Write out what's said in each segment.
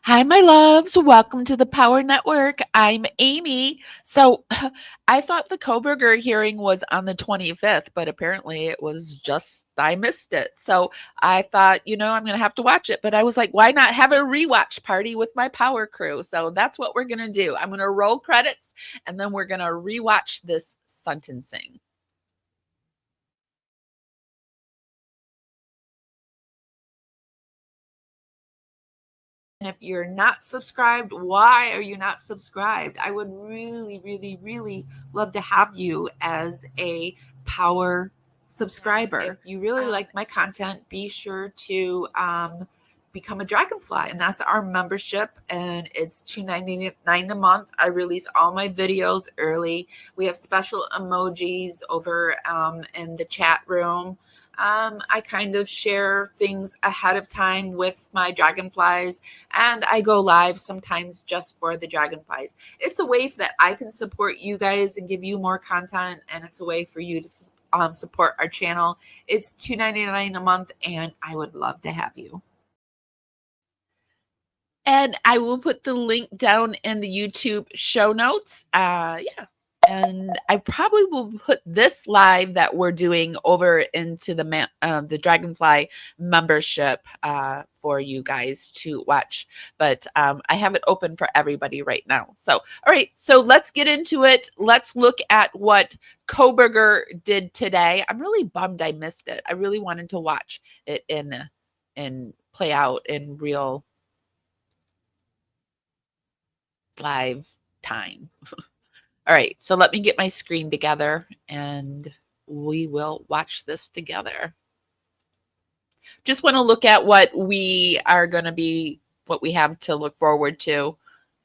Hi, my loves. Welcome to the Power Network. I'm Amy. So, I thought the Kohberger hearing was on the 25th, but apparently it was just, I missed it. So, I thought, I'm going to have to watch it. But I was like, why not have a rewatch party with my Power Crew? So, that's what we're going to do. I'm going to roll credits and then we're going to rewatch this sentencing. And if you're not subscribed, why are you not subscribed? I would really, really, really love to have you as a power subscriber. If you really like my content, be sure to become a Dragonfly, and that's our membership, and it's $2.99 a month. I release all my videos early. We have special emojis over in the chat room. I kind of share things ahead of time with my Dragonflies, and I go live sometimes just for the Dragonflies. It's a way that I can support you guys and give you more content, and it's a way for you to support our channel. It's $2.99 a month, and I would love to have you. And I will put the link down in the YouTube show notes. Yeah. And I probably will put this live that we're doing over into the Dragonfly membership for you guys to watch. But I have it open for everybody right now. So, all right. So let's get into it. Let's look at what Kohberger did today. I'm really bummed I missed it. I really wanted to watch it in play out in real live time. All right, so let me get my screen together and we will watch this together. Just want to look at what we have to look forward to.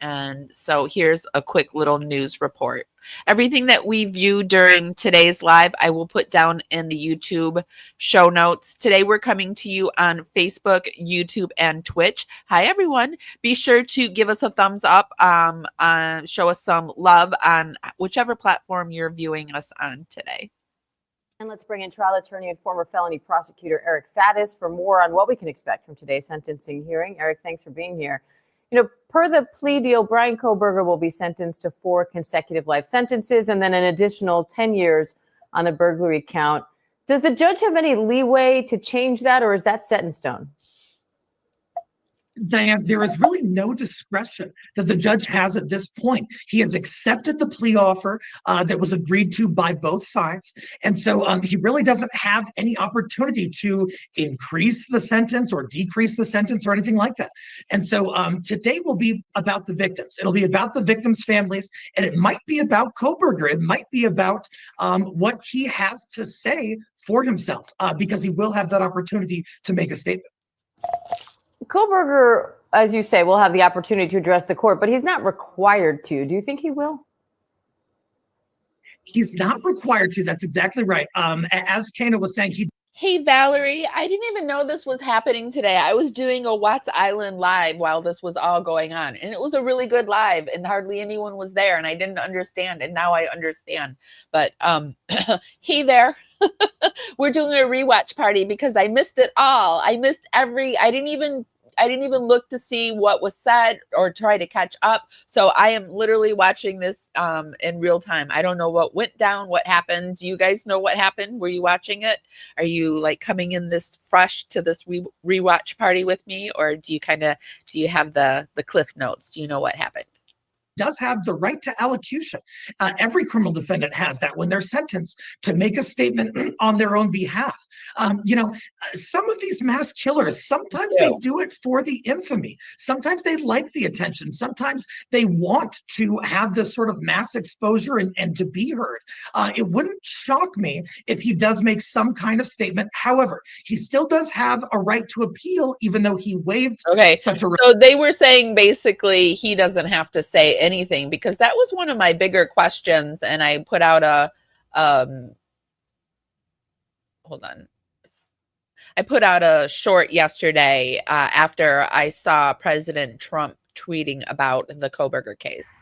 And so here's a quick little news report. Everything that we view during today's live, I will put down in the YouTube show notes. Today, we're coming to you on Facebook, YouTube, and Twitch. Hi, everyone. Be sure to give us a thumbs up, show us some love on whichever platform you're viewing us on today. And let's bring in trial attorney and former felony prosecutor Eric Faddis for more on what we can expect from today's sentencing hearing. Eric, thanks for being here. Per the plea deal, Bryan Kohberger will be sentenced to 4 consecutive life sentences and then an additional 10 years on the burglary count. Does the judge have any leeway to change that, or is that set in stone? Diane, there is really no discretion that the judge has at this point. He has accepted the plea offer that was agreed to by both sides. And so he really doesn't have any opportunity to increase the sentence or decrease the sentence or anything like that. And so today will be about the victims. It'll be about the victims' families, and it might be about Kohberger. It might be about what he has to say for himself, because he will have that opportunity to make a statement. Kohberger, as you say, will have the opportunity to address the court, but he's not required to. Do you think he will? He's not required to. That's exactly right. As Kana was saying, Hey, Valerie, I didn't even know this was happening today. I was doing a Watts Island live while this was all going on, and it was a really good live, and hardly anyone was there, and I didn't understand, and now I understand. But hey there. We're doing a rewatch party because I missed it all. I didn't even look to see what was said or try to catch up. So I am literally watching this in real time. I don't know what went down, what happened. Do you guys know what happened? Were you watching it? Are you like coming in this fresh to this rewatch party with me? Or do you have the cliff notes? Do you know what happened? Does have the right to allocution. Every criminal defendant has that when they're sentenced to make a statement on their own behalf. Some of these mass killers, sometimes they do it for the infamy. Sometimes they like the attention. Sometimes they want to have this sort of mass exposure and to be heard. It wouldn't shock me if he does make some kind of statement. However, he still does have a right to appeal, even though he waived such a right. So they were saying basically he doesn't have to say anything, because that was one of my bigger questions, and I put out a I put out a short yesterday after I saw President Trump tweeting about the Kohberger case.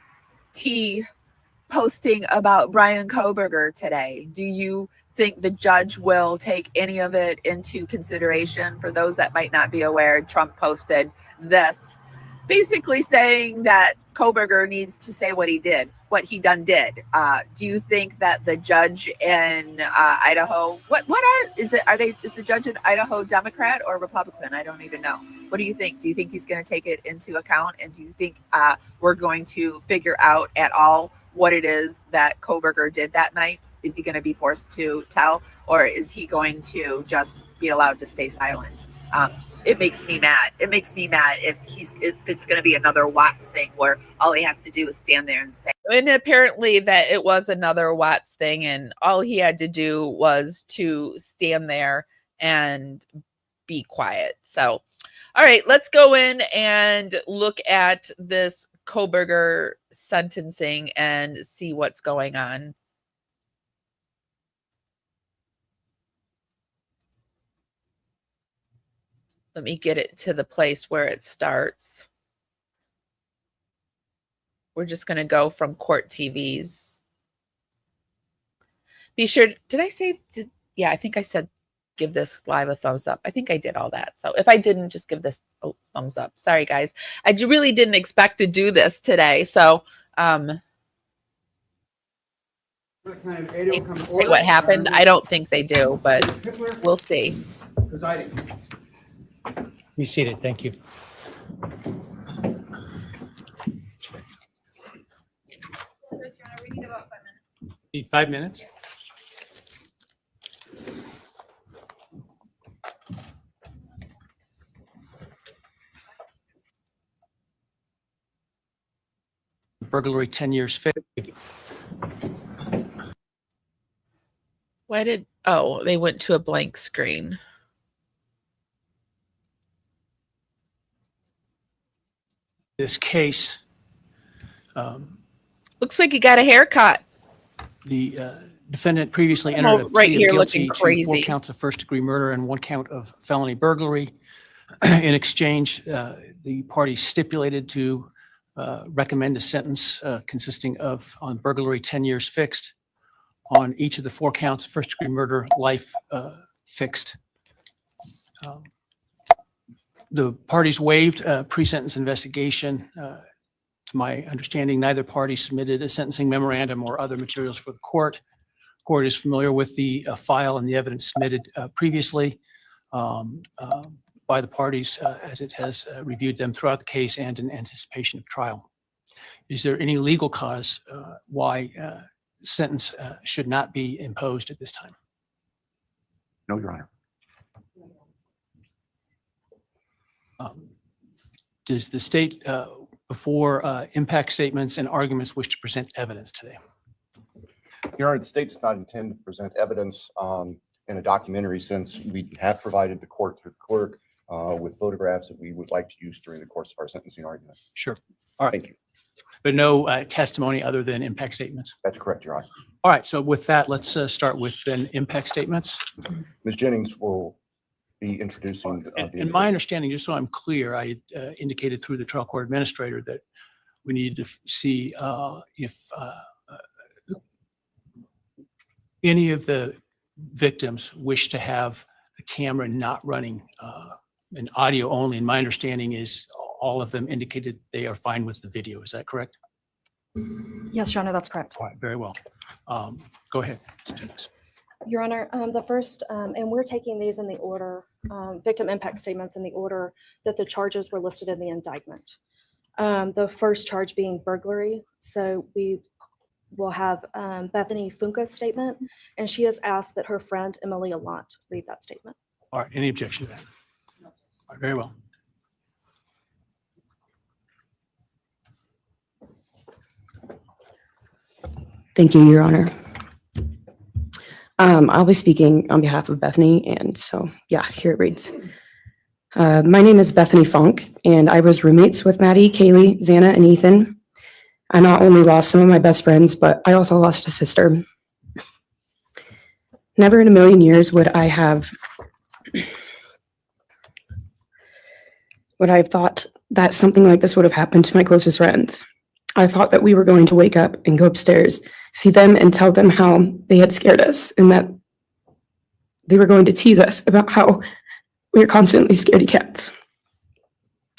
Posting about Bryan Kohberger today. Do you think the judge will take any of it into consideration? For those that might not be aware, Trump posted this basically saying that Kohberger needs to say what he did, what he done did. Do you think that the judge in Idaho, is the judge in Idaho Democrat or Republican? I don't even know. What do you think? Do you think he's going to take it into account? And do you think we're going to figure out at all what it is that Kohberger did that night? Is he going to be forced to tell, or is he going to just be allowed to stay silent? It makes me mad. It makes me mad if it's going to be another Watts thing where all he has to do is stand there and say. And apparently that it was another Watts thing, and all he had to do was to stand there and be quiet. So, all right, let's go in and look at this Kohberger sentencing and see what's going on. Let me get it to the place where it starts. We're just going to go from Court TV's. Be sure, yeah, I think I said give this live a thumbs up. I think I did all that. So if I didn't, just give this a thumbs up. Sorry, guys. I really didn't expect to do this today. So, what happened? I don't think they do, but we'll see. Presiding. Be seated. Thank you. We need about 5 minutes. Need 5 minutes? Burglary, 10 years. Why did, they went to a blank screen. This case. Looks like you got a haircut. The defendant previously entered a right plea here of looking guilty crazy. to 4 counts of first-degree murder and 1 count of felony burglary. In exchange, the parties stipulated to recommend a sentence consisting of, on burglary, 10 years fixed, on each of the 4 counts of first-degree murder, life fixed. The parties waived pre-sentence investigation. To my understanding, neither party submitted a sentencing memorandum or other materials for the court. Court is familiar with the file and the evidence submitted previously by the parties as it has reviewed them throughout the case and in anticipation of trial. Is there any legal cause why sentence should not be imposed at this time? No, Your Honor. Does the state, before impact statements and arguments, wish to present evidence today? Your Honor, the state does not intend to present evidence in a documentary sense. We have provided the court through clerk with photographs that we would like to use during the course of our sentencing argument. Sure. All right. Thank you. But no testimony other than impact statements? That's correct, Your Honor. All right. So with that, let's start with then impact statements. Ms. Jennings will be introducing the In my understanding, just so I'm clear, I indicated through the trial court administrator that we need to see if any of the victims wish to have the camera not running and audio only. And my understanding is all of them indicated they are fine with the video. Is that correct? Yes, Your Honor, that's correct. All right, very well. Go ahead, Ms. Jennings. Your Honor, the first, and we're taking these in the order, victim impact statements in the order that the charges were listed in the indictment. The first charge being burglary. So we will have Bethany Funka's statement, and she has asked that her friend Emilia Lant read that statement. All right, any objection to that? All right, very well. Thank you, Your Honor. I'll be speaking on behalf of Bethany, and so, yeah, here it reads. My name is Bethany Funk, and I was roommates with Maddie, Kaylee, Xana, and Ethan. I not only lost some of my best friends, but I also lost a sister. Never in a million years would I have thought that something like this would have happened to my closest friends. I thought that we were going to wake up and go upstairs, see them and tell them how they had scared us and that they were going to tease us about how we were constantly scaredy cats.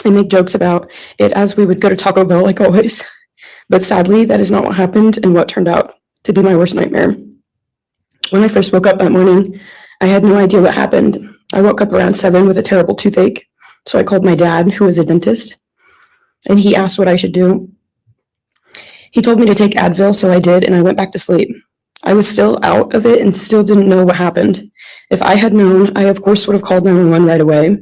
and make jokes about it as we would go to Taco Bell like always. But sadly, that is not what happened and what turned out to be my worst nightmare. When I first woke up that morning, I had no idea what happened. I woke up around 7 with a terrible toothache, so I called my dad, who is a dentist, and he asked what I should do. He told me to take Advil, so I did, and I went back to sleep. I was still out of it and still didn't know what happened. If I had known, I of course would have called 911 right away.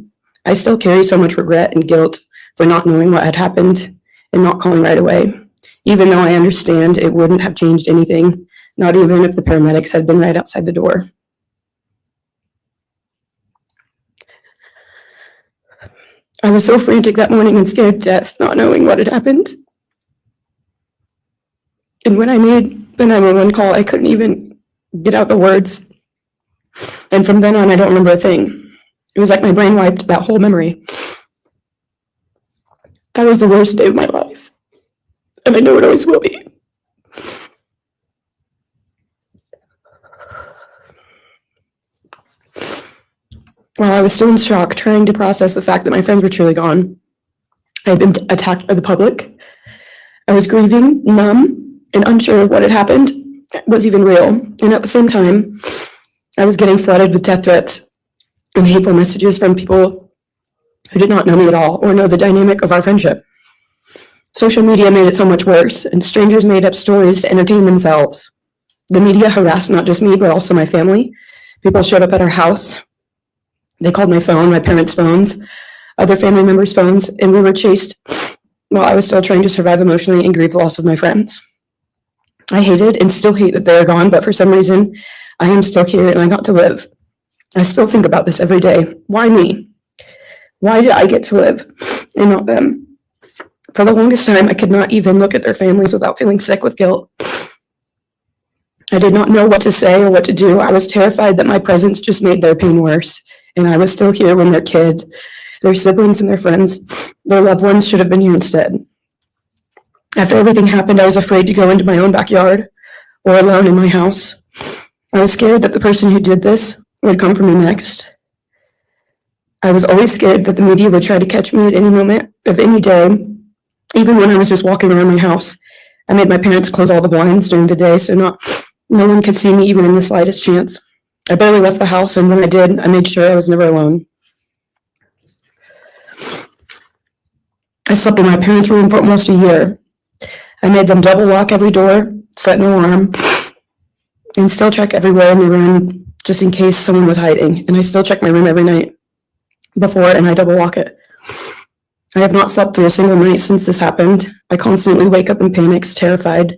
I still carry so much regret and guilt for not knowing what had happened and not calling right away, even though I understand it wouldn't have changed anything, not even if the paramedics had been right outside the door. I was so frantic that morning and scared to death, not knowing what had happened. And when I made the 911 call, I couldn't even get out the words. And from then on, I don't remember a thing. It was like my brain wiped that whole memory. That was the worst day of my life. And I know it always will be. While I was still in shock, trying to process the fact that my friends were truly gone, I had been attacked by the public. I was grieving, numb, and unsure of what had happened was even real. And at the same time, I was getting flooded with death threats and hateful messages from people who did not know me at all or know the dynamic of our friendship. Social media made it so much worse, and strangers made up stories to entertain themselves. The media harassed not just me, but also my family. People showed up at our house. They called my phone, my parents' phones, other family members' phones, and we were chased while I was still trying to survive emotionally and grieve the loss of my friends. I hated and still hate that they are gone, but for some reason, I am still here and I got to live. I still think about this every day. Why me? Why did I get to live and not them? For the longest time, I could not even look at their families without feeling sick with guilt. I did not know what to say or what to do. I was terrified that my presence just made their pain worse. And I was still here when their kid, their siblings and their friends, their loved ones should have been here instead. After everything happened, I was afraid to go into my own backyard or alone in my house. I was scared that the person who did this would come for me next. I was always scared that the media would try to catch me at any moment of any day, even when I was just walking around my house. I made my parents close all the blinds during the day so no one could see me even in the slightest chance. I barely left the house, and when I did, I made sure I was never alone. I slept in my parents' room for almost a year. I made them double lock every door, set an alarm, and still check everywhere in the room just in case someone was hiding. And I still check my room every night before, and I double lock it. I have not slept through a single night since this happened. I constantly wake up in panics, terrified.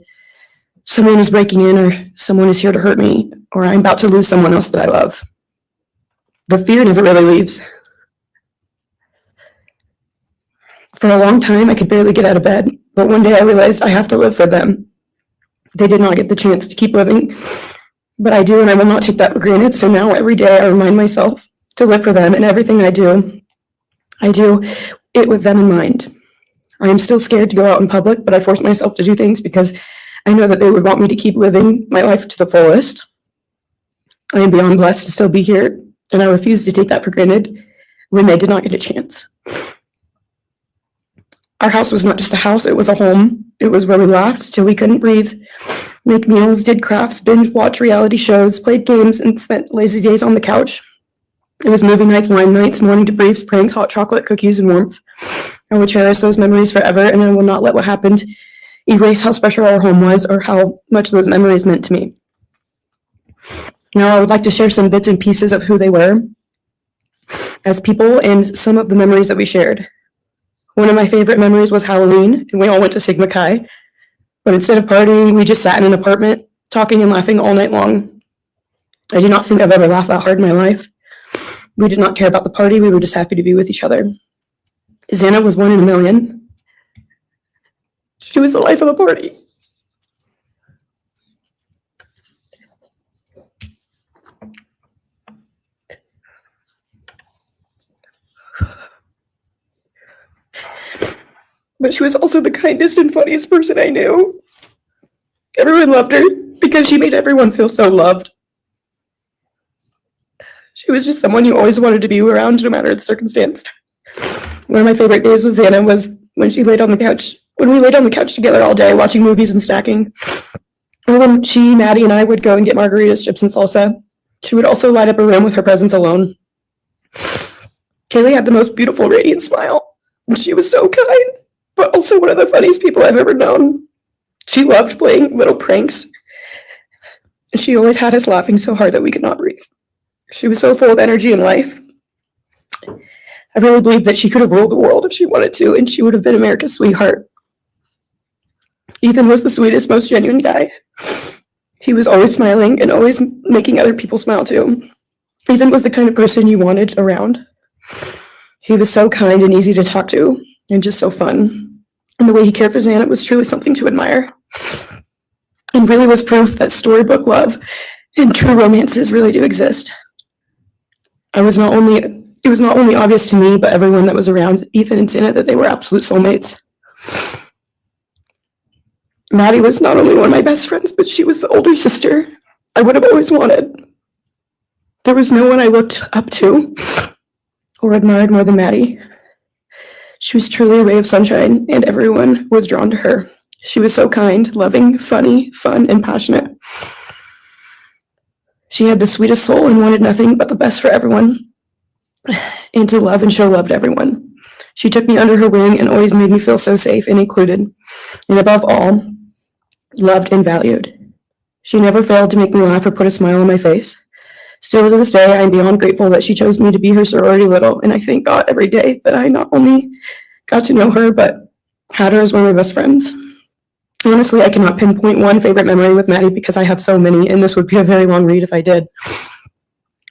Someone is breaking in, or someone is here to hurt me, or I'm about to lose someone else that I love. The fear never really leaves. For a long time, I could barely get out of bed, but one day I realized I have to live for them. They did not get the chance to keep living, but I do, and I will not take that for granted. So now every day I remind myself to live for them, and everything I do it with them in mind. I am still scared to go out in public, but I force myself to do things because I know that they would want me to keep living my life to the fullest. I am beyond blessed to still be here, and I refuse to take that for granted when they did not get a chance. Our house was not just a house, it was a home. It was where we laughed till we couldn't breathe, make meals, did crafts, binge watch reality shows, played games, and spent lazy days on the couch. It was movie nights, wine nights, morning debriefs, pranks, hot chocolate, cookies, and warmth. I will cherish those memories forever, and I will not let what happened erase how special our home was or how much those memories meant to me. Now I would like to share some bits and pieces of who they were as people and some of the memories that we shared. One of my favorite memories was Halloween, and we all went to Sigma Chi. But instead of partying, we just sat in an apartment, talking and laughing all night long. I do not think I've ever laughed that hard in my life. We did not care about the party, we were just happy to be with each other. Xana was 1 in a million. She was the life of the party. But she was also the kindest and funniest person I knew. Everyone loved her because she made everyone feel so loved. She was just someone you always wanted to be around no matter the circumstance. One of my favorite days with Xana was when she laid on the couch, when we laid on the couch together all day watching movies and snacking. Or when she, Maddie, and I would go and get margaritas, chips, and salsa. She would also light up a room with her presence alone. Kaylee had the most beautiful, radiant smile. And she was so kind, but also one of the funniest people I've ever known. She loved playing little pranks. And she always had us laughing so hard that we could not breathe. She was so full of energy and life. I really believe that she could have ruled the world if she wanted to, and she would have been America's sweetheart. Ethan was the sweetest, most genuine guy. He was always smiling and always making other people smile too. Ethan was the kind of person you wanted around. He was so kind and easy to talk to, and just so fun. And the way he cared for Xana was truly something to admire. And really was proof that storybook love and true romances really do exist. It was not only obvious to me, but everyone that was around Ethan and Xana that they were absolute soulmates. Maddie was not only one of my best friends, but she was the older sister I would have always wanted. There was no one I looked up to or admired more than Maddie. She was truly a ray of sunshine, and everyone was drawn to her. She was so kind, loving, funny, fun, and passionate. She had the sweetest soul and wanted nothing but the best for everyone, and to love and show love to everyone. She took me under her wing and always made me feel so safe and included, and above all, loved and valued. She never failed to make me laugh or put a smile on my face. Still to this day, I am beyond grateful that she chose me to be her sorority little, and I thank God every day that I not only got to know her, but had her as one of my best friends. Honestly, I cannot pinpoint one favorite memory with Maddie because I have so many, and this would be a very long read if I did.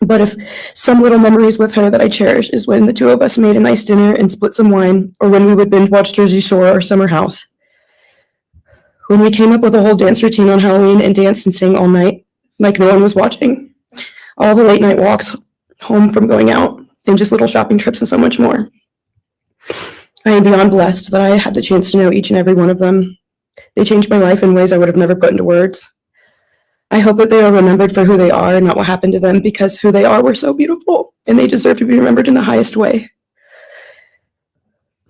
But if some little memories with her that I cherish is when the two of us made a nice dinner and split some wine, or when we would binge watch Jersey Shore or Summer House. When we came up with a whole dance routine on Halloween and danced and sang all night, like no one was watching. All the late night walks home from going out, and just little shopping trips and so much more. I am beyond blessed that I had the chance to know each and every one of them. They changed my life in ways I would have never put into words. I hope that they are remembered for who they are and not what happened to them, because who they are were so beautiful, and they deserve to be remembered in the highest way.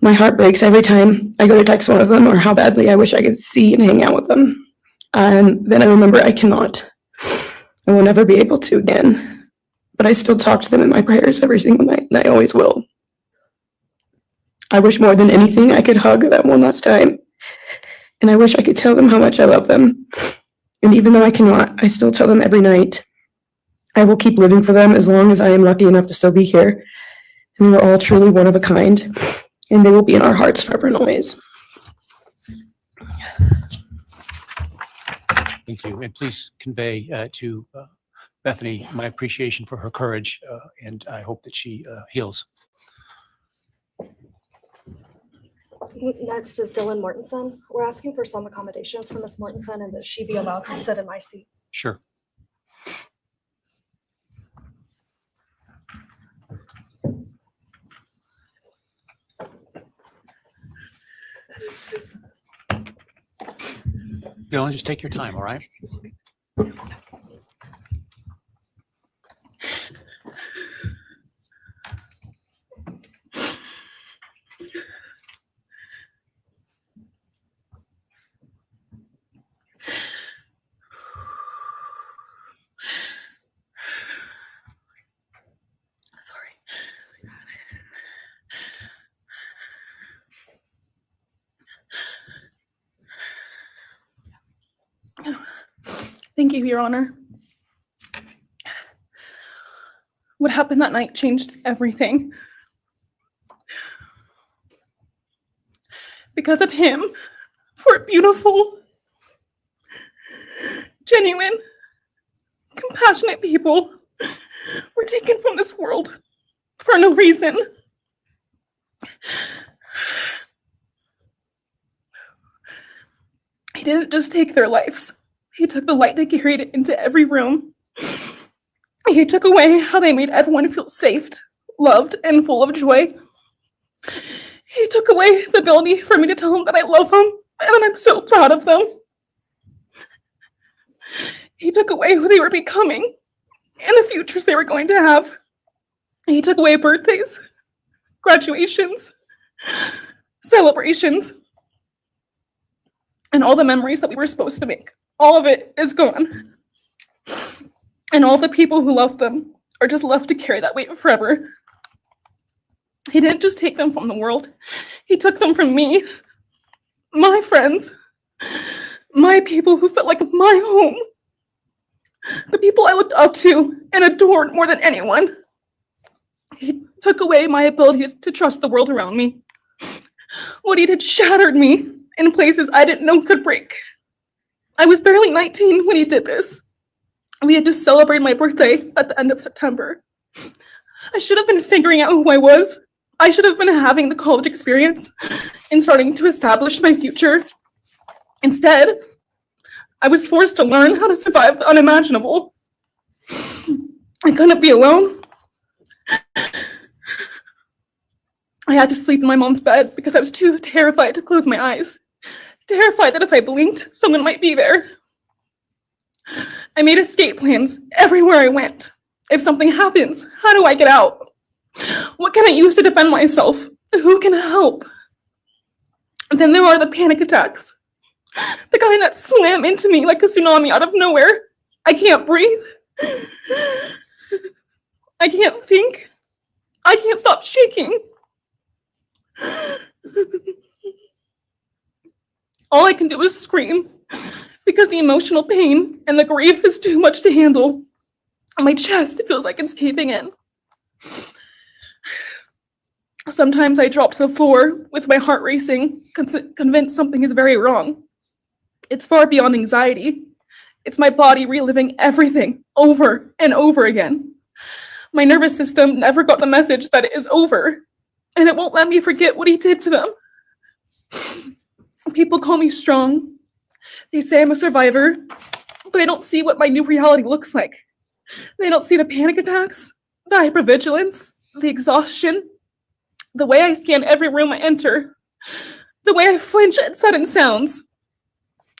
My heart breaks every time I go to text one of them or how badly I wish I could see and hang out with them. And then I remember I cannot. I will never be able to again. But I still talk to them in my prayers every single night, and I always will. I wish more than anything I could hug them one last time. And I wish I could tell them how much I love them. And even though I cannot, I still tell them every night. I will keep living for them as long as I am lucky enough to still be here. And they are all truly one of a kind. And they will be in our hearts forever and always. Thank you. And please convey to Bethany my appreciation for her courage, and I hope that she heals. Next is Dylan Mortensen. We're asking for some accommodations for Ms. Mortensen and that she be allowed to sit in my seat. Sure. Dylan, just take your time, all right? Thank you, Your Honor. What happened that night changed everything. Because of him, 4 beautiful, genuine, compassionate people were taken from this world for no reason. He didn't just take their lives. He took the light that carried it into every room. He took away how they made everyone feel safe, loved, and full of joy. He took away the ability for me to tell them that I love them and I'm so proud of them. He took away who they were becoming and the futures they were going to have. He took away birthdays, graduations, celebrations, and all the memories that we were supposed to make. All of it is gone. And all the people who loved them are just left to carry that weight forever. He didn't just take them from the world. He took them from me, my friends, my people who felt like my home, the people I looked up to and adored more than anyone. He took away my ability to trust the world around me. What he did shattered me in places I didn't know could break. I was barely 19 when he did this. We had just celebrated my birthday at the end of September. I should have been figuring out who I was. I should have been having the college experience and starting to establish my future. Instead, I was forced to learn how to survive the unimaginable. I couldn't be alone. I had to sleep in my mom's bed because I was too terrified to close my eyes. Terrified that if I blinked, someone might be there. I made escape plans everywhere I went. If something happens, how do I get out? What can I use to defend myself? Who can help? And then there are the panic attacks. The kind that slam into me like a tsunami out of nowhere. I can't breathe. I can't think. I can't stop shaking. All I can do is scream because the emotional pain and the grief is too much to handle. My chest feels like it's caving in. Sometimes I drop to the floor with my heart racing, convinced something is very wrong. It's far beyond anxiety. It's my body reliving everything over and over again. My nervous system never got the message that it is over, and it won't let me forget what he did to them. People call me strong. They say I'm a survivor, but they don't see what my new reality looks like. They don't see the panic attacks, the hypervigilance, the exhaustion, the way I scan every room I enter, the way I flinch at sudden sounds.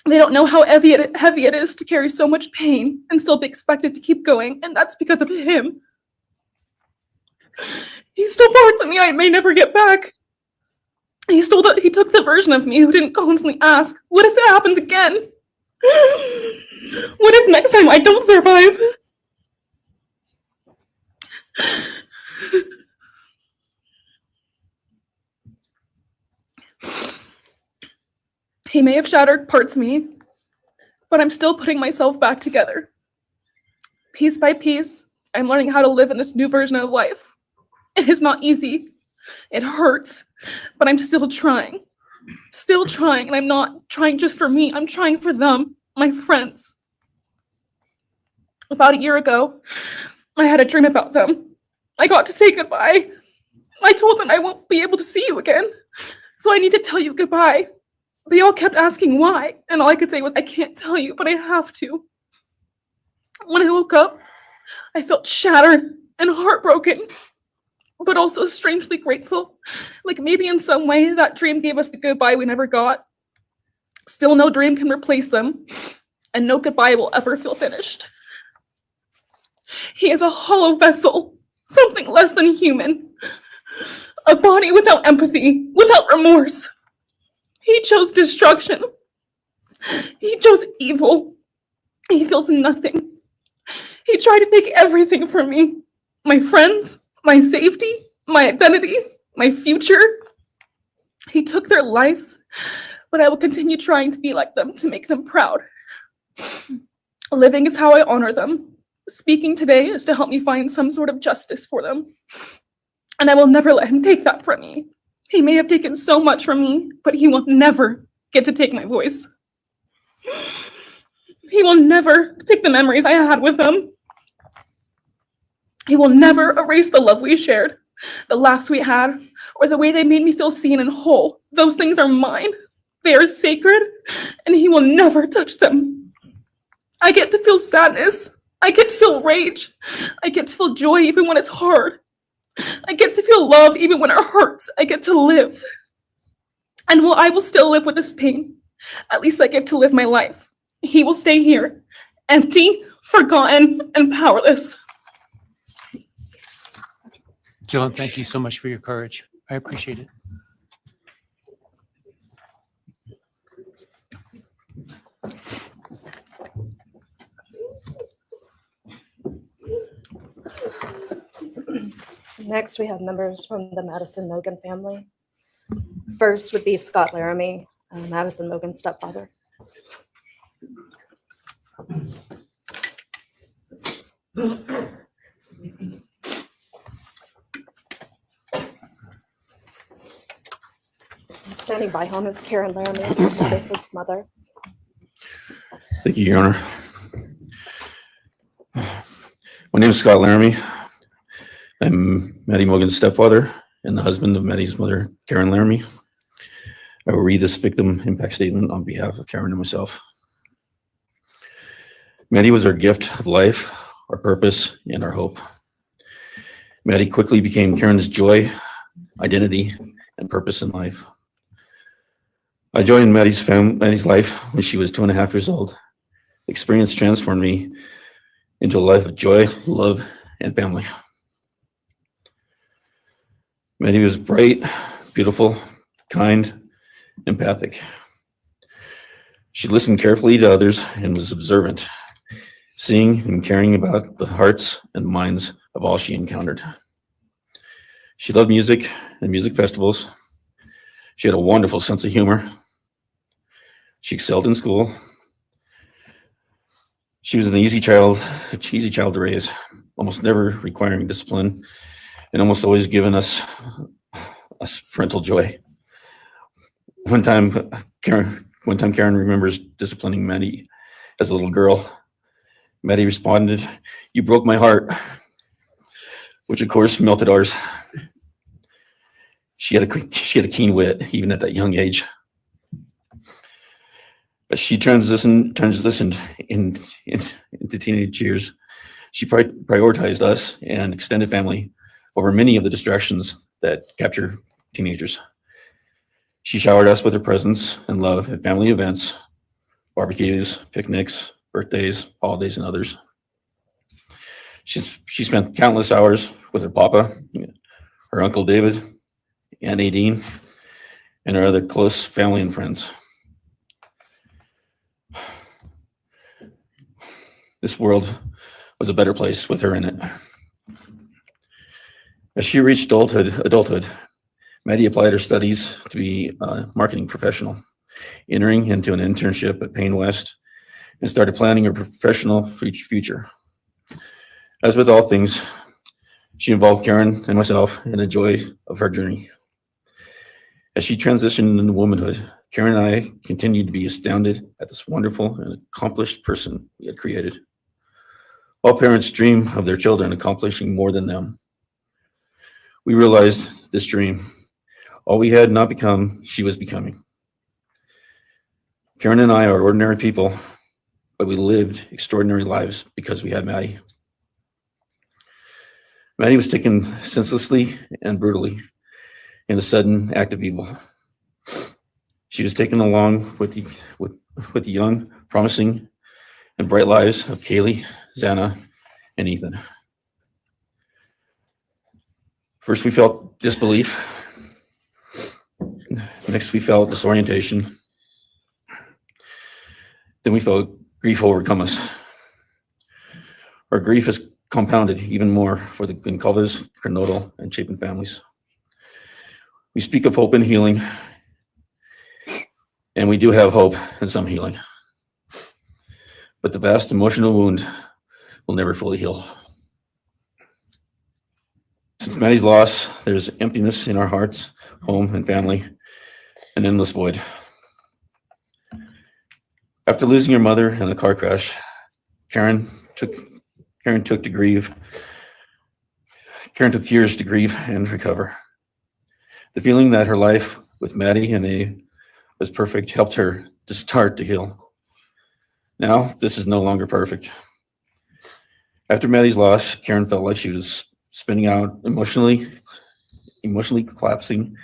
They don't know how heavy it is to carry so much pain and still be expected to keep going, and that's because of him. He stole parts of me I may never get back. He took the version of me who didn't constantly ask, what if it happens again? What if next time I don't survive? He may have shattered parts of me, but I'm still putting myself back together. Piece by piece, I'm learning how to live in this new version of life. It is not easy. It hurts, but I'm still trying. Still trying, and I'm not trying just for me. I'm trying for them, my friends. About a year ago, I had a dream about them. I got to say goodbye. I told them I won't be able to see you again, so I need to tell you goodbye. They all kept asking why, and all I could say was, I can't tell you, but I have to. When I woke up, I felt shattered and heartbroken, but also strangely grateful. Like maybe in some way that dream gave us the goodbye we never got. Still, no dream can replace them, and no goodbye will ever feel finished. He is a hollow vessel, something less than human. A body without empathy, without remorse. He chose destruction. He chose evil. He feels nothing. He tried to take everything from me. My friends, my safety, my identity, my future. He took their lives, but I will continue trying to be like them to make them proud. Living is how I honor them. Speaking today is to help me find some sort of justice for them. And I will never let him take that from me. He may have taken so much from me, but he will never get to take my voice. He will never take the memories I had with him. He will never erase the love we shared, the laughs we had, or the way they made me feel seen and whole. Those things are mine. They are sacred, and he will never touch them. I get to feel sadness. I get to feel rage. I get to feel joy even when it's hard. I get to feel love even when it hurts. I get to live. And while I will still live with this pain, at least I get to live my life. He will stay here, empty, forgotten, and powerless. Jill, thank you so much for your courage. I appreciate it. Next, we have members from the Madison Mogan family. First would be Scott Laramie, Madison Mogan's stepfather. Standing by him is Karen Laramie, Madison's mother. Thank you, Your Honor. My name is Scott Laramie. I'm Maddie Mogan's stepfather and the husband of Maddie's mother, Karen Laramie. I will read this victim impact statement on behalf of Karen and myself. Maddie was our gift of life, our purpose, and our hope. Maddie quickly became Karen's joy, identity, and purpose in life. I joined Maddie's life when she was 2.5 years old. The experience transformed me into a life of joy, love, and family. Maddie was bright, beautiful, kind, empathic. She listened carefully to others and was observant, seeing and caring about the hearts and minds of all she encountered. She loved music and music festivals. She had a wonderful sense of humor. She excelled in school. She was an easy child to raise, almost never requiring discipline, and almost always giving us parental joy. One time Karen remembers disciplining Maddie as a little girl. Maddie responded, "You broke my heart," which of course melted ours. She had a keen wit, even at that young age. As she transitioned into teenage years, she prioritized us and extended family over many of the distractions that capture teenagers. She showered us with her presence and love at family events, barbecues, picnics, birthdays, holidays, and others. She spent countless hours with her papa, her Uncle David, Aunt Nadine, and her other close family and friends. This world was a better place with her in it. As she reached adulthood, Maddie applied her studies to be a marketing professional, entering into an internship at Payne West, and started planning her professional future. As with all things, she involved Karen and myself in the joy of her journey. As she transitioned into womanhood, Karen and I continued to be astounded at this wonderful and accomplished person we had created. All parents dream of their children accomplishing more than them. We realized this dream. All we had not become, she was becoming. Karen and I are ordinary people, but we lived extraordinary lives because we had Maddie. Maddie was taken senselessly and brutally in a sudden act of evil. She was taken along with the young, promising, and bright lives of Kaylee, Xana, and Ethan. First, we felt disbelief. Next, we felt disorientation. Then we felt grief overcome us. Our grief is compounded even more for the Goncalves, Kernodle, and Chapin families. We speak of hope and healing, and we do have hope and some healing. But the vast emotional wound will never fully heal. Since Maddie's loss, there's emptiness in our hearts, home, and family, an endless void. After losing her mother in a car crash, Karen took years to grieve and recover. The feeling that her life with Maddie and A was perfect helped her to start to heal. Now, this is no longer perfect. After Maddie's loss, Karen felt like she was spinning out, emotionally collapsing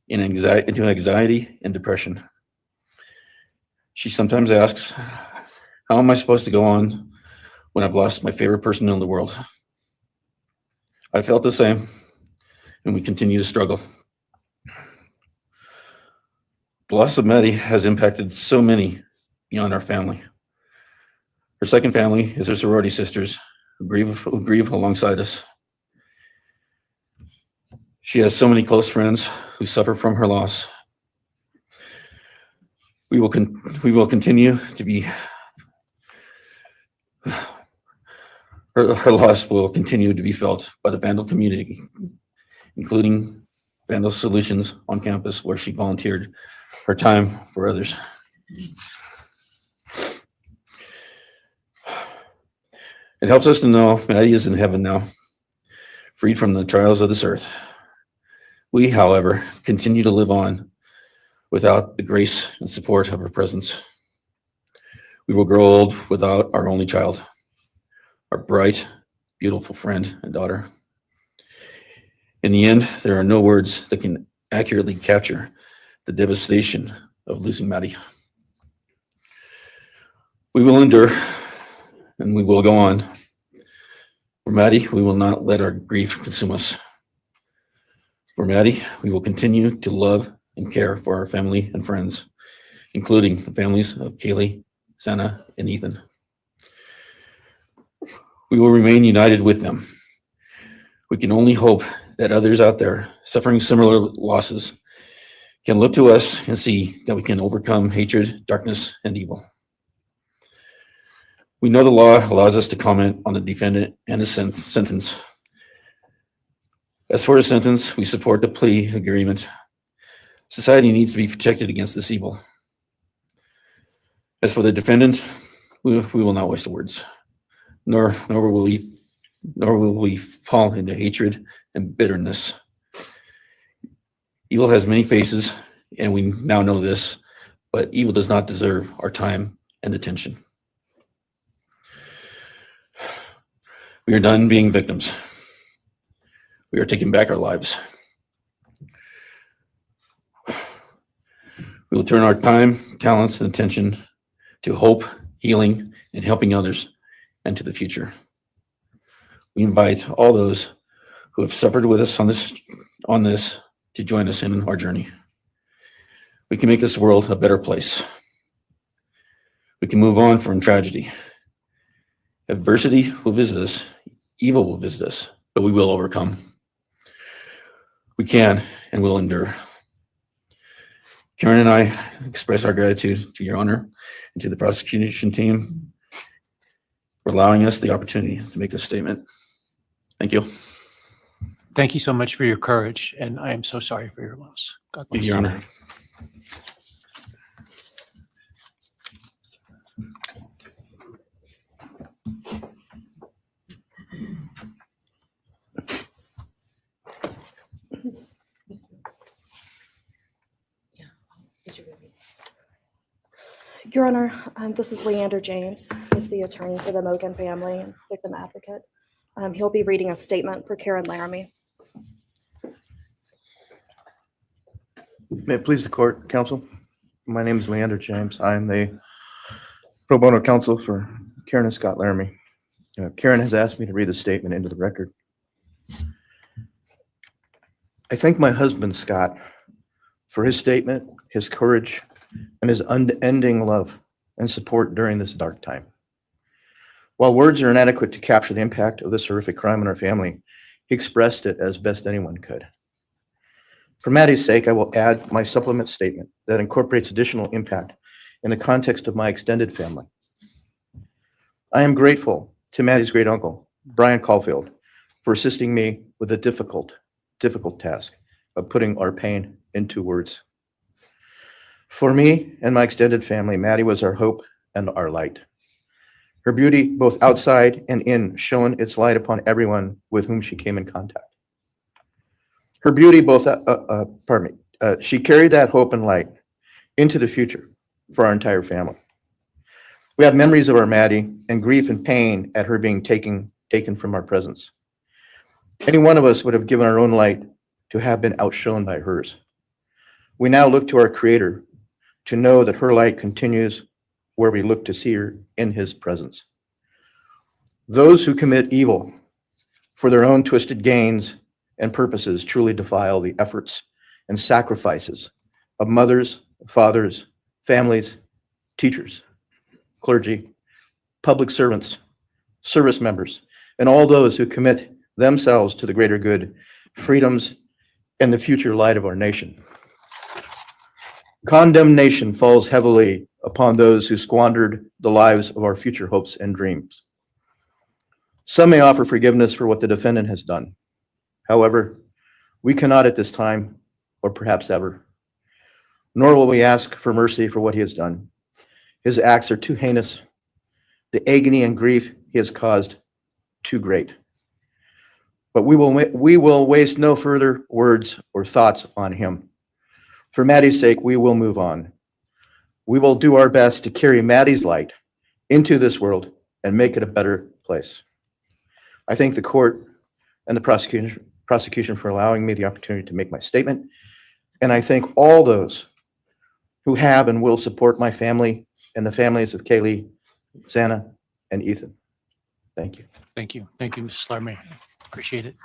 into anxiety and depression. She sometimes asks, "How am I supposed to go on when I've lost my favorite person in the world?" I felt the same, and we continue to struggle. The loss of Maddie has impacted so many beyond our family. Her second family is her sorority sisters who grieve alongside us. She has so many close friends who suffer from her loss. We will continue to be, her loss will continue to be felt by the Vandal community, including Vandal Solutions on campus, where she volunteered her time for others. It helps us to know Maddie is in heaven now, freed from the trials of this earth. We, however, continue to live on without the grace and support of her presence. We will grow old without our only child, our bright, beautiful friend and daughter. In the end, there are no words that can accurately capture the devastation of losing Maddie. We will endure and we will go on. For Maddie, we will not let our grief consume us. For Maddie, we will continue to love and care for our family and friends, including the families of Kaylee, Sana, and Ethan. We will remain united with them. We can only hope that others out there suffering similar losses can look to us and see that we can overcome hatred, darkness, and evil. We know the law allows us to comment on the defendant and his sentence. As for his sentence, we support the plea agreement. Society needs to be protected against this evil. As for the defendant, we will not waste words, nor will we fall into hatred and bitterness. Evil has many faces, and we now know this, but evil does not deserve our time and attention. We are done being victims. We are taking back our lives. We will turn our time, talents, and attention to hope, healing, and helping others, and to the future. We invite all those who have suffered with us on this to join us in our journey. We can make this world a better place. We can move on from tragedy. Adversity will visit us, evil will visit us, but we will overcome. We can and will endure. Karen and I express our gratitude to Your Honor and to the prosecution team for allowing us the opportunity to make this statement. Thank you. Thank you so much for your courage, and I am so sorry for your loss. God bless Thank you, Your Honor. Your Honor, this is Leander James. He's the attorney for the Mogan family and victim advocate. He'll be reading a statement for Karen Laramie. May it please the court, counsel. My name is Leander James. I am the pro bono counsel for Karen and Scott Laramie. Karen has asked me to read the statement into the record. I thank my husband, Scott, for his statement, his courage, and his unending love and support during this dark time. While words are inadequate to capture the impact of this horrific crime on our family, he expressed it as best anyone could. For Maddie's sake, I will add my supplement statement that incorporates additional impact in the context of my extended family. I am grateful to Maddie's great uncle, Bryan Caulfield, for assisting me with the difficult task of putting our pain into words. For me and my extended family, Maddie was our hope and our light. Her beauty, both outside and in, shone its light upon everyone with whom she came in contact. Her beauty, she carried that hope and light into the future for our entire family. We have memories of our Maddie and grief and pain at her being taken from our presence. Any one of us would have given our own light to have been outshone by hers. We now look to our Creator to know that her light continues where we look to see her in His presence. Those who commit evil for their own twisted gains and purposes truly defile the efforts and sacrifices of mothers, fathers, families, teachers, clergy, public servants, service members, and all those who commit themselves to the greater good, freedoms, and the future light of our nation. Condemnation falls heavily upon those who squandered the lives of our future hopes and dreams. Some may offer forgiveness for what the defendant has done. However, we cannot at this time, or perhaps ever, nor will we ask for mercy for what he has done. His acts are too heinous. The agony and grief he has caused too great. But we will waste no further words or thoughts on him. For Maddie's sake, we will move on. We will do our best to carry Maddie's light into this world and make it a better place. I thank the court and the prosecution for allowing me the opportunity to make my statement. And I thank all those who have and will support my family and the families of Kaylee, Xana, and Ethan. Thank you. Thank you. Thank you, Mrs. Larmy. Appreciate it.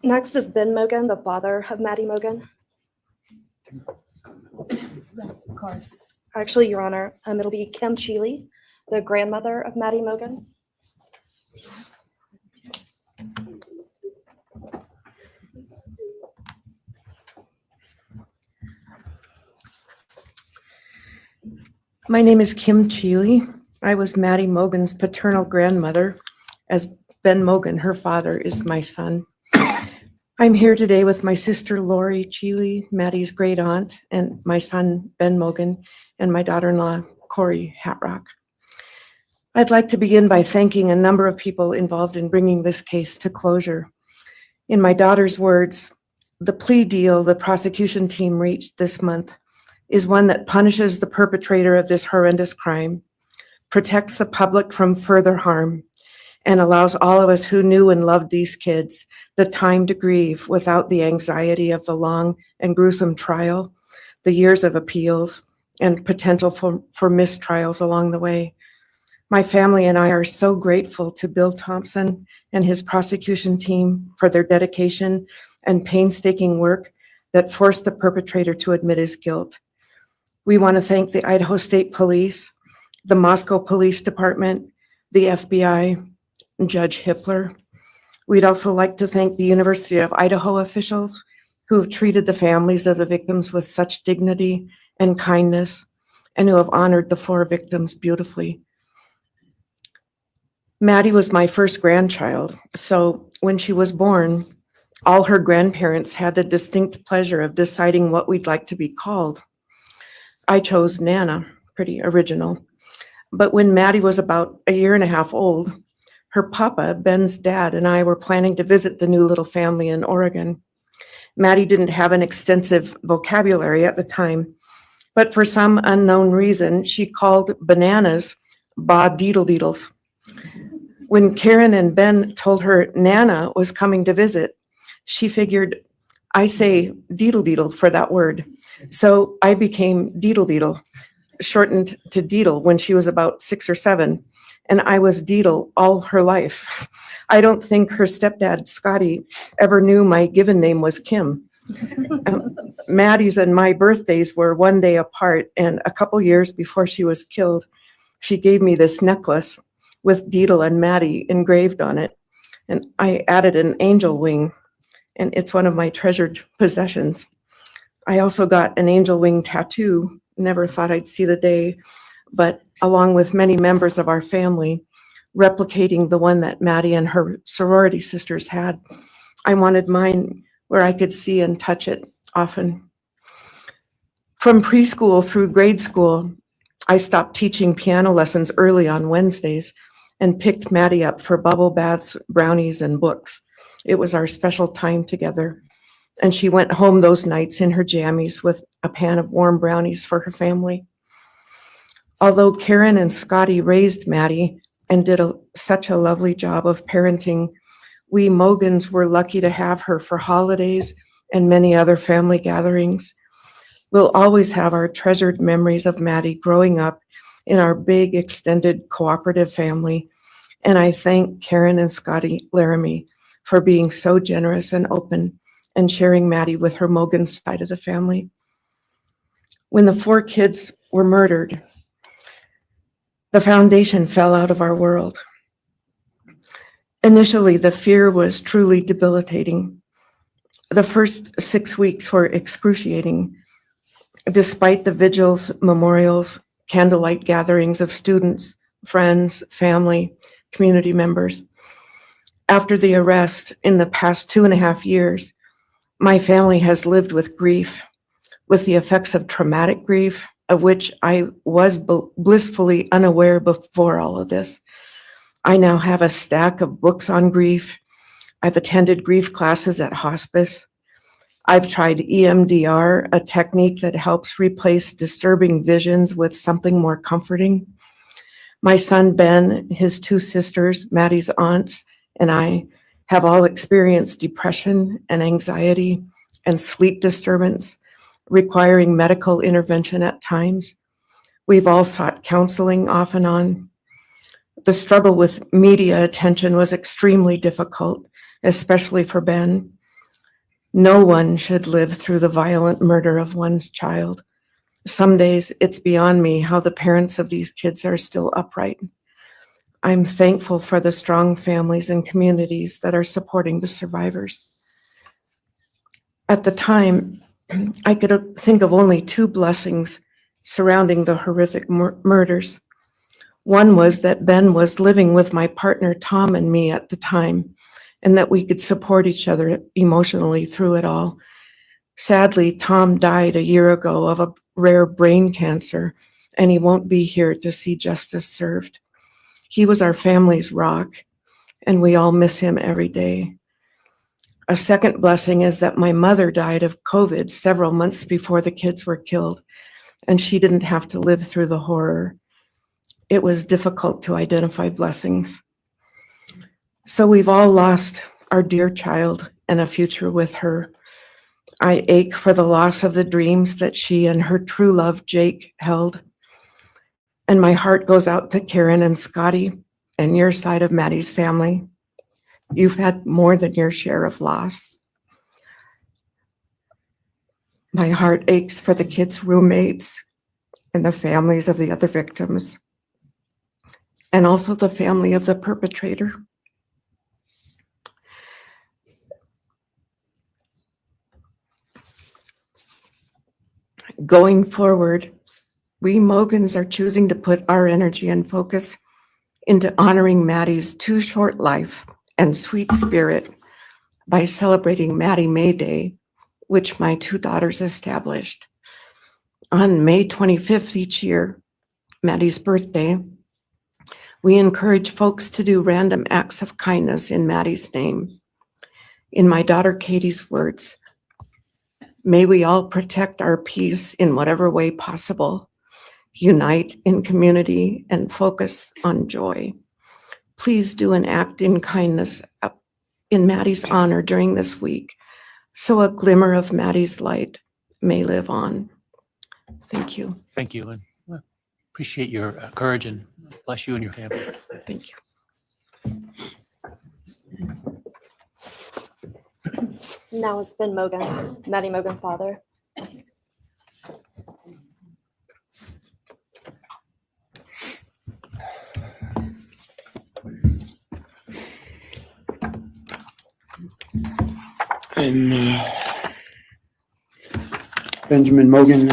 Next is Ben Mogan, the father of Maddie Mogan. Yes, of course. Actually, Your Honor, it'll be Kim Cheeley, the grandmother of Maddie Mogan. My name is Kim Cheeley. I was Maddie Mogan's paternal grandmother, as Ben Mogan, her father, is my son. I'm here today with my sister Lori Cheeley, Maddie's great aunt, and my son Ben Mogan, and my daughter-in-law Corey Hatrock. I'd like to begin by thanking a number of people involved in bringing this case to closure. In my daughter's words, the plea deal the prosecution team reached this month is one that punishes the perpetrator of this horrendous crime, protects the public from further harm, and allows all of us who knew and loved these kids the time to grieve without the anxiety of the long and gruesome trial, the years of appeals, and potential for mistrials along the way. My family and I are so grateful to Bill Thompson and his prosecution team for their dedication and painstaking work that forced the perpetrator to admit his guilt. We want to thank the Idaho State Police, the Moscow Police Department, the FBI, and Judge Hippler. We'd also like to thank the University of Idaho officials who have treated the families of the victims with such dignity and kindness, and who have honored the 4 victims beautifully. Maddie was my first grandchild, so when she was born, all her grandparents had the distinct pleasure of deciding what we'd like to be called. I chose Nana, pretty original. But when Maddie was about 1.5 years old, her papa, Ben's dad, and I were planning to visit the new little family in Oregon. Maddie didn't have an extensive vocabulary at the time, but for some unknown reason, she called bananas ba-deedle-deedles. When Karen and Ben told her Nana was coming to visit, she figured, I say deedle-deedle for that word. So I became Deedle-Deedle, shortened to Deedle when she was about 6 or 7. And I was Deedle all her life. I don't think her stepdad, Scotty, ever knew my given name was Kim. Maddie's and my birthdays were 1 day apart, and a couple years before she was killed, she gave me this necklace with Deedle and Maddie engraved on it. And I added an angel wing, and it's one of my treasured possessions. I also got an angel wing tattoo. Never thought I'd see the day, but along with many members of our family, replicating the one that Maddie and her sorority sisters had, I wanted mine where I could see and touch it often. From preschool through grade school, I stopped teaching piano lessons early on Wednesdays and picked Maddie up for bubble baths, brownies, and books. It was our special time together. And she went home those nights in her jammies with a pan of warm brownies for her family. Although Karen and Scotty raised Maddie and did such a lovely job of parenting, we Mogans were lucky to have her for holidays and many other family gatherings. We'll always have our treasured memories of Maddie growing up in our big extended cooperative family And I thank Karen and Scotty Laramie for being so generous and open and sharing Maddie with her Mogan side of the family. When the 4 kids were murdered, the foundation fell out of our world. Initially, the fear was truly debilitating. The first 6 weeks were excruciating. Despite the vigils, memorials, candlelight gatherings of students, friends, family, community members. After the arrest, in the past 2.5 years, my family has lived with grief, with the effects of traumatic grief, of which I was blissfully unaware before all of this. I now have a stack of books on grief. I've attended grief classes at hospice. I've tried EMDR, a technique that helps replace disturbing visions with something more comforting. My son, Ben, his 2 sisters, Maddie's aunts, and I have all experienced depression and anxiety and sleep disturbance, requiring medical intervention at times. We've all sought counseling off and on. The struggle with media attention was extremely difficult, especially for Ben. No one should live through the violent murder of one's child. Some days it's beyond me how the parents of these kids are still upright. I'm thankful for the strong families and communities that are supporting the survivors. At the time, I could think of only 2 blessings surrounding the horrific murders. One was that Ben was living with my partner, Tom, and me at the time, and that we could support each other emotionally through it all. Sadly, Tom died a year ago of a rare brain cancer, and he won't be here to see justice served. He was our family's rock, and we all miss him every day. A second blessing is that my mother died of COVID several months before the kids were killed, and she didn't have to live through the horror. It was difficult to identify blessings. So we've all lost our dear child and a future with her. I ache for the loss of the dreams that she and her true love, Jake, held. And my heart goes out to Karen and Scotty and your side of Maddie's family. You've had more than your share of loss. My heart aches for the kids' roommates and the families of the other victims, and also the family of the perpetrator. Going forward, we Mogans are choosing to put our energy and focus into honoring Maddie's too short life and sweet spirit by celebrating Maddie May Day, which my 2 daughters established. On May 25th each year, Maddie's birthday, we encourage folks to do random acts of kindness in Maddie's name. In my daughter Katie's words, may we all protect our peace in whatever way possible, unite in community, and focus on joy. Please do an act in kindness in Maddie's honor during this week, so a glimmer of Maddie's light may live on. Thank you. Thank you, and appreciate your courage, and bless you and your family. Thank you. Now it's Ben Mogan, Maddie Mogan's father. I'm Benjamin Mogan.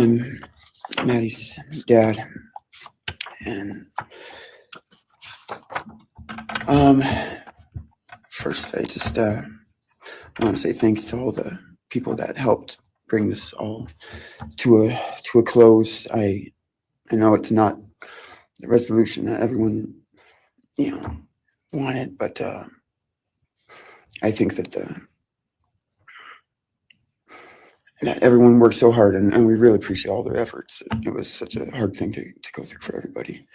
I'm Maddie's dad. And first, I just want to say thanks to all the people that helped bring this all to a close. I know it's not the resolution that everyone wanted, but I think that that everyone worked so hard, and we really appreciate all their efforts. It was such a hard thing to go through for everybody.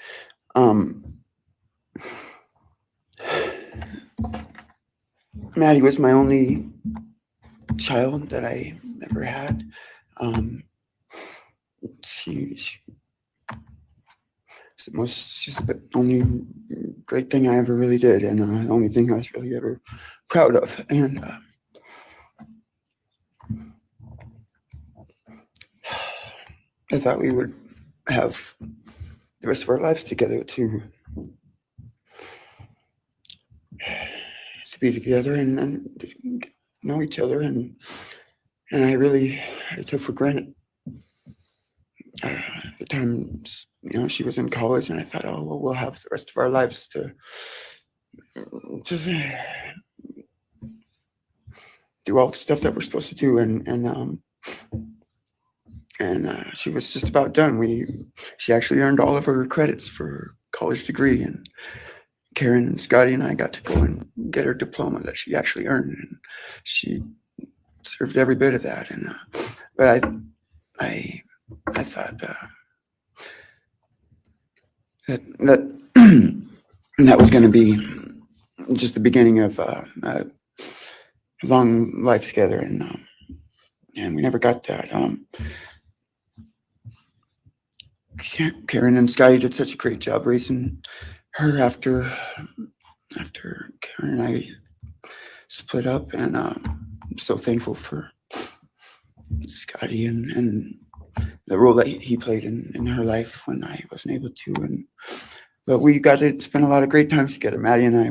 Maddie was my only child that I ever had. She was she's the only great thing I ever really did, and the only thing I was really ever proud of. And I thought we would have the rest of our lives together to be together and know each other, and I took for granted the times, she was in college, and I thought, oh, well, we'll have the rest of our lives to just do all the stuff that we're supposed to do, and she was just about done. She actually earned all of her credits for her college degree, and Karen and Scotty and I got to go and get her diploma that she actually earned, and she served every bit of that. And but I thought that was going to be just the beginning of a long life together, and we never got that. Karen and Scotty did such a great job raising her after Karen and I split up, and I'm so thankful for Scotty and the role that he played in her life when I wasn't able to. But we got to spend a lot of great times together, Maddie and I.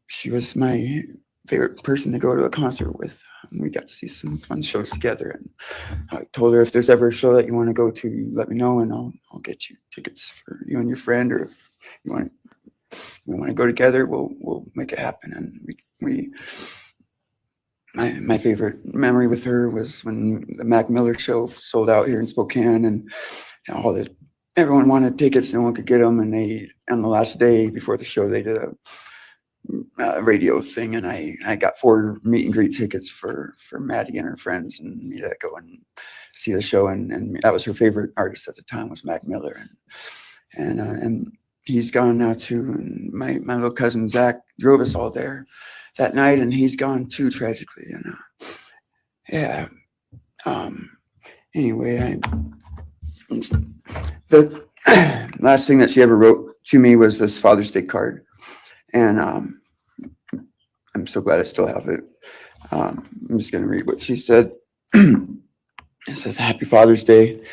She was my favorite person to go to a concert with. We got to see some fun shows together, and I told her, if there's ever a show that you want to go to, let me know, and I'll get you tickets for you and your friend, or if we want to go together, we'll make it happen. And my favorite memory with her was when the Mac Miller show sold out here in Spokane, and everyone wanted tickets, no one could get them, and on the last day before the show, they did a radio thing, and I got 4 meet and greet tickets for Maddie and her friends, and me to go and see the show. And that was her favorite artist at the time, was Mac Miller, and he's gone now too. And my little cousin Zach drove us all there that night, and he's gone too, tragically. And anyway, the last thing that she ever wrote to me was this Father's Day card, and I'm so glad I still have it. I'm just going to read what she said. It says, "Happy Father's Day.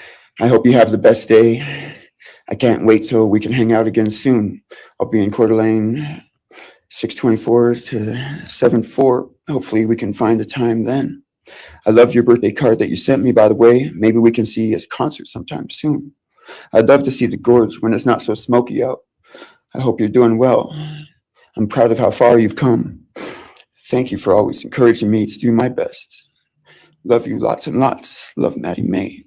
I hope you have the best day. I can't wait till we can hang out again soon. I'll be in Coeur d'Alene 624 to 74. Hopefully we can find a time then. I love your birthday card that you sent me, by the way. Maybe we can see a concert sometime soon. I'd love to see the gorge when it's not so smoky out. I hope you're doing well. I'm proud of how far you've come. Thank you for always encouraging me to do my best. Love you lots and lots. Love, Maddie May."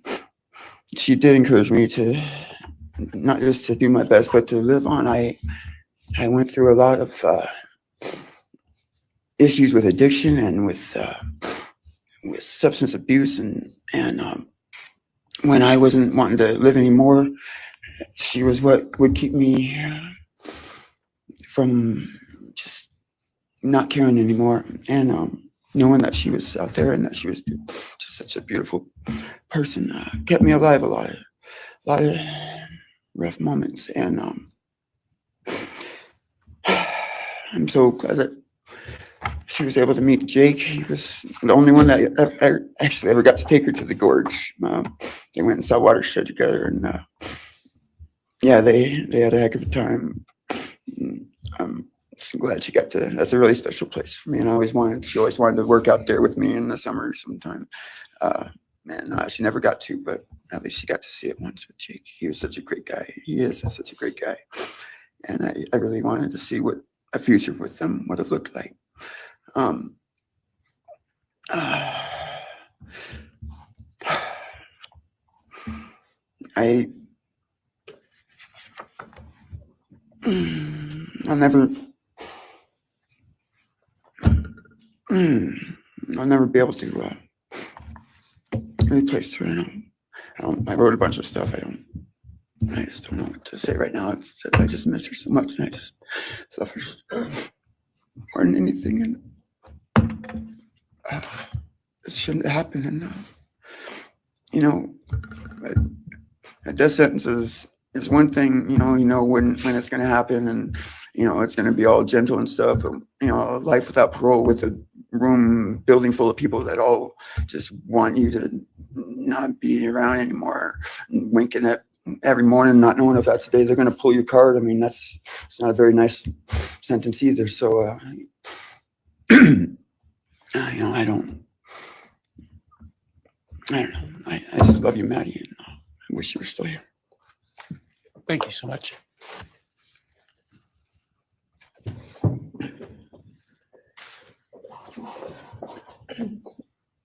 She did encourage me to not just to do my best, but to live on. I went through a lot of issues with addiction and with substance abuse, and when I wasn't wanting to live anymore, she was what would keep me from just not caring anymore, and knowing that she was out there and that she was just such a beautiful person kept me alive a lot of rough moments. And I'm so glad that she was able to meet Jake. He was the only one that I actually ever got to take her to the gorge. They went and saw Watershed together, and yeah, they had a heck of a time. I'm so glad she got to. That's a really special place for me, and she always wanted to work out there with me in the summer sometime. She never got to, but at least she got to see it once with Jake. He was such a great guy. He is such a great guy, and I really wanted to see what a future with them would have looked like. I'll never be able to replace her. I wrote a bunch of stuff. I just don't know what to say right now. I just miss her so much, and I just love her more than anything. And it shouldn't happen. And a death sentence is is one thing, you know when it's going to happen, and it's going to be all gentle and stuff. But, life without parole, with a building full of people that all just want you to not be around anymore, and winking at every morning, not knowing if that's the day they're going to pull your card. I mean, it's not a very nice sentence either. So, I don't know. I just love you, Maddie, and I wish you were still here. Thank you so much.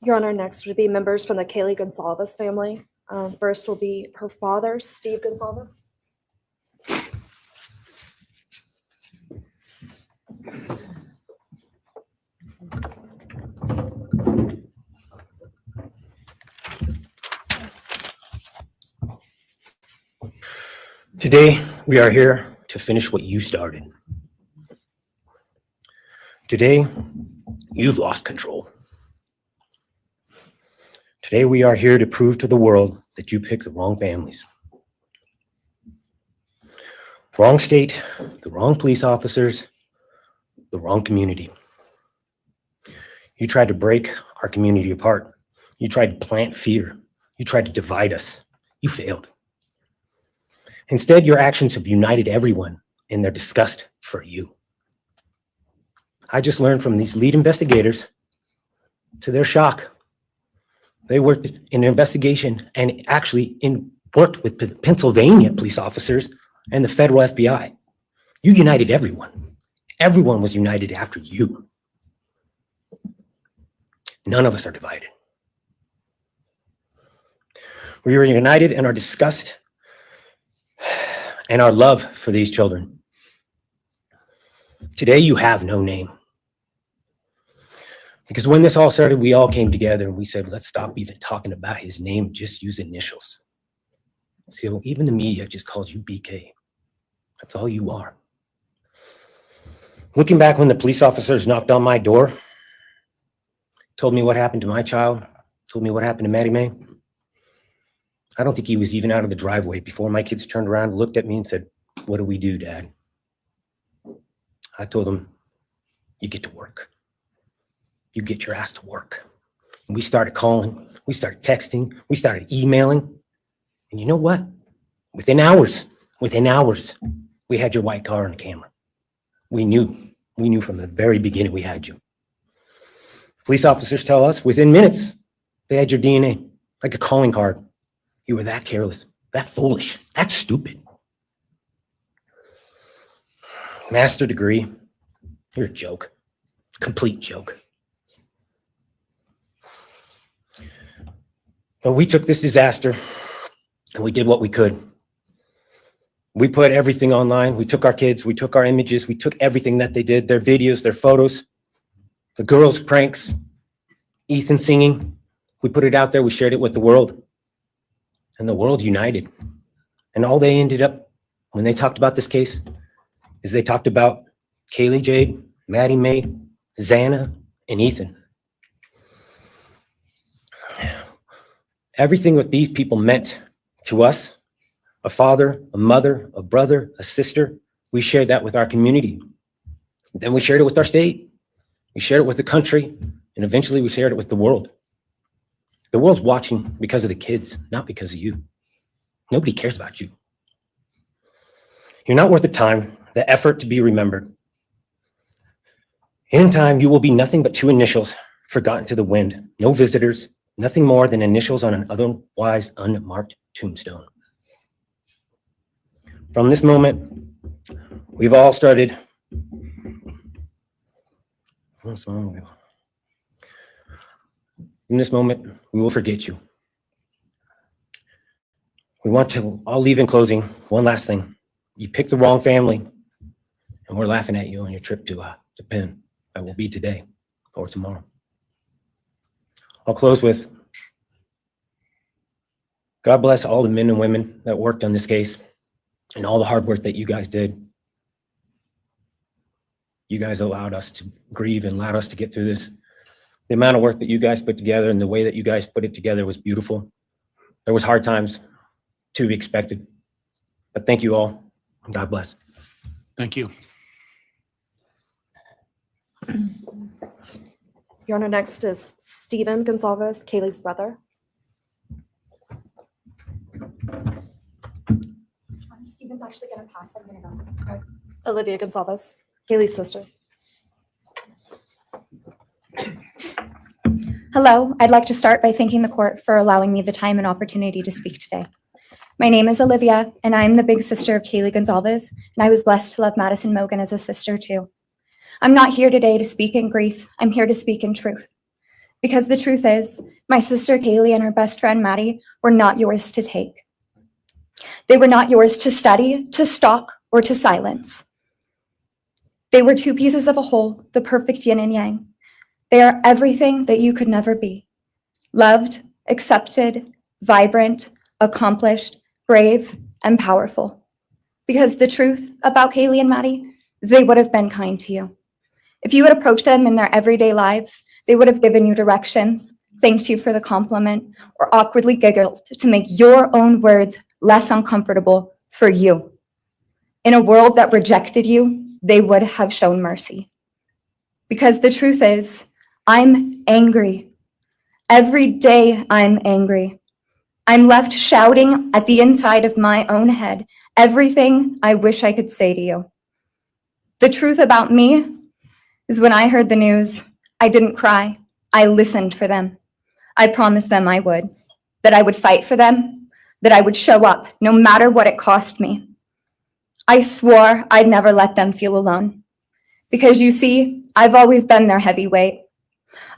Your Honor, next would be members from the Kaylee Gonsalves family. First will be her father, Steve Gonsalves. Today, we are here to finish what you started. Today, you've lost control. Today, we are here to prove to the world that you picked the wrong families. Wrong state, the wrong police officers, the wrong community. You tried to break our community apart. You tried to plant fear. You tried to divide us. You failed. Instead, your actions have united everyone in their disgust for you. I just learned from these lead investigators, to their shock, they worked in an investigation and actually worked with Pennsylvania police officers and the federal FBI. You united everyone. Everyone was united after you. None of us are divided. We are united in our disgust and our love for these children. Today, you have no name. Because when this all started, we all came together and we said, let's stop even talking about his name, just use initials. So even the media just calls you BK. That's all you are. Looking back when the police officers knocked on my door, told me what happened to my child, told me what happened to Maddie Mae, I don't think he was even out of the driveway before my kids turned around, looked at me and said, what do we do, Dad? I told them, you get to work. You get your ass to work. And we started calling, we started texting, we started emailing. And you know what? Within hours, we had your white car on the camera. We knew from the very beginning we had you. Police officers tell us within minutes, they had your DNA, like a calling card. You were that careless, that foolish, that stupid. Master degree, you're a joke, complete joke. But we took this disaster and we did what we could. We put everything online. We took our kids, we took our images, we took everything that they did, their videos, their photos, the girls' pranks, Ethan singing. We put it out there, we shared it with the world. And the world united. And all they ended up, when they talked about this case, is they talked about Kaylee Jade, Maddie Mae, Xana, and Ethan. Everything what these people meant to us, a father, a mother, a brother, a sister, we shared that with our community. Then we shared it with our state. We shared it with the country. And eventually we shared it with the world. The world's watching because of the kids, not because of you. Nobody cares about you. You're not worth the time, the effort to be remembered. In time, you will be nothing but two initials forgotten to the wind. No visitors, nothing more than initials on an otherwise unmarked tombstone. From this moment, we've all started. In this moment, we will forget you. We want to all leave in closing. One last thing. You picked the wrong family, and we're laughing at you on your trip to Penn. That will be today or tomorrow. I'll close with, God bless all the men and women that worked on this case and all the hard work that you guys did. You guys allowed us to grieve and allowed us to get through this. The amount of work that you guys put together and the way that you guys put it together was beautiful. There was hard times to be expected. But thank you all. God bless. Thank you. Your Honor, next is Stephen Gonzalez, Kaylee's brother. Stephen's actually going to pass. I'm going to go. Olivia Gonzalez, Kaylee's sister. Hello, I'd like to start by thanking the court for allowing me the time and opportunity to speak today. My name is Olivia, and I'm the big sister of Kaylee Gonzalez, and I was blessed to love Madison Mogan as a sister too. I'm not here today to speak in grief. I'm here to speak in truth. Because the truth is, my sister Kaylee and her best friend Maddie were not yours to take. They were not yours to study, to stalk, or to silence. They were two pieces of a whole, the perfect yin and yang. They are everything that you could never be. Loved, accepted, vibrant, accomplished, brave, and powerful. Because the truth about Kaylee and Maddie is they would have been kind to you. If you had approached them in their everyday lives, they would have given you directions, thanked you for the compliment, or awkwardly giggled to make your own words less uncomfortable for you. In a world that rejected you, they would have shown mercy. Because the truth is, I'm angry. Every day I'm angry. I'm left shouting at the inside of my own head everything I wish I could say to you. The truth about me is when I heard the news, I didn't cry. I listened for them. I promised them I would, that I would fight for them, that I would show up no matter what it cost me. I swore I'd never let them feel alone. Because you see, I've always been their heavyweight.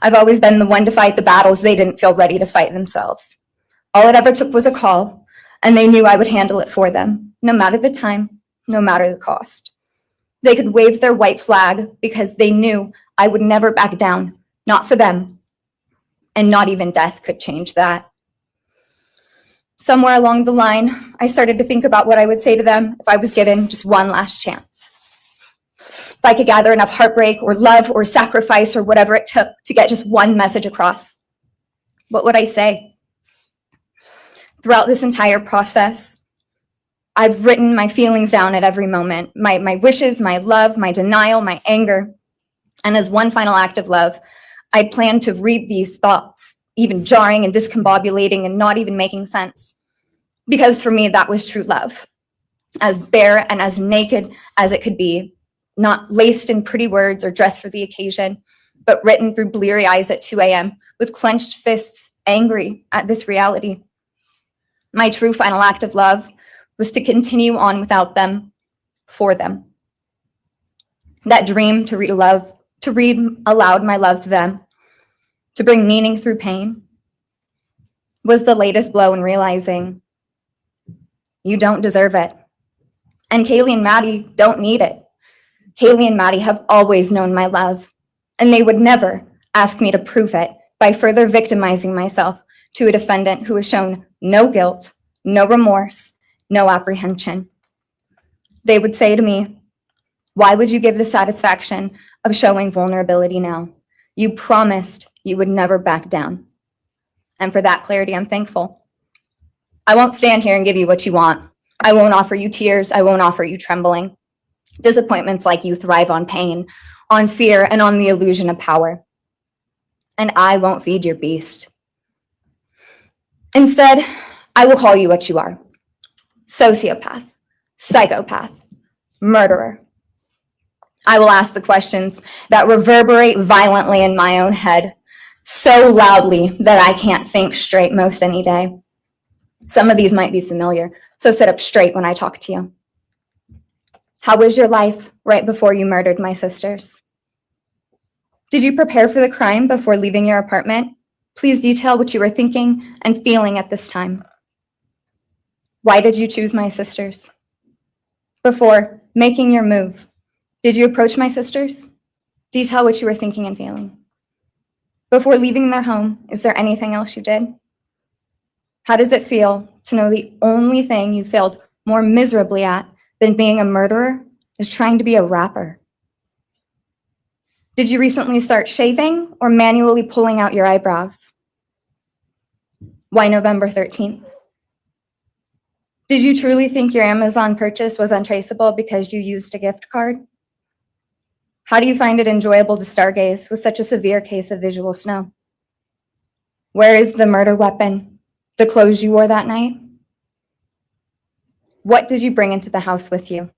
I've always been the one to fight the battles they didn't feel ready to fight themselves. All it ever took was a call, and they knew I would handle it for them, no matter the time, no matter the cost. They could wave their white flag because they knew I would never back down, not for them, and not even death could change that. Somewhere along the line, I started to think about what I would say to them if I was given just one last chance. If I could gather enough heartbreak or love or sacrifice or whatever it took to get just one message across, what would I say? Throughout this entire process, I've written my feelings down at every moment, my wishes, my love, my denial, my anger. And as one final act of love, I plan to read these thoughts, even jarring and discombobulating and not even making sense. Because for me, that was true love. As bare and as naked as it could be, not laced in pretty words or dressed for the occasion, but written through bleary eyes at 2 a.m. with clenched fists, angry at this reality. My true final act of love was to continue on without them, for them. That dream to read aloud my love to them, to bring meaning through pain, was the latest blow in realizing you don't deserve it. And Kaylee and Maddie don't need it. Kaylee and Maddie have always known my love, and they would never ask me to prove it by further victimizing myself to a defendant who has shown no guilt, no remorse, no apprehension. They would say to me, why would you give the satisfaction of showing vulnerability now? You promised you would never back down. And for that clarity, I'm thankful. I won't stand here and give you what you want. I won't offer you tears. I won't offer you trembling. Disappointments like you thrive on pain, on fear, and on the illusion of power. And I won't feed your beast. Instead, I will call you what you are. Sociopath, psychopath, murderer. I will ask the questions that reverberate violently in my own head, so loudly that I can't think straight most any day. Some of these might be familiar, so sit up straight when I talk to you. How was your life right before you murdered my sisters? Did you prepare for the crime before leaving your apartment? Please detail what you were thinking and feeling at this time. Why did you choose my sisters? Before making your move, did you approach my sisters? Detail what you were thinking and feeling. Before leaving their home, is there anything else you did? How does it feel to know the only thing you failed more miserably at than being a murderer is trying to be a rapper? Did you recently start shaving or manually pulling out your eyebrows? Why November 13th? Did you truly think your Amazon purchase was untraceable because you used a gift card? How do you find it enjoyable to stargaze with such a severe case of visual snow? Where is the murder weapon? The clothes you wore that night? What did you bring into the house with you?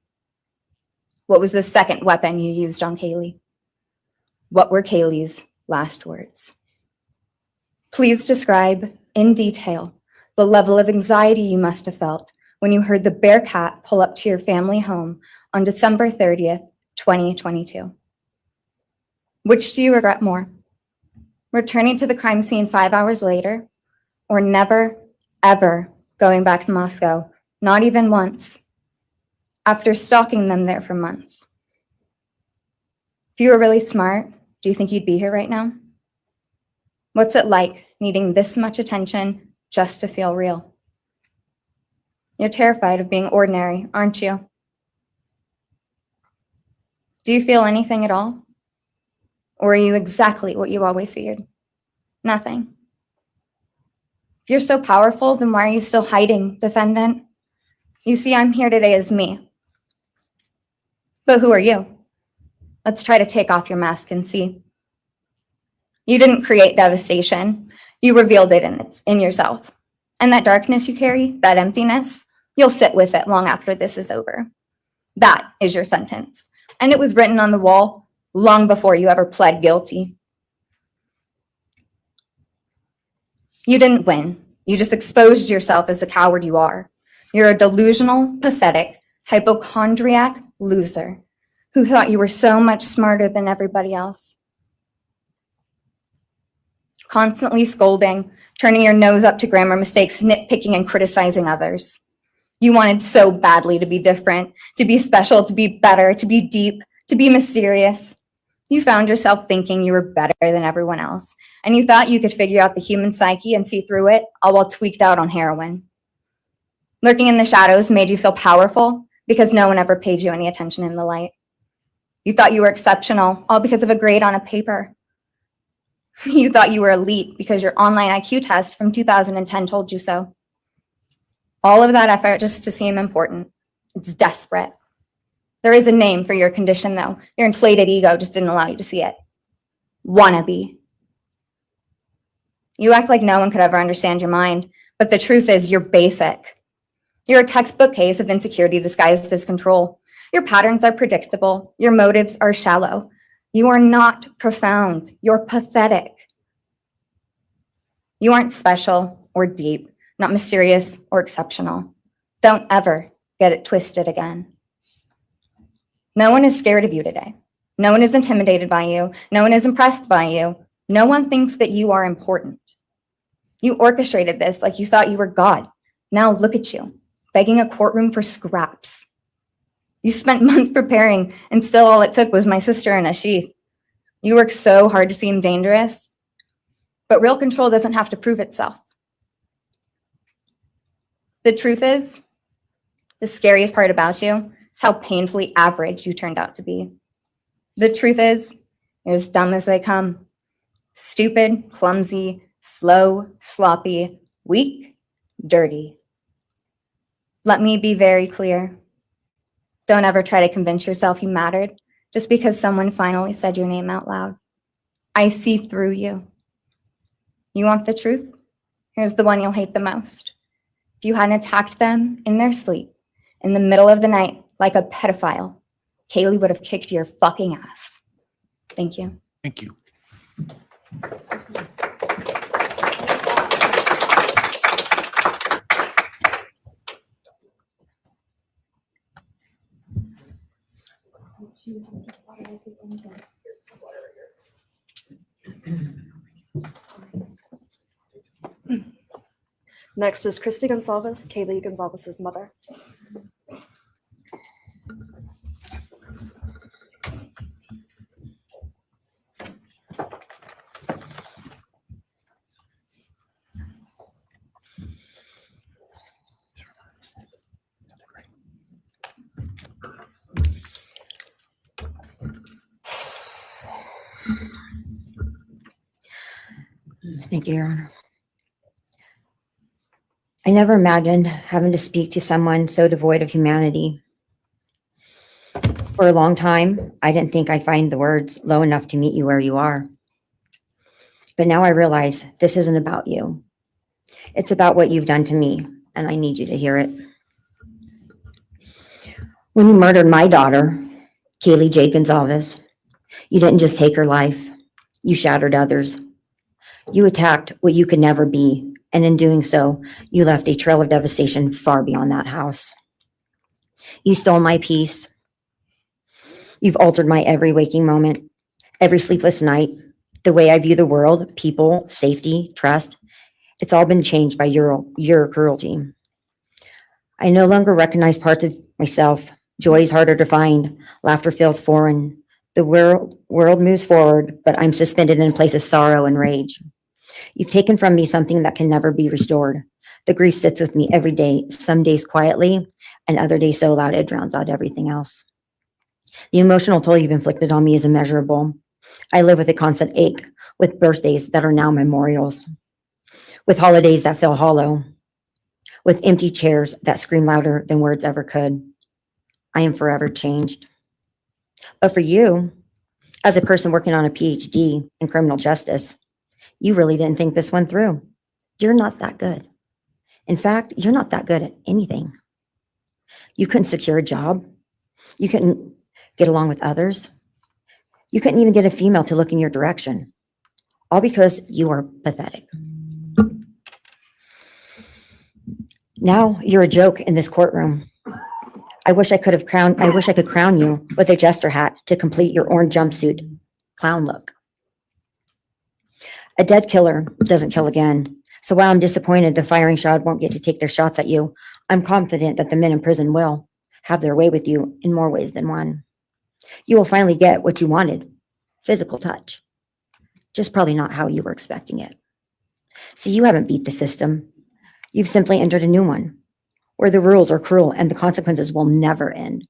What was the second weapon you used on Kaylee? What were Kaylee's last words? Please describe in detail the level of anxiety you must have felt when you heard the Bearcat pull up to your family home on December 30th, 2022. Which do you regret more? Returning to the crime scene 5 hours later, or never, ever going back to Moscow, not even once, after stalking them there for months? If you were really smart, do you think you'd be here right now? What's it like needing this much attention just to feel real? You're terrified of being ordinary, aren't you? Do you feel anything at all? Or are you exactly what you always feared? Nothing. If you're so powerful, then why are you still hiding, defendant? You see, I'm here today as me. But who are you? Let's try to take off your mask and see. You didn't create devastation. You revealed it in yourself. And that darkness you carry, that emptiness, you'll sit with it long after this is over. That is your sentence. And it was written on the wall long before you ever pled guilty. You didn't win. You just exposed yourself as the coward you are. You're a delusional, pathetic, hypochondriac loser who thought you were so much smarter than everybody else. Constantly scolding, turning your nose up to grammar mistakes, nitpicking and criticizing others. You wanted so badly to be different, to be special, to be better, to be deep, to be mysterious. You found yourself thinking you were better than everyone else, and you thought you could figure out the human psyche and see through it, all while tweaked out on heroin. Lurking in the shadows made you feel powerful because no one ever paid you any attention in the light. You thought you were exceptional, all because of a grade on a paper. You thought you were elite because your online IQ test from 2010 told you so. All of that effort just to seem important. It's desperate. There is a name for your condition, though. Your inflated ego just didn't allow you to see it. Wannabe. You act like no one could ever understand your mind, but the truth is you're basic. You're a textbook case of insecurity disguised as control. Your patterns are predictable. Your motives are shallow. You are not profound. You're pathetic. You aren't special or deep, not mysterious or exceptional. Don't ever get it twisted again. No one is scared of you today. No one is intimidated by you. No one is impressed by you. No one thinks that you are important. You orchestrated this like you thought you were God. Now look at you, begging a courtroom for scraps. You spent months preparing, and still all it took was my sister in a sheath. You worked so hard to seem dangerous, but real control doesn't have to prove itself. The truth is, the scariest part about you is how painfully average you turned out to be. The truth is, you're as dumb as they come. Stupid, clumsy, slow, sloppy, weak, dirty. Let me be very clear. Don't ever try to convince yourself you mattered just because someone finally said your name out loud. I see through you. You want the truth? Here's the one you'll hate the most. If you hadn't attacked them in their sleep, in the middle of the night, like a pedophile, Kaylee would have kicked your fucking ass. Thank you. Thank you. Next is Christy Gonzalez, Kaylee Gonzalez's mother. Thank you, Your Honor. I never imagined having to speak to someone so devoid of humanity. For a long time, I didn't think I'd find the words low enough to meet you where you are. But now I realize this isn't about you. It's about what you've done to me, and I need you to hear it. When you murdered my daughter, Kaylee Jade Gonzalez, you didn't just take her life, you shattered others. You attacked what you could never be, and in doing so, you left a trail of devastation far beyond that house. You stole my peace. You've altered my every waking moment, every sleepless night, the way I view the world, people, safety, trust. It's all been changed by your cruelty. I no longer recognize parts of myself. Joy is harder to find. Laughter feels foreign. The world moves forward, but I'm suspended in a place of sorrow and rage. You've taken from me something that can never be restored. The grief sits with me every day, some days quietly, and other days so loud it drowns out everything else. The emotional toll you've inflicted on me is immeasurable. I live with a constant ache, with birthdays that are now memorials, with holidays that feel hollow, with empty chairs that scream louder than words ever could. I am forever changed. But for you, as a person working on a PhD in criminal justice, you really didn't think this one through. You're not that good. In fact, you're not that good at anything. You couldn't secure a job. You couldn't get along with others. You couldn't even get a female to look in your direction, all because you are pathetic. Now you're a joke in this courtroom. I wish I could crown you with a jester hat to complete your orange jumpsuit clown look. A dead killer doesn't kill again. So while I'm disappointed the firing squad won't get to take their shots at you, I'm confident that the men in prison will have their way with you in more ways than one. You will finally get what you wanted, physical touch, just probably not how you were expecting it. See, you haven't beat the system. You've simply entered a new one, where the rules are cruel and the consequences will never end.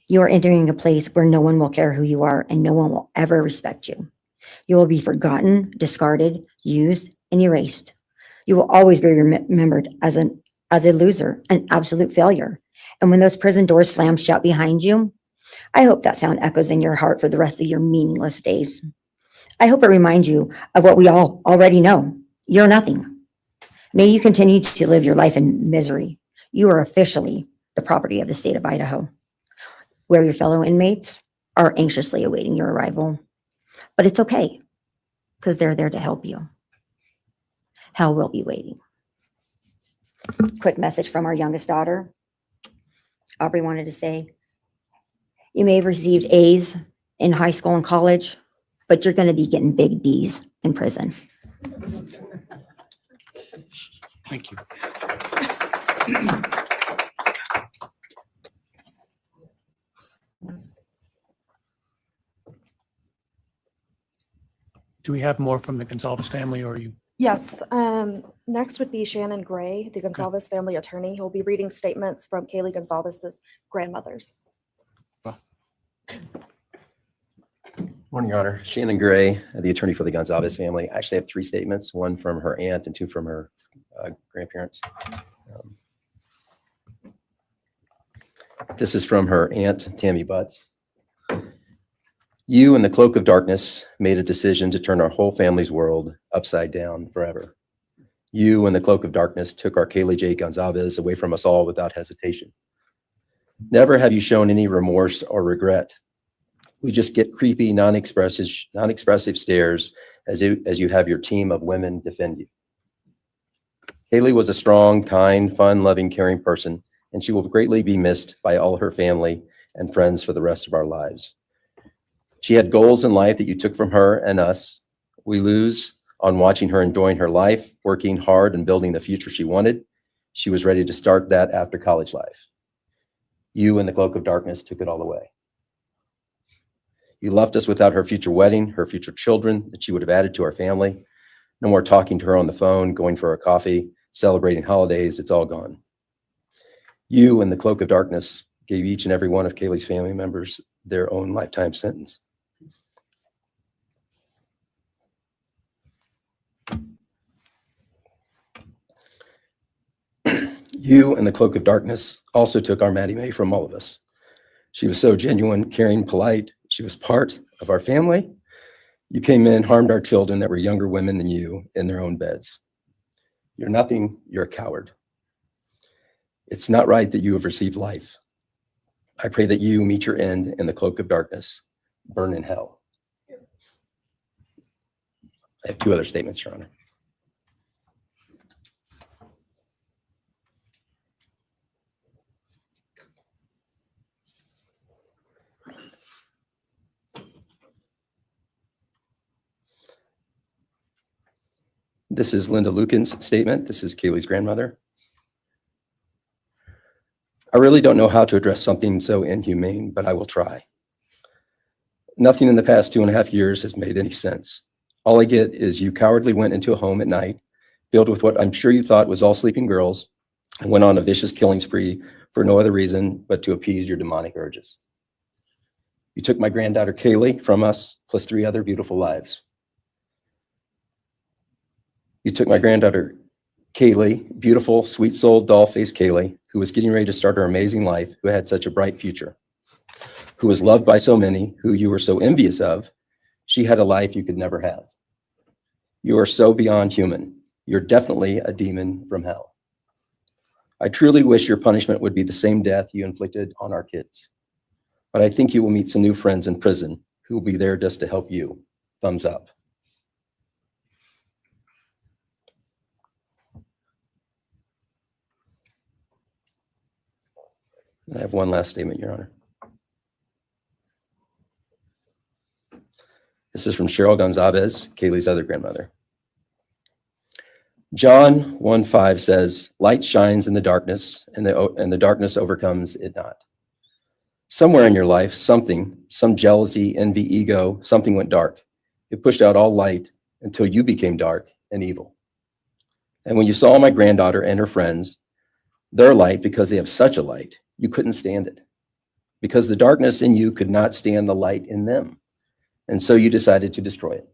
You are entering a place where no one will care who you are and no one will ever respect you. You will be forgotten, discarded, used, and erased. You will always be remembered as a loser, an absolute failure. And when those prison doors slam shut behind you, I hope that sound echoes in your heart for the rest of your meaningless days. I hope it reminds you of what we all already know. You're nothing. May you continue to live your life in misery. You are officially the property of the state of Idaho, where your fellow inmates are anxiously awaiting your arrival. But it's okay, because they're there to help you. Hell will be waiting. Quick message from our youngest daughter. Aubrey wanted to say, you may have received A's in high school and college, but you're going to be getting big D's in prison. Thank you. Do we have more from the Gonzalez family, or are you? Yes. Next would be Shannon Gray, the Gonzalez family attorney. He'll be reading statements from Kaylee Gonzalez's grandmothers. Morning, Your Honor. Shannon Gray, the attorney for the Gonzalez family. I actually have 3 statements, one from her aunt and 2 from her grandparents. This is from her aunt, Tammy Butts. You, in the cloak of darkness, made a decision to turn our whole family's world upside down forever. You, in the cloak of darkness, took our Kaylee J. Gonzalez away from us all without hesitation. Never have you shown any remorse or regret. We just get creepy, non-expressive stares as you have your team of women defend you. Kaylee was a strong, kind, fun-loving, caring person, and she will greatly be missed by all her family and friends for the rest of our lives. She had goals in life that you took from her and us. We lose on watching her enjoying her life, working hard and building the future she wanted. She was ready to start that after college life. You, in the cloak of darkness, took it all away. You left us without her future wedding, her future children that she would have added to our family. No more talking to her on the phone, going for a coffee, celebrating holidays. It's all gone. You, in the cloak of darkness, gave each and every one of Kaylee's family members their own lifetime sentence. You and the cloak of darkness also took our Maddie Mae from all of us. She was so genuine, caring, polite. She was part of our family. You came in, harmed our children that were younger women than you in their own beds. You're nothing, you're a coward. It's not right that you have received life. I pray that you meet your end in the cloak of darkness, burn in hell. I have two other statements, Your Honor. This is Linda Lucan's statement. This is Kaylee's grandmother. I really don't know how to address something so inhumane, but I will try. Nothing in the past 2.5 years has made any sense. All I get is you cowardly went into a home at night, filled with what I'm sure you thought was all sleeping girls, and went on a vicious killing spree for no other reason but to appease your demonic urges. You took my granddaughter Kaylee from us, plus 3 other beautiful lives. You took my granddaughter Kaylee, beautiful, sweet-souled, doll-faced Kaylee, who was getting ready to start her amazing life, who had such a bright future, who was loved by so many, who you were so envious of. She had a life you could never have. You are so beyond human. You're definitely a demon from hell. I truly wish your punishment would be the same death you inflicted on our kids. But I think you will meet some new friends in prison who will be there just to help you. Thumbs up. I have one last statement, Your Honor. This is from Cheryl Gonzalez, Kaylee's other grandmother. John 1:5 says, light shines in the darkness, and the darkness overcomes it not. Somewhere in your life, some jealousy, envy, ego, something went dark. It pushed out all light until you became dark and evil. And when you saw my granddaughter and her friends, their light, because they have such a light, you couldn't stand it. Because the darkness in you could not stand the light in them. And so you decided to destroy it.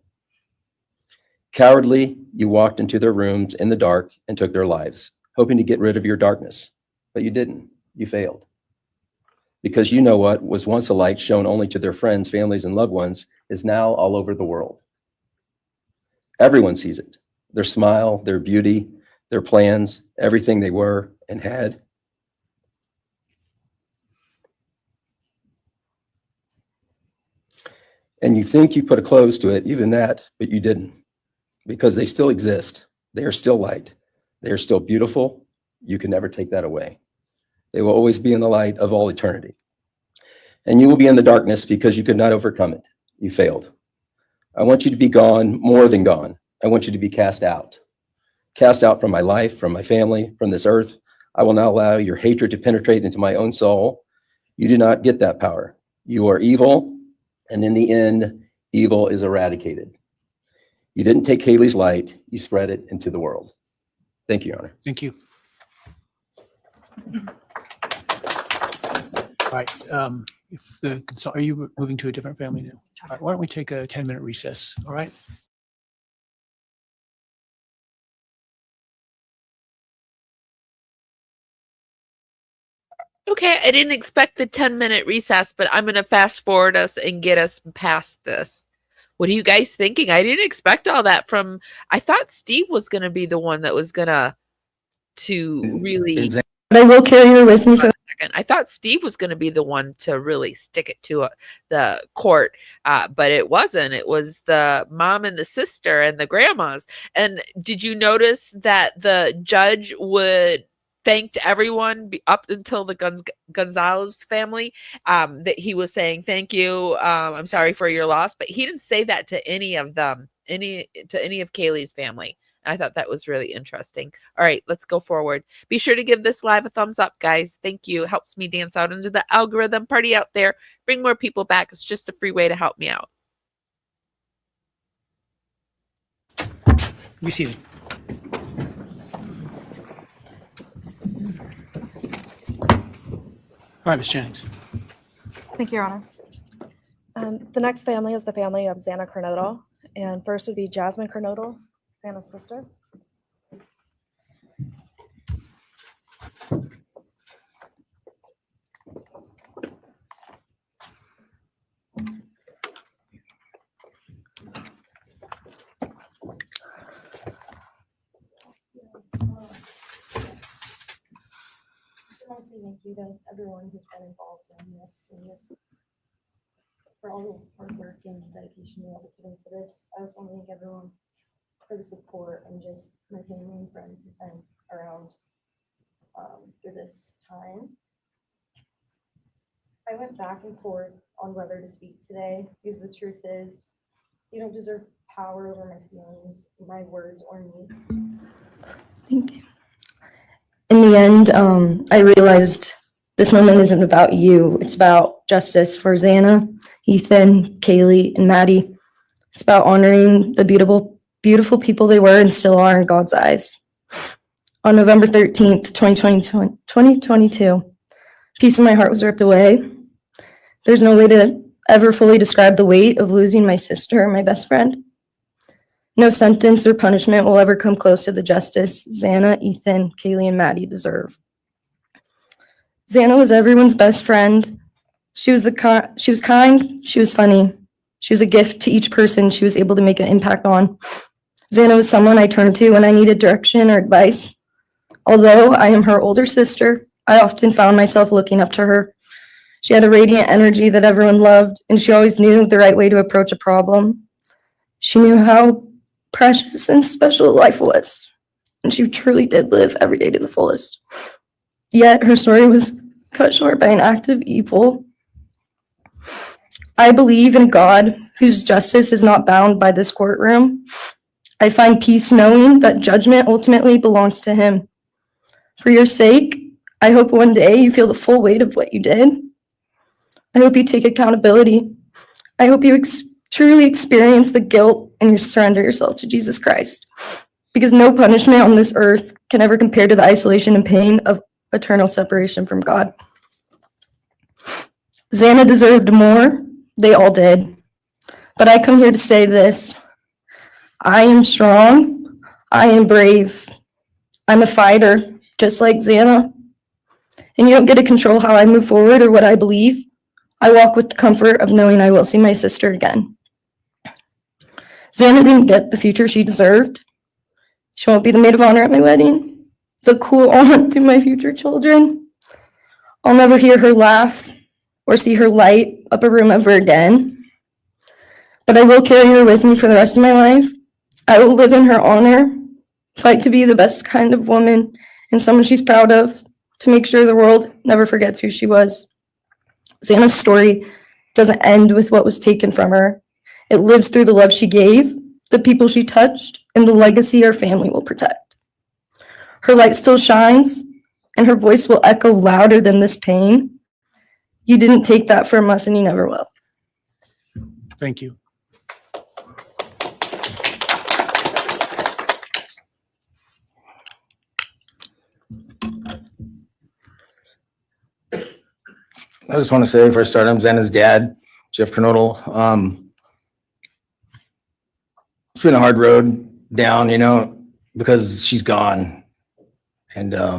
Cowardly, you walked into their rooms in the dark and took their lives, hoping to get rid of your darkness. But you didn't. You failed. Because you know what was once a light shown only to their friends, families, and loved ones is now all over the world. Everyone sees it. Their smile, their beauty, their plans, everything they were and had. And you think you put a close to it, even that, but you didn't. Because they still exist. They are still light. They are still beautiful. You can never take that away. They will always be in the light of all eternity. And you will be in the darkness because you could not overcome it. You failed. I want you to be gone, more than gone. I want you to be cast out. Cast out from my life, from my family, from this earth. I will not allow your hatred to penetrate into my own soul. You do not get that power. You are evil, and in the end, evil is eradicated. You didn't take Kaylee's light, you spread it into the world. Thank you, Your Honor. Thank you. All right. Are you moving to a different family now? All right, why don't we take a 10-minute recess? All right. Okay, I didn't expect the 10-minute recess, but I'm going to fast forward us and get us past this. What are you guys thinking? I didn't expect all that from, I thought Steve was going to be the one that was going to really. But I will carry her with me for I thought Steve was going to be the one to really stick it to the court, but it wasn't. It was the mom and the sister and the grandmas. And did you notice that the judge would thanked everyone up until the Gonzalez family, that he was saying, thank you. I'm sorry for your loss, but he didn't say that to any of them, any of Kaylee's family. I thought that was really interesting. All right, let's go forward. Be sure to give this live a thumbs up, guys. Thank you. It helps me dance out into the algorithm party out there. Bring more people back. It's just a free way to help me out. Be seated. All right, Ms. Jennings. Thank you, Your Honor. The next family is the family of Xana Kernodle. And first would be Jasmine Kernodle, Xana's sister. Just want to say thank you to everyone who's been involved in this and just for all the hard work and dedication you all put into this. I also want to thank everyone for the support and just my family and friends who've been around through this time. I went back and forth on whether to speak today because the truth is you don't deserve power over my feelings, my words, or me. Thank you. In the end, I realized this moment isn't about you. It's about justice for Xana, Ethan, Kaylee, and Maddie. It's about honoring the beautiful, beautiful people they were and still are in God's eyes. On November 13th, 2022, piece of my heart was ripped away. There's no way to ever fully describe the weight of losing my sister, my best friend. No sentence or punishment will ever come close to the justice Xana, Ethan, Kaylee, and Maddie deserve. Xana was everyone's best friend. She was kind, she was funny. She was a gift to each person she was able to make an impact on. Xana was someone I turned to when I needed direction or advice. Although I am her older sister, I often found myself looking up to her. She had a radiant energy that everyone loved, and she always knew the right way to approach a problem. She knew how precious and special life was, and she truly did live every day to the fullest. Yet her story was cut short by an act of evil. I believe in God, whose justice is not bound by this courtroom. I find peace knowing that judgment ultimately belongs to Him. For your sake, I hope one day you feel the full weight of what you did. I hope you take accountability. I hope you truly experience the guilt and you surrender yourself to Jesus Christ. Because no punishment on this earth can ever compare to the isolation and pain of eternal separation from God. Xana deserved more. They all did. But I come here to say this. I am strong. I am brave. I'm a fighter, just like Xana. And you don't get to control how I move forward or what I believe. I walk with the comfort of knowing I will see my sister again. Xana didn't get the future she deserved. She won't be the maid of honor at my wedding, the cool aunt to my future children. I'll never hear her laugh or see her light up a room ever again. But I will carry her with me for the rest of my life. I will live in her honor, fight to be the best kind of woman and someone she's proud of, to make sure the world never forgets who she was. Xana's story doesn't end with what was taken from her. It lives through the love she gave, the people she touched, and the legacy our family will protect. Her light still shines, and her voice will echo louder than this pain. You didn't take that from us, and you never will. Thank you. I just want to say before I start, I'm Xana's dad, Jeff Kernodle. It's been a hard road down, because she's gone. And I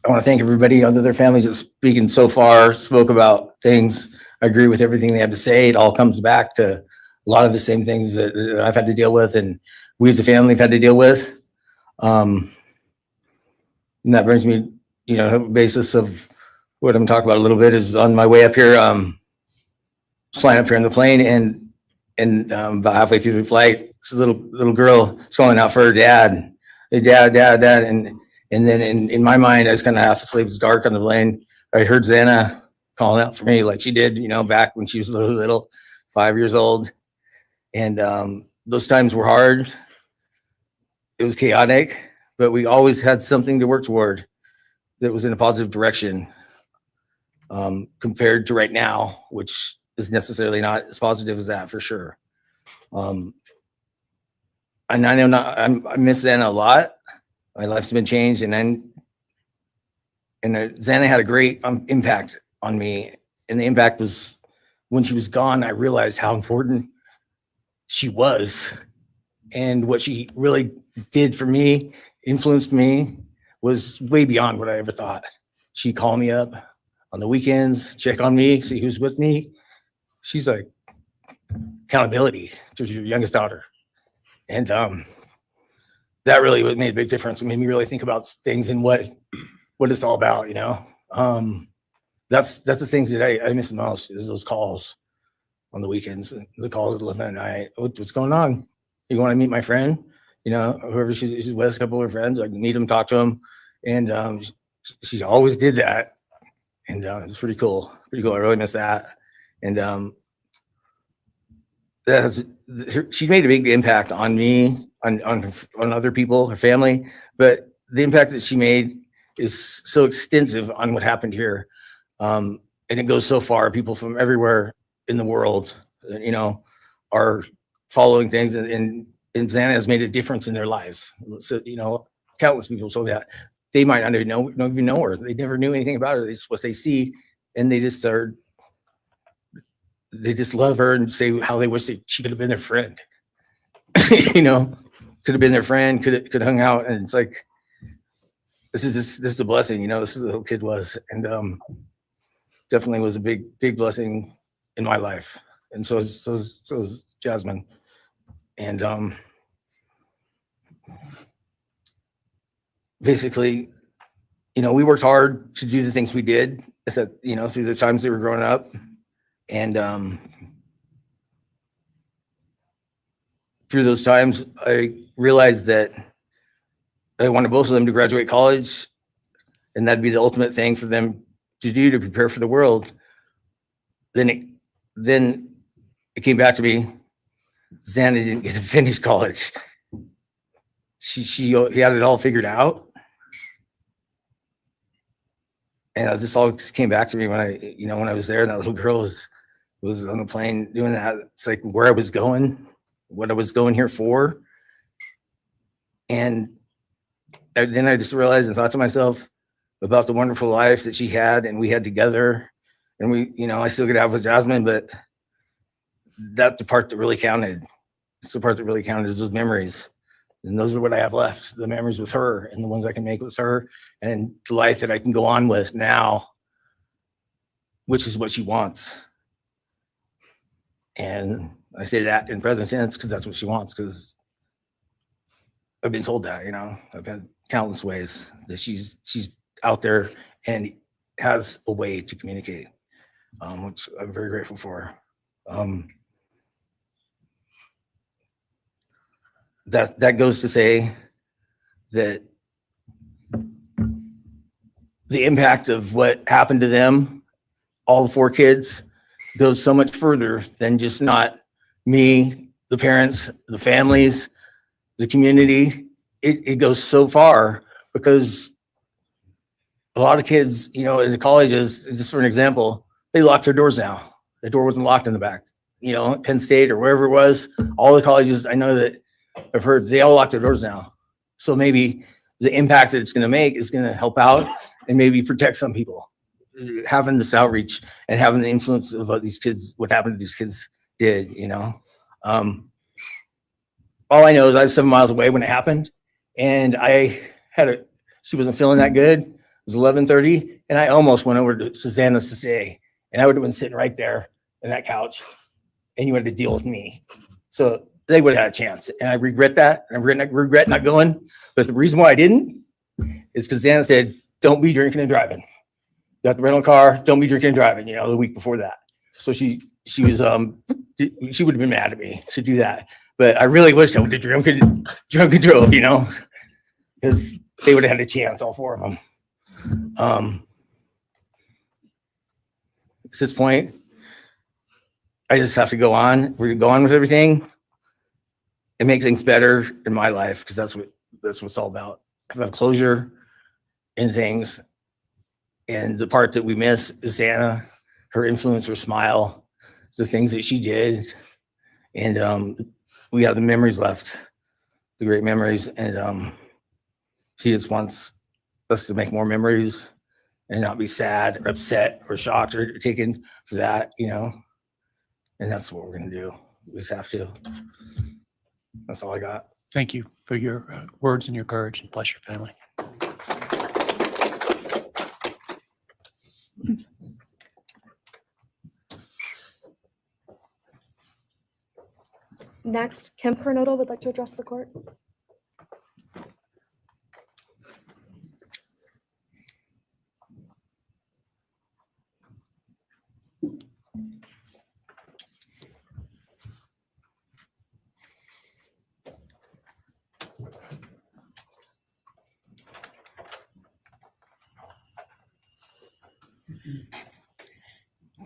want to thank everybody under their families that's speaking so far, spoke about things. I agree with everything they have to say. It all comes back to a lot of the same things that I've had to deal with and we as a family have had to deal with. And that brings me, a basis of what I'm talking about a little bit is on my way up here, flying up here in the plane and about halfway through the flight, this little girl is calling out for her dad. Hey, dad. And then in my mind, I was kind of half asleep. It's dark on the plane. I heard Xana calling out for me like she did, back when she was little, 5 years old. And those times were hard. It was chaotic, but we always had something to work toward that was in a positive direction. Compared to right now, which is necessarily not as positive as that for sure. And I know I miss Xana a lot. My life's been changed, and Xana had a great impact on me. And the impact was when she was gone, I realized how important she was and what she really did for me, influenced me, was way beyond what I ever thought. She'd call me up on the weekends, check on me, see who's with me. She's like accountability to your youngest daughter. And that really made a big difference. It made me really think about things and what it's all about, you know. That's the things that I miss the most is those calls on the weekends, the calls at 11 at night. What's going on? You want to meet my friend? You know, whoever she's with, a couple of her friends, I can meet them, talk to them. And she always did that. And it's pretty cool. Pretty cool. I really miss that. And she made a big impact on me, on other people, her family. But the impact that she made is so extensive on what happened here. And it goes so far. People from everywhere in the world, you know, are following things, and Xana has made a difference in their lives. So, you know, countless people told me that they might not even know her. They never knew anything about her. It's what they see, and they just love her and say how they wish she could have been their friend. You know, could have been their friend, could have hung out. And it's like, this is a blessing, you know. This is what the little kid was, and definitely was a big blessing in my life. And so is Jasmine. And basically, you know, we worked hard to do the things we did, you know, through the times they were growing up. And through those times, I realized that I wanted both of them to graduate college, and that'd be the ultimate thing for them to do to prepare for the world. Then it came back to me. Xana didn't get to finish college. He had it all figured out. And this all just came back to me when I was there, and that little girl was on the plane doing that. It's like where I was going, what I was going here for. And then I just realized and thought to myself about the wonderful life that she had and we had together. And we, you know, I still get out with Jasmine, but that's the part that really counted. It's the part that really counted is those memories. And those are what I have left, the memories with her and the ones I can make with her and the life that I can go on with now, which is what she wants. And I say that in present tense because that's what she wants, because I've been told that, you know, I've had countless ways that she's out there and has a way to communicate, which I'm very grateful for. That goes to say that the impact of what happened to them, all the 4 kids, goes so much further than just not me, the parents, the families, the community. It goes so far because a lot of kids, you know, in the colleges, just for an example, they lock their doors now. The door wasn't locked in the back. You know, Penn State or wherever it was, all the colleges, I know that I've heard they all lock their doors now. So maybe the impact that it's going to make is going to help out and maybe protect some people. Having this outreach and having the influence of what these kids, what happened to these kids did, you know. All I know is I was 7 miles away when it happened, and she wasn't feeling that good. It was 11:30, and I almost went over to Xana's to say, and I would have been sitting right there on that couch, and you had to deal with me. So they would have had a chance, and I regret that. And I regret not going. But the reason why I didn't is because Xana said, "Don't be drinking and driving. You got the rental car. Don't be drinking and driving." You know, the week before that. So she was she would have been mad at me to do that. But I really wish I would have drunk and drove. You know, because they would have had a chance, all 4 of them. At this point, I just have to go on. We're going to go on with everything and make things better in my life, because that's what it's all about. Have closure in things. And the part that we miss is Xana, her influence, her smile, the things that she did. And we have the memories left, the great memories. And she just wants us to make more memories and not be sad or upset or shocked or taken for that, you know. And that's what we're going to do. We just have to. That's all I got. Thank you for your words and your courage, and bless your family. Next, Kim Kernodle would like to address the court.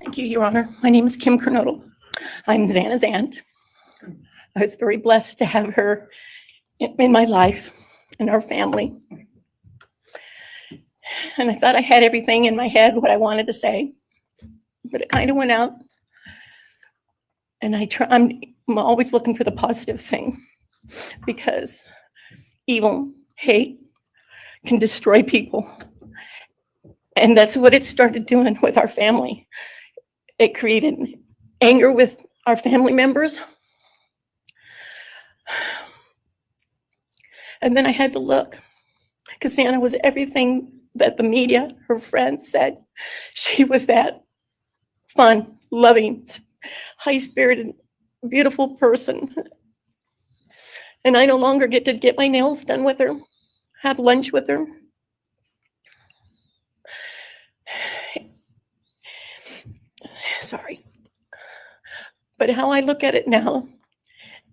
Thank you, Your Honor. My name is Kim Kernodle. I'm Xana's aunt. I was very blessed to have her in my life and our family. And I thought I had everything in my head, what I wanted to say, but it kind of went out. And I'm always looking for the positive thing, because evil, hate can destroy people. And that's what it started doing with our family. It created anger with our family members. And then I had to look, because Xana was everything that the media, her friends said. She was that fun, loving, high-spirited, beautiful person. And I no longer get to get my nails done with her, have lunch with her. Sorry. But how I look at it now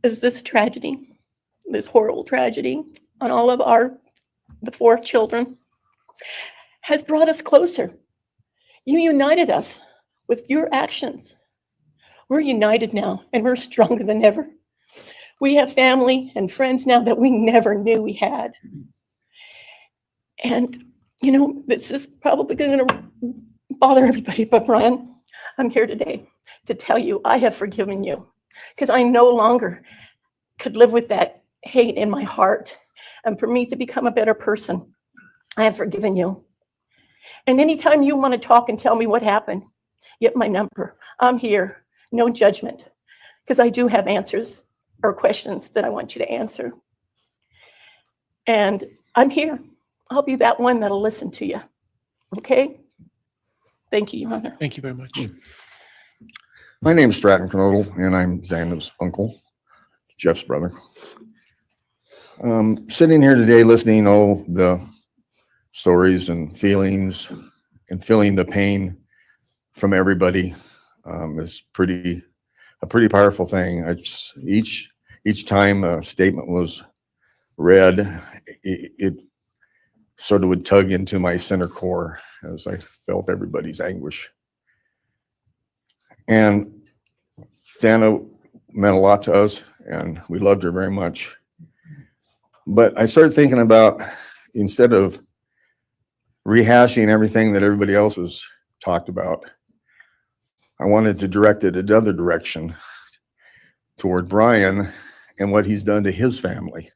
is this tragedy, this horrible tragedy on all of the 4 children, has brought us closer. You united us with your actions. We're united now, and we're stronger than ever. We have family and friends now that we never knew we had. And, you know, this is probably going to bother everybody, but Bryan, I'm here today to tell you I have forgiven you, because I no longer could live with that hate in my heart. And for me to become a better person, I have forgiven you. And anytime you want to talk and tell me what happened, get my number. I'm here, no judgment, because I do have answers or questions that I want you to answer. And I'm here. I'll be that one that'll listen to you. Okay? Thank you, Your Honor. Thank you very much. My name is Stratton Kernodle, and I'm Xana's uncle, Jeff's brother. Sitting here today listening to all the stories and feelings and feeling the pain from everybody is a pretty powerful thing. It's each time a statement was read, it sort of would tug into my center core as I felt everybody's anguish. And Xana meant a lot to us, and we loved her very much. But I started thinking about, instead of rehashing everything that everybody else has talked about, I wanted to direct it another direction toward Bryan and what he's done to his family,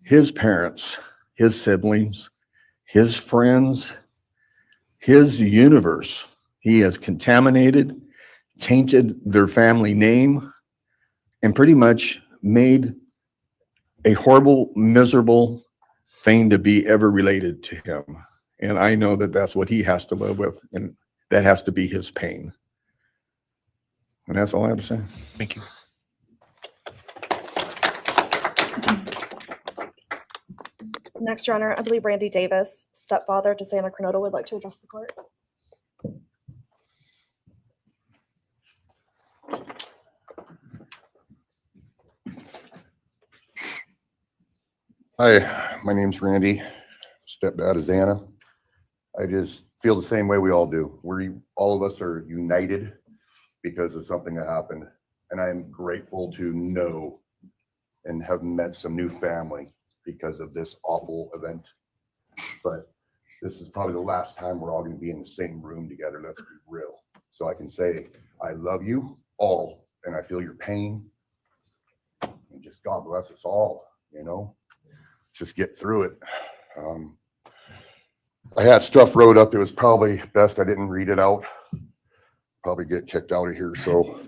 his parents, his siblings, his friends, his universe. He has contaminated, tainted their family name, and pretty much made a horrible, miserable thing to be ever related to him. And I know that that's what he has to live with, and that has to be his pain. And that's all I have to say. Thank you. Next, Your Honor, I believe Randy Davis, stepfather to Xana Kernodle, would like to address the court. Hi, my name's Randy, stepdad of Xana. I just feel the same way we all do. All of us are united because of something that happened. And I'm grateful to know and have met some new family because of this awful event. But this is probably the last time we're all going to be in the same room together. Let's be real. So I can say, I love you all, and I feel your pain. And just God bless us all, you know? Just get through it. I had stuff wrote up. It was probably best I didn't read it out. Probably get kicked out of here. So,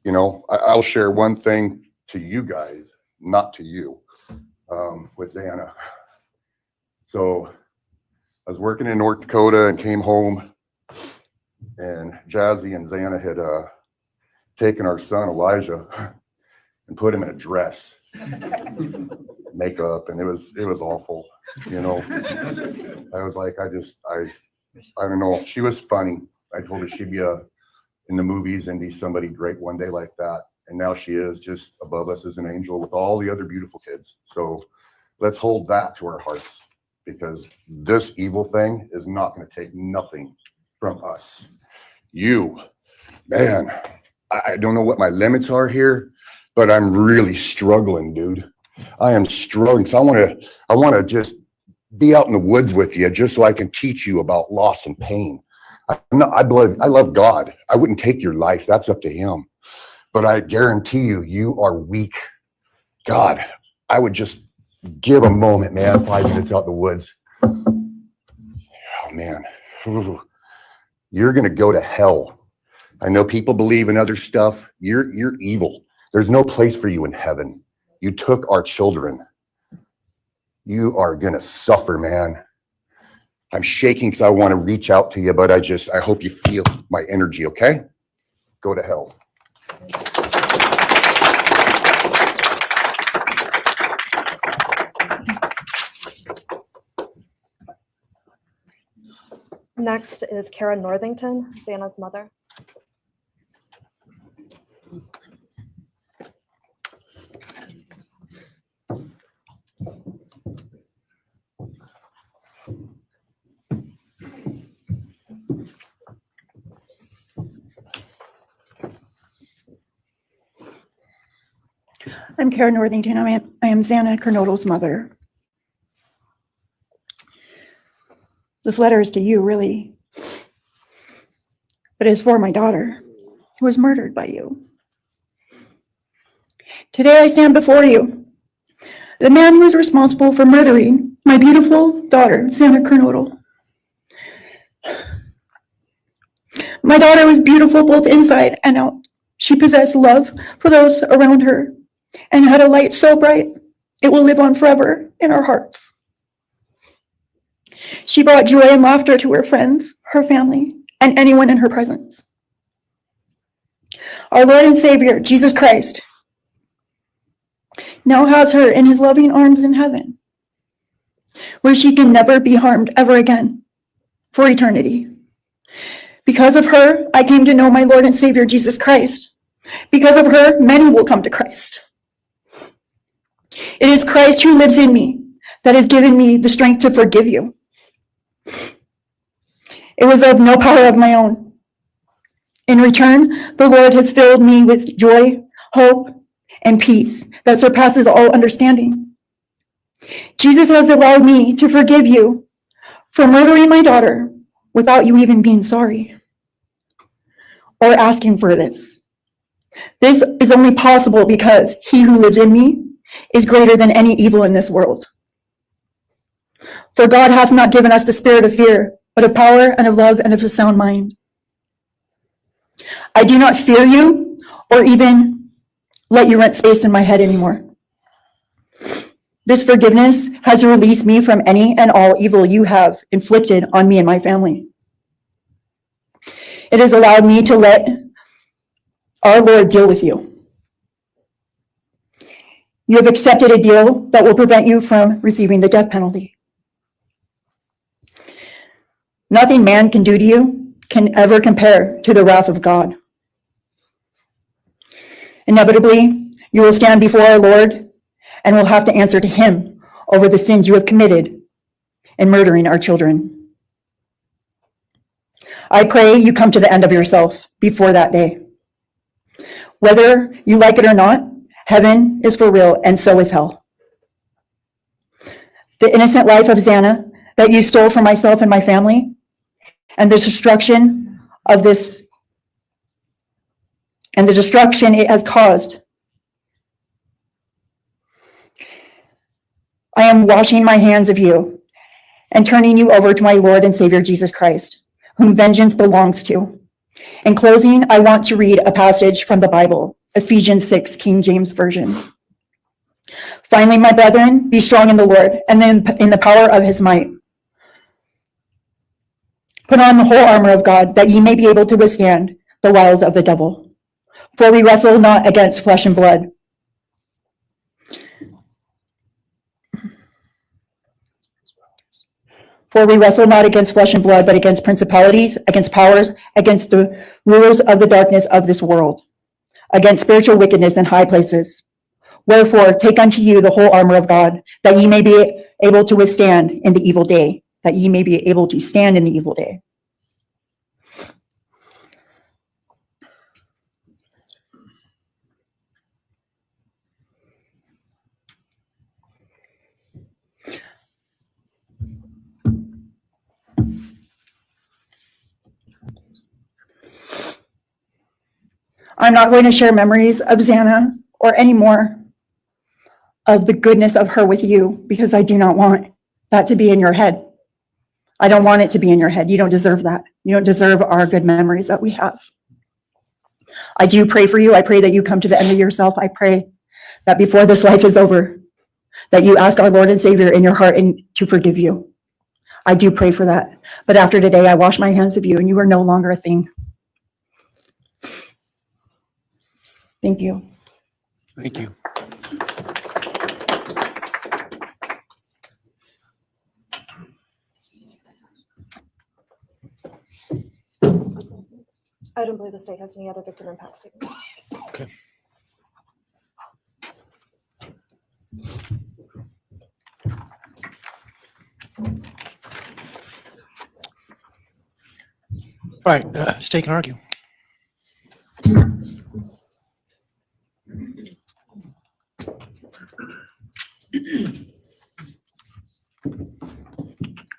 you know, I'll share one thing to you guys, not to you, with Xana. So I was working in North Dakota and came home, and Jazzy and Xana had taken our son Elijah and put him in a dress, makeup, and it was awful, you know. I was like, I don't know. She was funny. I told her she'd be in the movies and be somebody great one day like that, and now she is just above us as an angel with all the other beautiful kids. So let's hold that to our hearts, because this evil thing is not going to take nothing from us. You, man, I don't know what my limits are here, but I'm really struggling, dude. I am struggling. So I want to just be out in the woods with you, just so I can teach you about loss and pain. I love God. I wouldn't take your life. That's up to him. But I guarantee you, you are weak. God, I would just give a moment, man, 5 minutes out in the woods. Oh, man. Ooh. You're going to go to hell. I know people believe in other stuff. You're evil. There's no place for you in heaven. You took our children. You are going to suffer, man. I'm shaking because I want to reach out to you, but I hope you feel my energy, okay? Go to hell. Next is Kara Northington, Xana's mother. I'm Kara Northington. I am Xana Kernodle's mother. This letter is to you, really, but it's for my daughter, who was murdered by you. Today I stand before you, the man who is responsible for murdering my beautiful daughter, Xana Kernodle. My daughter was beautiful both inside and out. She possessed love for those around her and had a light so bright it will live on forever in our hearts. She brought joy and laughter to her friends, her family, and anyone in her presence. Our Lord and Savior, Jesus Christ, now has her in his loving arms in heaven, where she can never be harmed ever again for eternity. Because of her, I came to know my Lord and Savior, Jesus Christ. Because of her, many will come to Christ. It is Christ who lives in me that has given me the strength to forgive you. It was of no power of my own. In return, the Lord has filled me with joy, hope, and peace that surpasses all understanding. Jesus has allowed me to forgive you for murdering my daughter without you even being sorry or asking for this. This is only possible because he who lives in me is greater than any evil in this world. For God hath not given us the spirit of fear, but of power and of love and of a sound mind. I do not fear you or even let you rent space in my head anymore. This forgiveness has released me from any and all evil you have inflicted on me and my family. It has allowed me to let our Lord deal with you. You have accepted a deal that will prevent you from receiving the death penalty. Nothing man can do to you can ever compare to the wrath of God. Inevitably, you will stand before our Lord and will have to answer to him over the sins you have committed in murdering our children. I pray you come to the end of yourself before that day. Whether you like it or not, heaven is for real and so is hell. The innocent life of Xana that you stole from myself and my family, and the destruction it has caused. I am washing my hands of you and turning you over to my Lord and Savior Jesus Christ, whom vengeance belongs to. In closing, I want to read a passage from the Bible, Ephesians 6, King James Version. Finally, my brethren, be strong in the Lord and in the power of his might. Put on the whole armor of God, that ye may be able to withstand the wiles of the devil. For we wrestle not against flesh and blood. For we wrestle not against flesh and blood, but against principalities, against powers, against the rulers of the darkness of this world, against spiritual wickedness in high places. Wherefore, take unto you the whole armor of God, that ye may be able to withstand in the evil day, that ye may be able to stand in the evil day. I'm not going to share memories of Xana or any more of the goodness of her with you, because I do not want that to be in your head. I don't want it to be in your head. You don't deserve that. You don't deserve our good memories that we have. I do pray for you. I pray that you come to the end of yourself. I pray that before this life is over, that you ask our Lord and Savior in your heart and to forgive you. I do pray for that. But after today, I wash my hands of you, and you are no longer a thing. Thank you. Thank you. I don't believe the state has any other victim impact statements. Okay. All right, state can argue.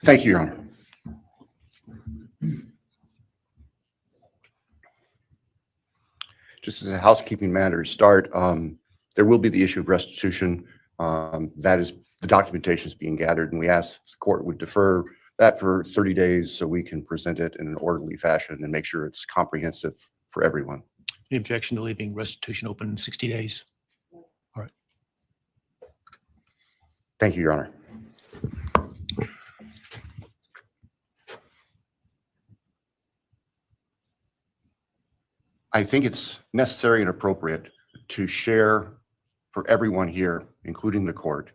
Thank you, Your Honor. Just as a housekeeping matter to start, there will be the issue of restitution. That is, the documentation is being gathered, and we ask the court would defer that for 30 days so we can present it in an orderly fashion and make sure it's comprehensive for everyone. Any objection to leaving restitution open in 60 days? All right. Thank you, Your Honor. I think it's necessary and appropriate to share for everyone here, including the court,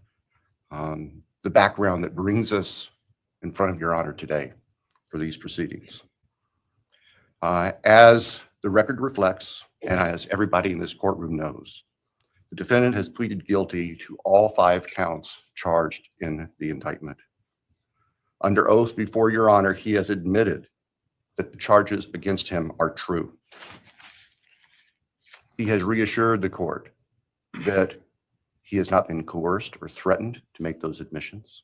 the background that brings us in front of Your Honor today for these proceedings. As the record reflects, and as everybody in this courtroom knows, the defendant has pleaded guilty to all 5 counts charged in the indictment. Under oath before Your Honor, he has admitted that the charges against him are true. He has reassured the court that he has not been coerced or threatened to make those admissions.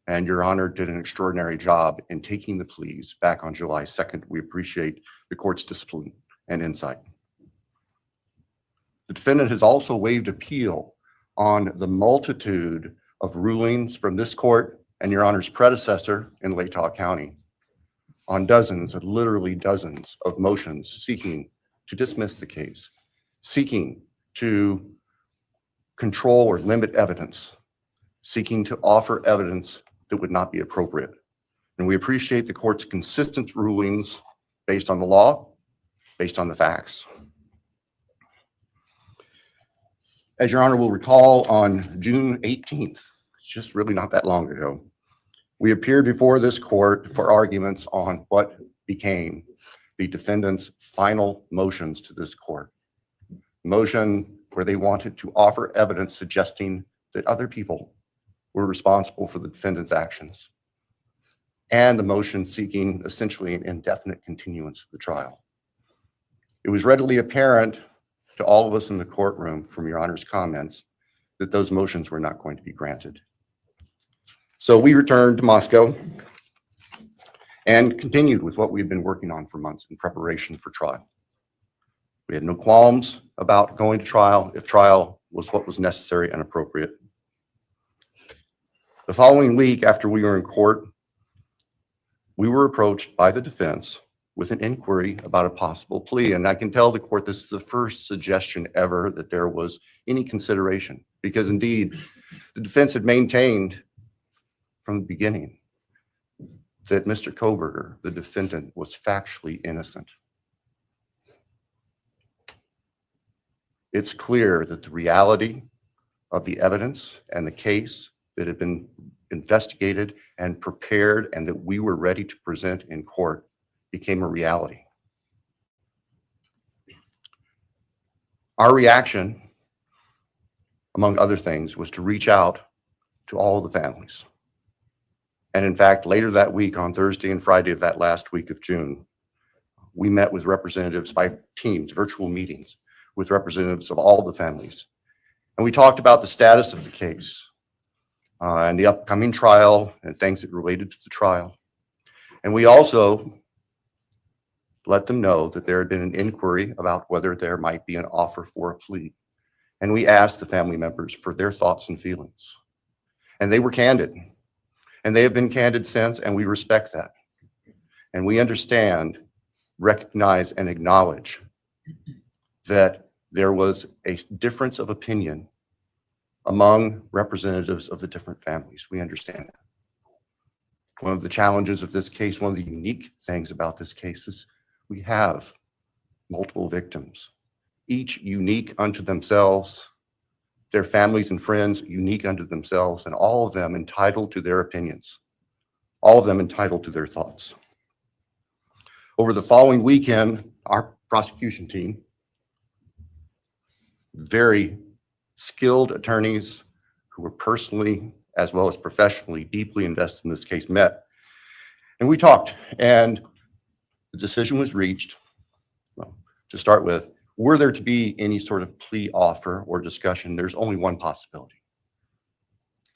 And Your Honor did an extraordinary job in taking the pleas back on July 2nd. We appreciate the court's discipline and insight. The defendant has also waived appeal on the multitude of rulings from this court and Your Honor's predecessor in Latah County on dozens, literally dozens of motions seeking to dismiss the case, seeking to control or limit evidence, seeking to offer evidence that would not be appropriate. And we appreciate the court's consistent rulings based on the law, based on the facts. As Your Honor will recall, on June 18th, it's just really not that long ago, we appeared before this court for arguments on what became the defendant's final motions to this court. Motion where they wanted to offer evidence suggesting that other people were responsible for the defendant's actions, and the motion seeking essentially an indefinite continuance of the trial. It was readily apparent to all of us in the courtroom from Your Honor's comments that those motions were not going to be granted. So we returned to Moscow and continued with what we've been working on for months in preparation for trial. We had no qualms about going to trial if trial was what was necessary and appropriate. The following week after we were in court, we were approached by the defense with an inquiry about a possible plea. And I can tell the court this is the first suggestion ever that there was any consideration, because indeed the defense had maintained from the beginning that Mr. Kohberger, the defendant, was factually innocent. It's clear that the reality of the evidence and the case that had been investigated and prepared and that we were ready to present in court became a reality. Our reaction, among other things, was to reach out to all the families. And in fact, later that week, on Thursday and Friday of that last week of June, we met with representatives by teams, virtual meetings, with representatives of all the families. And we talked about the status of the case and the upcoming trial and things that related to the trial. And we also let them know that there had been an inquiry about whether there might be an offer for a plea. And we asked the family members for their thoughts and feelings. And they were candid. And they have been candid since, and we respect that. And we understand, recognize, and acknowledge that there was a difference of opinion among representatives of the different families. We understand that. One of the challenges of this case, one of the unique things about this case is we have multiple victims, each unique unto themselves, their families and friends unique unto themselves, and all of them entitled to their opinions, all of them entitled to their thoughts. Over the following weekend, our prosecution team, very skilled attorneys who were personally as well as professionally deeply invested in this case, met. And we talked, and the decision was reached. Well, to start with, were there to be any sort of plea offer or discussion, there's only one possibility.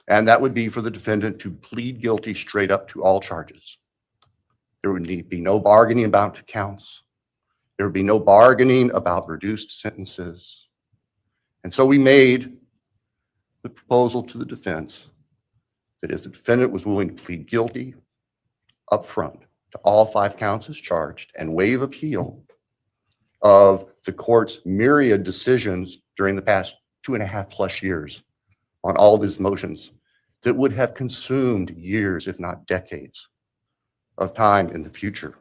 And that would be for the defendant to plead guilty straight up to all charges. There would be no bargaining about counts. There would be no bargaining about reduced sentences. And so we made the proposal to the defense that if the defendant was willing to plead guilty up front to all 5 counts as charged and waive appeal of the court's myriad decisions during the past 2.5+ years on all these motions that would have consumed years, if not decades, of time in the future.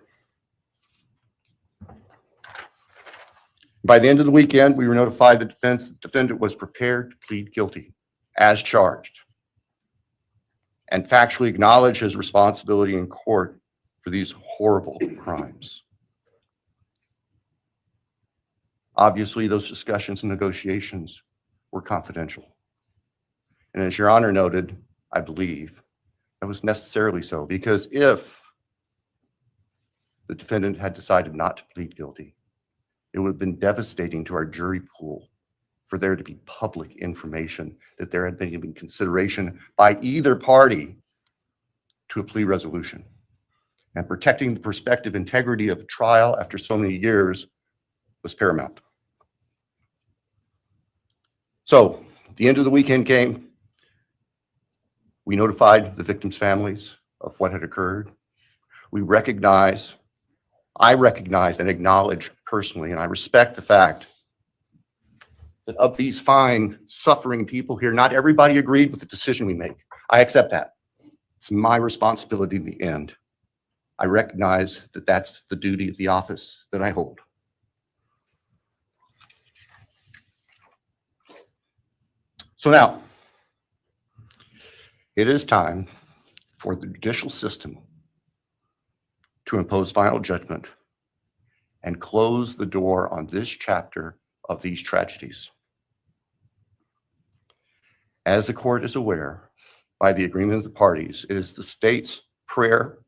By the end of the weekend, we were notified the defendant was prepared to plead guilty as charged and factually acknowledge his responsibility in court for these horrible crimes. Obviously, those discussions and negotiations were confidential. And as Your Honor noted, I believe that was necessarily so, because if the defendant had decided not to plead guilty, it would have been devastating to our jury pool for there to be public information that there had been even consideration by either party to a plea resolution. And protecting the prospective integrity of the trial after so many years was paramount. So the end of the weekend came. We notified the victims' families of what had occurred. I recognize and acknowledge personally, and I respect the fact that of these fine, suffering people here, not everybody agreed with the decision we make. I accept that. It's my responsibility in the end. I recognize that that's the duty of the office that I hold. So now, it is time for the judicial system to impose final judgment and close the door on this chapter of these tragedies. As the court is aware, by the agreement of the parties, it is the state's prayer.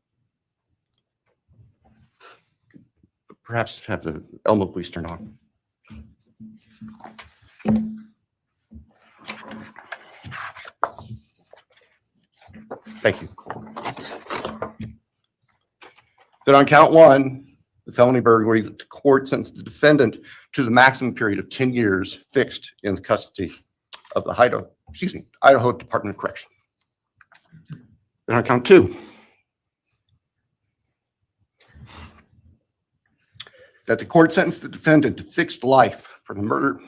Perhaps have the Elmo please turn on. Thank you. That on count 1, the felony burglary, that the court sentenced the defendant to the maximum period of 10 years fixed in the custody of the Idaho Department of Correction. Then on count 2, that the court sentenced the defendant to fixed life for the murder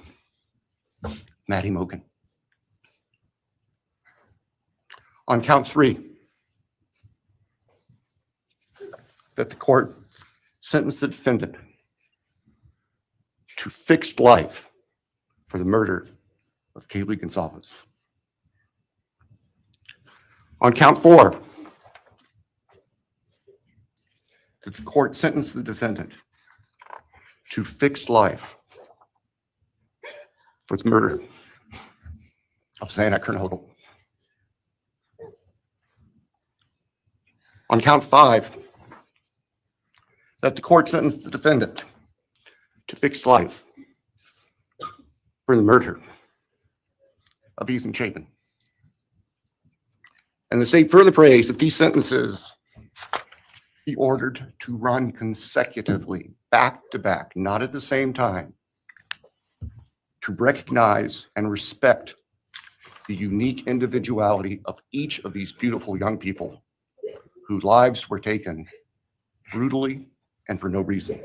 of Maddie Mogan. On count 3, that the court sentenced the defendant to fixed life for the murder of Kaylee Gonzalez. On count 4, that the court sentenced the defendant to fixed life for the murder of Xana Kernodle. On count 5, that the court sentenced the defendant to fixed life for the murder of Ethan Chapin. And the state further prays that these sentences be ordered to run consecutively, back to back, not at the same time, to recognize and respect the unique individuality of each of these beautiful young people whose lives were taken brutally and for no reason.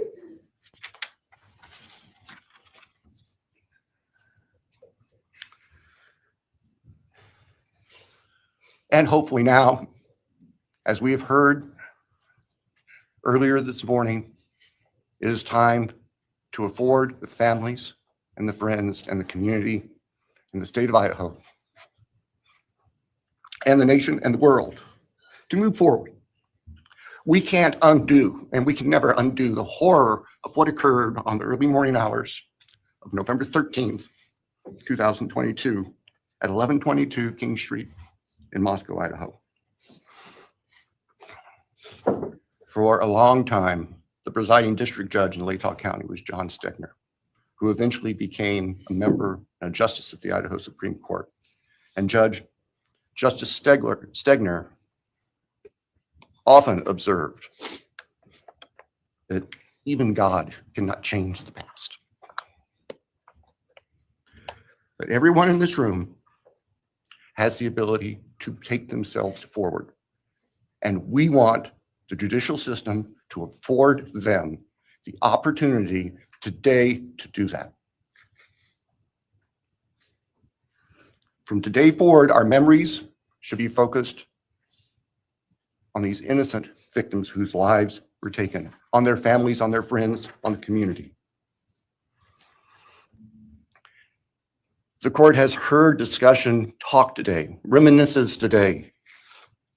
And hopefully now, as we have heard earlier this morning, it is time to afford the families and the friends and the community in the state of Idaho and the nation and the world to move forward. We can't undo, and we can never undo, the horror of what occurred on the early morning hours of November 13th, 2022 at 1122 King Street in Moscow, Idaho. For a long time, the presiding district judge in Latah County was John Stegner, who eventually became a member and a justice of the Idaho Supreme Court. And Justice Stegner often observed that even God cannot change the past. But everyone in this room has the ability to take themselves forward. And we want the judicial system to afford them the opportunity today to do that. From today forward, our memories should be focused on these innocent victims whose lives were taken, on their families, on their friends, on the community. The court has heard discussion, talk today, reminiscences today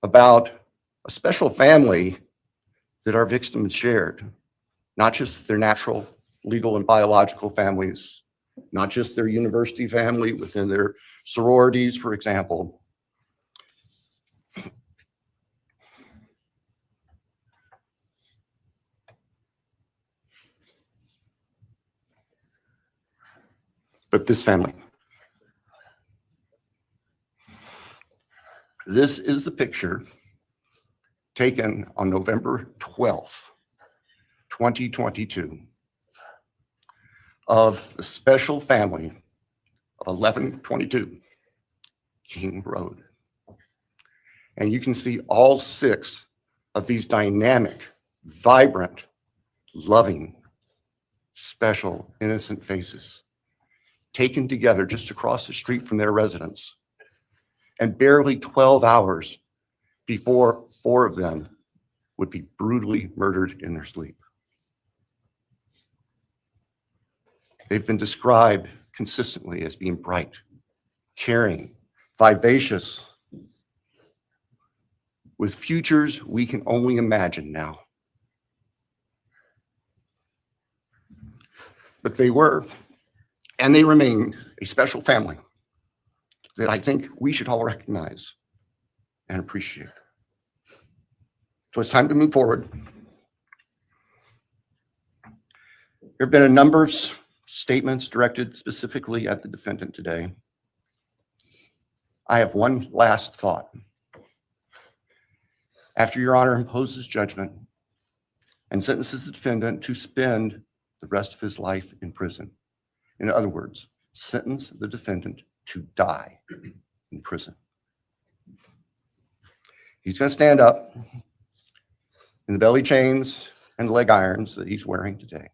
about a special family that our victims shared, not just their natural, legal, and biological families, not just their university family within their sororities, for example. But this family. This is the picture taken on November 12th, 2022, of the special family of 1122 King Road. And you can see all 6 of these dynamic, vibrant, loving, special, innocent faces taken together just across the street from their residence. And barely 12 hours before 4 of them would be brutally murdered in their sleep. They've been described consistently as being bright, caring, vivacious, with futures we can only imagine now. But they were, and they remain, a special family that I think we should all recognize and appreciate. So it's time to move forward. There have been a number of statements directed specifically at the defendant today. I have one last thought. After Your Honor imposes judgment and sentences the defendant to spend the rest of his life in prison, in other words, sentence the defendant to die in prison, he's going to stand up in the belly chains and leg irons that he's wearing today,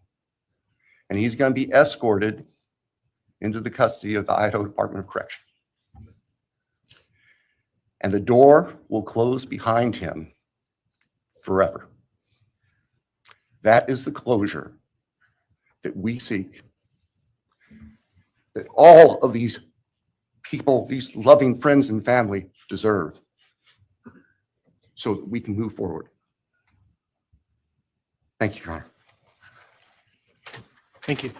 and he's going to be escorted into the custody of the Idaho Department of Correction. And the door will close behind him forever. That is the closure that we seek, that all of these people, these loving friends and family deserve, so that we can move forward. Thank you, Your Honor. Thank you.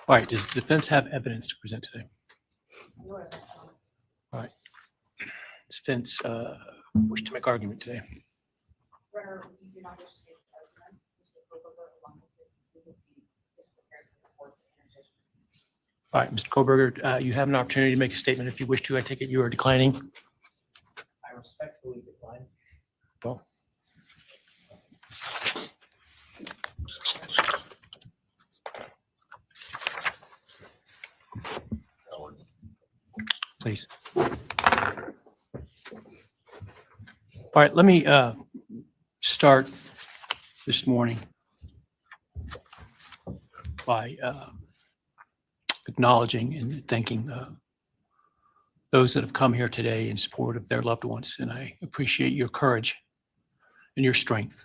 All right, does the defense have evidence to present today? All right. Does defense wish to make argument today? All right, Mr. Kohberger, you have an opportunity to make a statement if you wish to. I take it you are declining. I respectfully decline. Well. Please. All right, let me start this morning by acknowledging and thanking those that have come here today in support of their loved ones. And I appreciate your courage and your strength.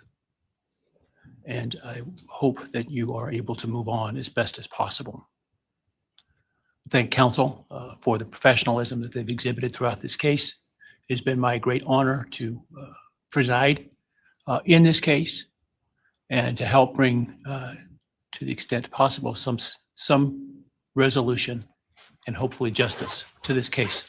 And I hope that you are able to move on as best as possible. Thank counsel for the professionalism that they've exhibited throughout this case. It's been my great honor to preside in this case and to help bring, to the extent possible, some resolution and hopefully justice to this case.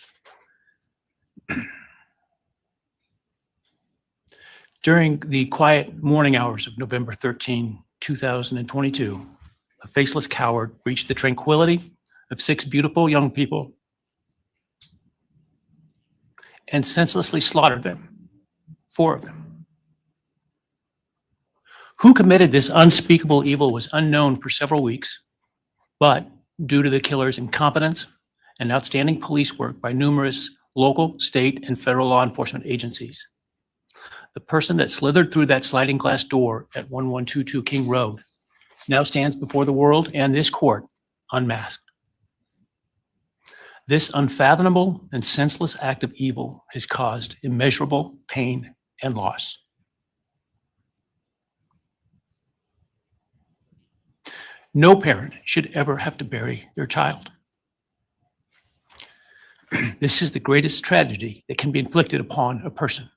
During the quiet morning hours of November 13, 2022, a faceless coward breached the tranquility of 6 beautiful young people and senselessly slaughtered them, 4 of them. Who committed this unspeakable evil was unknown for several weeks, but due to the killer's incompetence and outstanding police work by numerous local, state, and federal law enforcement agencies, the person that slithered through that sliding glass door at 1122 King Road now stands before the world and this court unmasked. This unfathomable and senseless act of evil has caused immeasurable pain and loss. No parent should ever have to bury their child. This is the greatest tragedy that can be inflicted upon a person.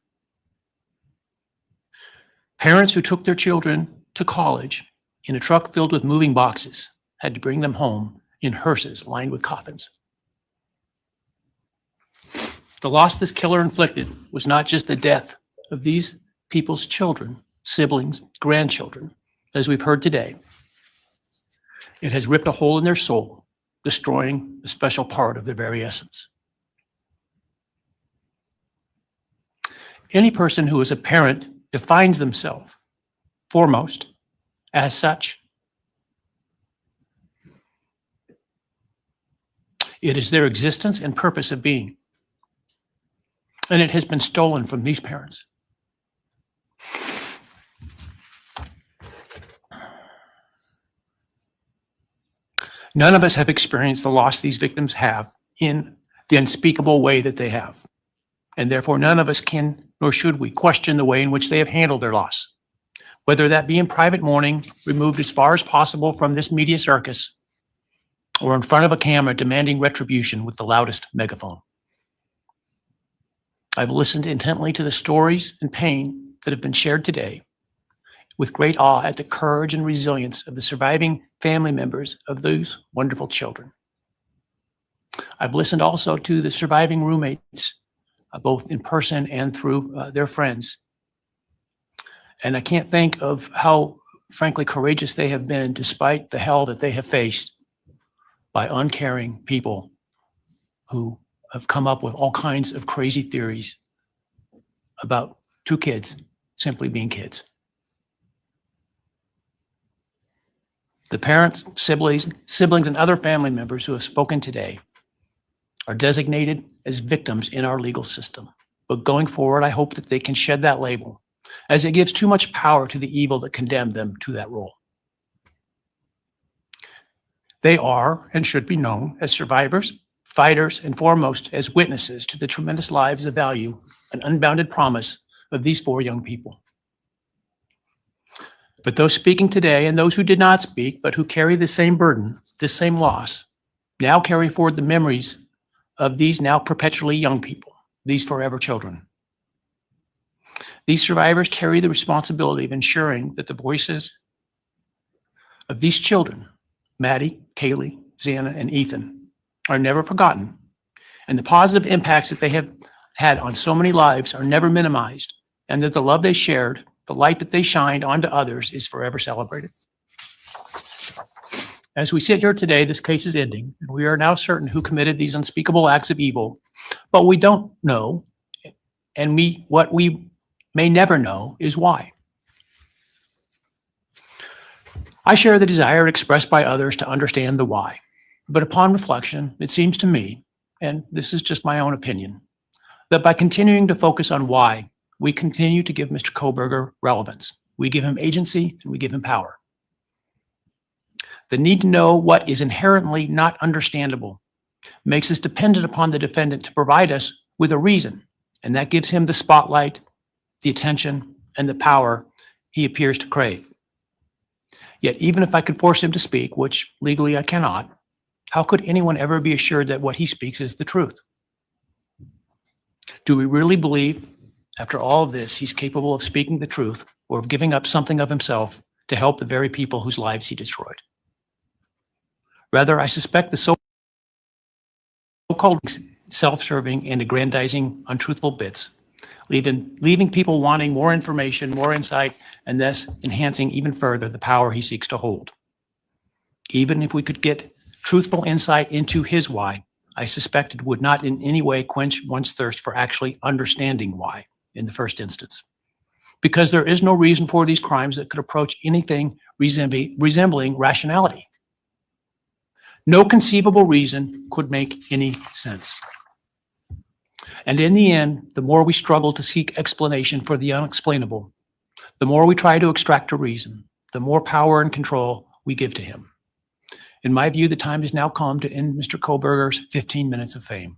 Parents who took their children to college in a truck filled with moving boxes had to bring them home in hearses lined with coffins. The loss this killer inflicted was not just the death of these people's children, siblings, grandchildren, as we've heard today. It has ripped a hole in their soul, destroying a special part of their very essence. Any person who is a parent defines themselves foremost as such. It is their existence and purpose of being. And it has been stolen from these parents. None of us have experienced the loss these victims have in the unspeakable way that they have. And therefore, none of us can, nor should we, question the way in which they have handled their loss. Whether that be in private mourning, removed as far as possible from this media circus, or in front of a camera demanding retribution with the loudest megaphone. I've listened intently to the stories and pain that have been shared today, with great awe at the courage and resilience of the surviving family members of those wonderful children. I've listened also to the surviving roommates, both in person and through their friends. And I can't think of how, frankly, courageous they have been despite the hell that they have faced by uncaring people who have come up with all kinds of crazy theories about 2 kids simply being kids. The parents, siblings, and other family members who have spoken today are designated as victims in our legal system. But going forward, I hope that they can shed that label, as it gives too much power to the evil that condemned them to that role. They are and should be known as survivors, fighters, and foremost as witnesses to the tremendous lives of value and unbounded promise of these 4 young people. But those speaking today and those who did not speak, but who carry the same burden, this same loss, now carry forward the memories of these now perpetually young people, these forever children. These survivors carry the responsibility of ensuring that the voices of these children, Maddie, Kaylee, Xana, and Ethan, are never forgotten, and the positive impacts that they have had on so many lives are never minimized, and that the love they shared, the light that they shined onto others, is forever celebrated. As we sit here today, this case is ending, and we are now certain who committed these unspeakable acts of evil, but we don't know, and what we may never know is why. I share the desire expressed by others to understand the why, but upon reflection, it seems to me, and this is just my own opinion, that by continuing to focus on why, we continue to give Mr. Kohberger relevance. We give him agency and we give him power. The need to know what is inherently not understandable makes us dependent upon the defendant to provide us with a reason, and that gives him the spotlight, the attention, and the power he appears to crave. Yet even if I could force him to speak, which legally I cannot, how could anyone ever be assured that what he speaks is the truth? Do we really believe, after all of this, he's capable of speaking the truth or of giving up something of himself to help the very people whose lives he destroyed? Rather, I suspect the so-called self-serving and aggrandizing untruthful bits, leaving people wanting more information, more insight, and thus enhancing even further the power he seeks to hold. Even if we could get truthful insight into his why, I suspect it would not in any way quench one's thirst for actually understanding why in the first instance. Because there is no reason for these crimes that could approach anything resembling rationality. No conceivable reason could make any sense. And in the end, the more we struggle to seek explanation for the unexplainable, the more we try to extract a reason, the more power and control we give to him. In my view, the time has now come to end Mr. Kohberger's 15 minutes of fame.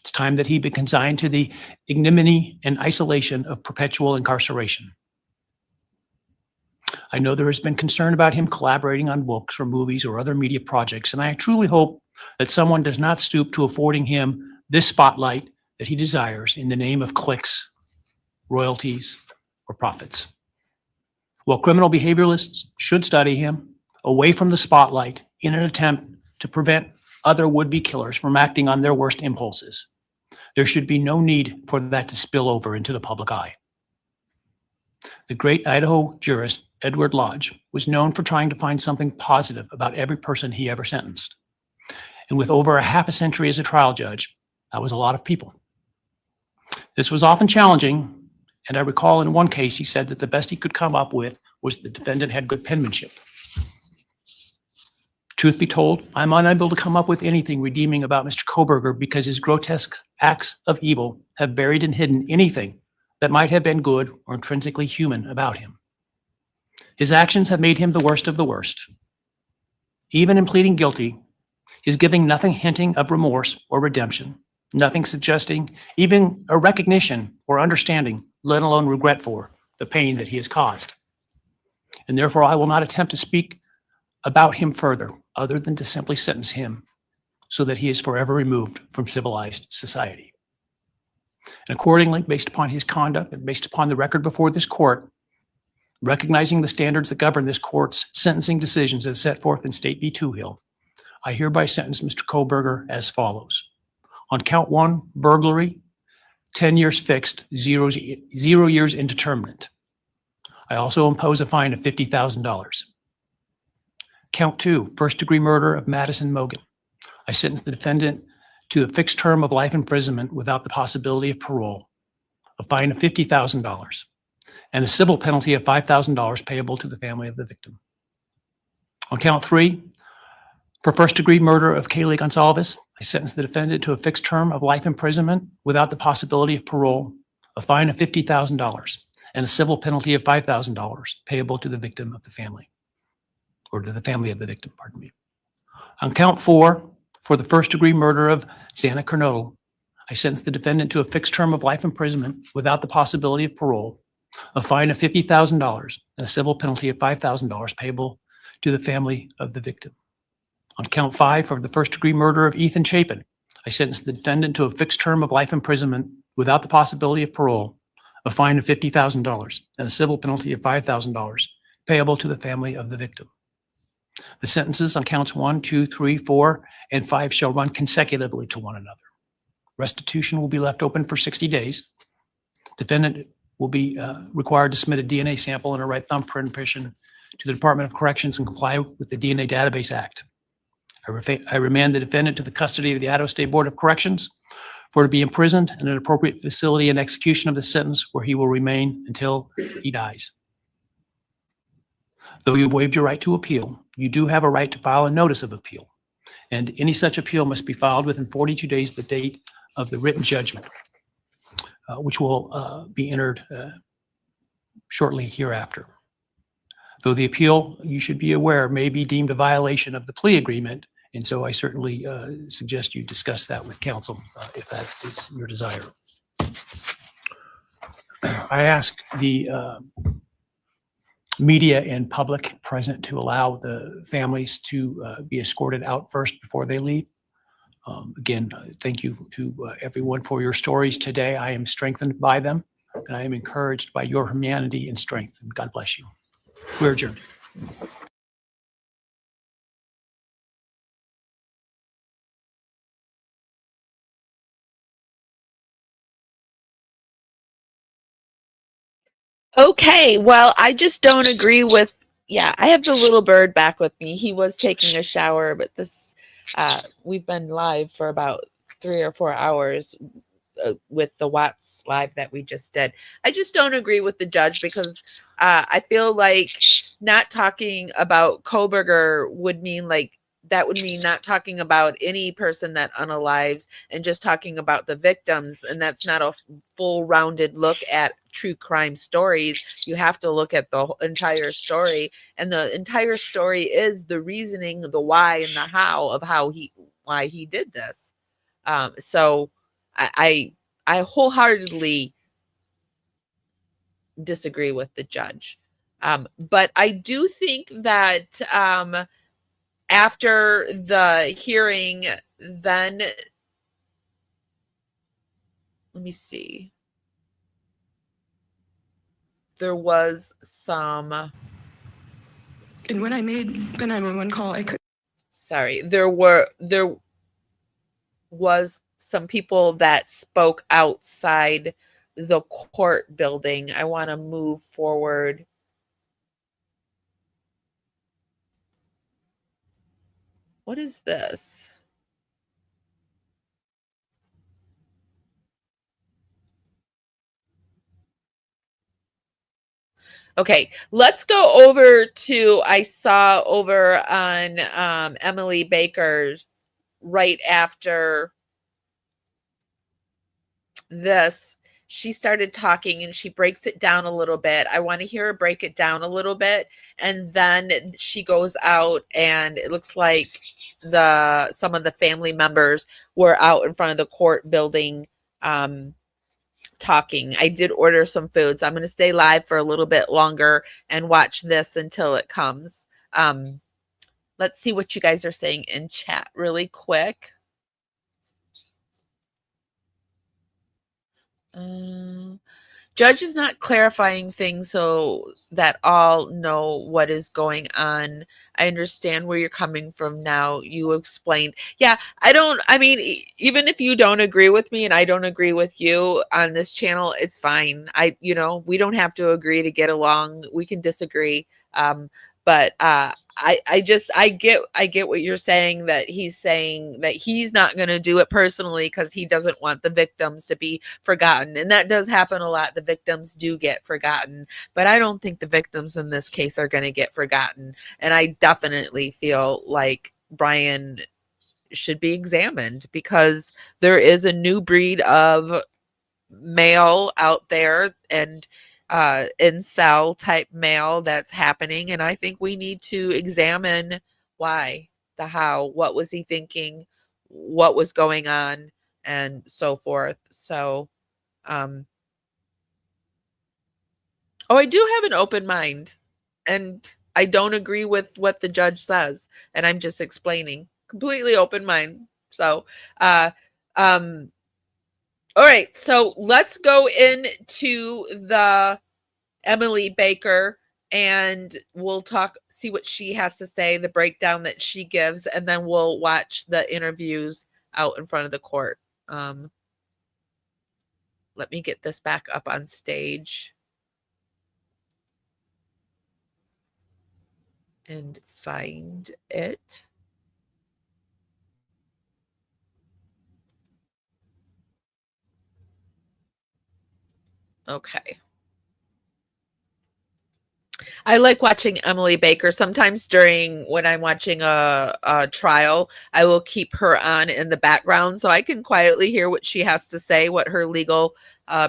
It's time that he be consigned to the ignominy and isolation of perpetual incarceration. I know there has been concern about him collaborating on books or movies or other media projects, and I truly hope that someone does not stoop to affording him this spotlight that he desires in the name of clicks, royalties, or profits. While criminal behavioralists should study him away from the spotlight in an attempt to prevent other would-be killers from acting on their worst impulses, there should be no need for that to spill over into the public eye. The great Idaho jurist Edward Lodge was known for trying to find something positive about every person he ever sentenced. And with over a half a century as a trial judge, that was a lot of people. This was often challenging, and I recall in one case he said that the best he could come up with was the defendant had good penmanship. Truth be told, I'm unable to come up with anything redeeming about Mr. Kohberger because his grotesque acts of evil have buried and hidden anything that might have been good or intrinsically human about him. His actions have made him the worst of the worst. Even in pleading guilty, he's giving nothing hinting of remorse or redemption, nothing suggesting even a recognition or understanding, let alone regret for the pain that he has caused. And therefore, I will not attempt to speak about him further, other than to simply sentence him so that he is forever removed from civilized society. And accordingly, based upon his conduct and based upon the record before this court, recognizing the standards that govern this court's sentencing decisions as set forth in State v. Hill, I hereby sentence Mr. Kohberger as follows. On count 1, burglary, 10 years fixed, 0 years indeterminate. I also impose a fine of $50,000. Count 2, first-degree murder of Madison Mogan. I sentence the defendant to a fixed term of life imprisonment without the possibility of parole, a fine of $50,000, and a civil penalty of $5,000 payable to the family of the victim. On count 3, for first-degree murder of Kaylee Gonzalez, I sentence the defendant to a fixed term of life imprisonment without the possibility of parole, a fine of $50,000, and a civil penalty of $5,000 payable to the victim of the family, or to the family of the victim, pardon me. On count 4, for the first-degree murder of Xana Kernodle, I sentence the defendant to a fixed term of life imprisonment without the possibility of parole, a fine of $50,000, and a civil penalty of $5,000 payable to the family of the victim. On count 5, for the first-degree murder of Ethan Chapin, I sentence the defendant to a fixed term of life imprisonment without the possibility of parole, a fine of $50,000, and a civil penalty of $5,000 payable to the family of the victim. The sentences on counts 1, 2, 3, 4, and 5 shall run consecutively to one another. Restitution will be left open for 60 days. Defendant will be required to submit a DNA sample and a right thumbprint impression to the Department of Corrections and comply with the DNA Database Act. I remand the defendant to the custody of the Idaho State Board of Corrections for to be imprisoned in an appropriate facility and execution of the sentence where he will remain until he dies. Though you've waived your right to appeal, you do have a right to file a notice of appeal, and any such appeal must be filed within 42 days of the date of the written judgment, which will be entered shortly hereafter. Though the appeal, you should be aware, may be deemed a violation of the plea agreement, and so I certainly suggest you discuss that with counsel if that is your desire. I ask the media and public present to allow the families to be escorted out first before they leave. Again, thank you to everyone for your stories today. I am strengthened by them, and I am encouraged by your humanity and strength, and God bless you. We're adjourned. Okay, well, I just don't agree with, yeah, I have the little bird back with me. He was taking a shower, but this, we've been live for about 3 or 4 hours with the Watts live that we just did. I just don't agree with the judge because I feel like not talking about Kohberger would mean like, that would mean not talking about any person that unalives and just talking about the victims. And that's not a full rounded look at true crime stories. You have to look at the entire story, and the entire story is the reasoning, the why and the how of why he did this. So I wholeheartedly disagree with the judge. But I do think that after the hearing, then let me see. There was some. And when I made the 911 call, I could. Sorry, there was some people that spoke outside the court building. I want to move forward. What is this? Okay, let's go over to, I saw over on Emily Baker's right after this, she started talking and she breaks it down a little bit. I want to hear her break it down a little bit. And then she goes out and it looks like some of the family members were out in front of the court building talking. I did order some food, so I'm going to stay live for a little bit longer and watch this until it comes. Let's see what you guys are saying in chat really quick. Judge is not clarifying things so that all know what is going on. I understand where you're coming from now. You explained. Yeah, I mean, even if you don't agree with me and I don't agree with you on this channel, it's fine. We don't have to agree to get along. We can disagree. But I get what you're saying, that he's saying that he's not going to do it personally because he doesn't want the victims to be forgotten. And that does happen a lot. The victims do get forgotten, but I don't think the victims in this case are going to get forgotten. And I definitely feel like Bryan should be examined because there is a new breed of male out there and incel type male that's happening, and I think we need to examine why. the how, what was he thinking, what was going on, and so forth. So, oh, I do have an open mind, and I don't agree with what the judge says, and I'm just explaining. Completely open mind. So, all right, so let's go into the Emily Baker, and we'll see what she has to say, the breakdown that she gives, and then we'll watch the interviews out in front of the court. Let me get this back up on stage and find it. Okay. I like watching Emily Baker. Sometimes when I'm watching a trial, I will keep her on in the background so I can quietly hear what she has to say, what her legal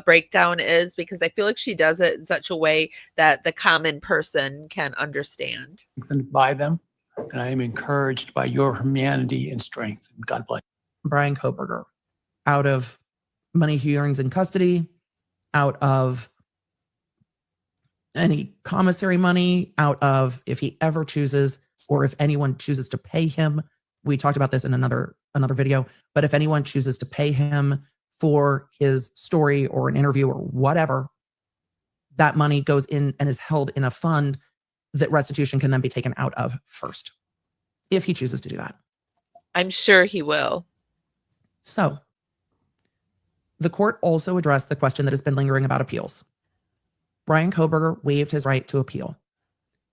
breakdown is, because I feel like she does it in such a way that the common person can understand. By them, and I am encouraged by your humanity and strength. God bless. Bryan Kohberger, out of money he earns in custody, out of any commissary money, out of if he ever chooses, or if anyone chooses to pay him. We talked about this in another video, but if anyone chooses to pay him for his story or an interview or whatever, that money goes in and is held in a fund that restitution can then be taken out of first, if he chooses to do that. I'm sure he will. So, the court also addressed the question that has been lingering about appeals. Bryan Kohberger waived his right to appeal.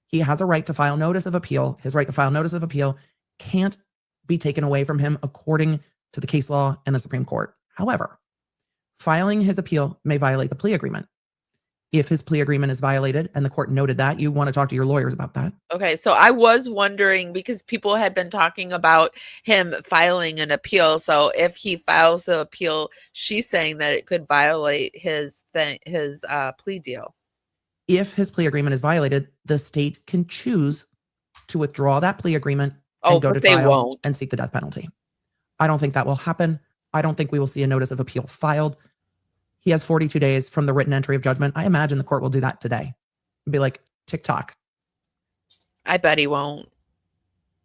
He has a right to file notice of appeal. His right to file notice of appeal can't be taken away from him according to the case law and the Supreme Court. However, filing his appeal may violate the plea agreement. If his plea agreement is violated, and the court noted that, you want to talk to your lawyers about that. Okay, so I was wondering, because people had been talking about him filing an appeal. So if he files the appeal, she's saying that it could violate his plea deal. If his plea agreement is violated, the state can choose to withdraw that plea agreement and go to they trial won't. and seek the death penalty. I don't think that will happen. I don't think we will see a notice of appeal filed. He has 42 days from the written entry of judgment. I imagine the court will do that today. It'll be like TikTok. I bet he won't.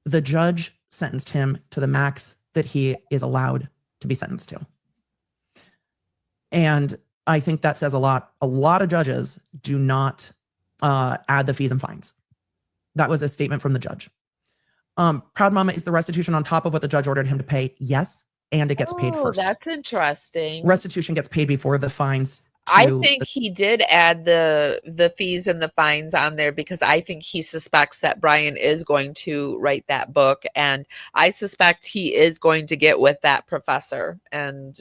The judge sentenced him to the max that he is allowed to be sentenced to. And I think that says a lot. A lot of judges do not add the fees and fines. That was a statement from the judge. Proud Mama, is the restitution on top of what the judge ordered him to pay? Yes. And it gets paid first. That's interesting. Restitution gets paid before the fines. I think he did add the fees and the fines on there because I think he suspects that Bryan is going to write that book, and I suspect he is going to get with that professor, and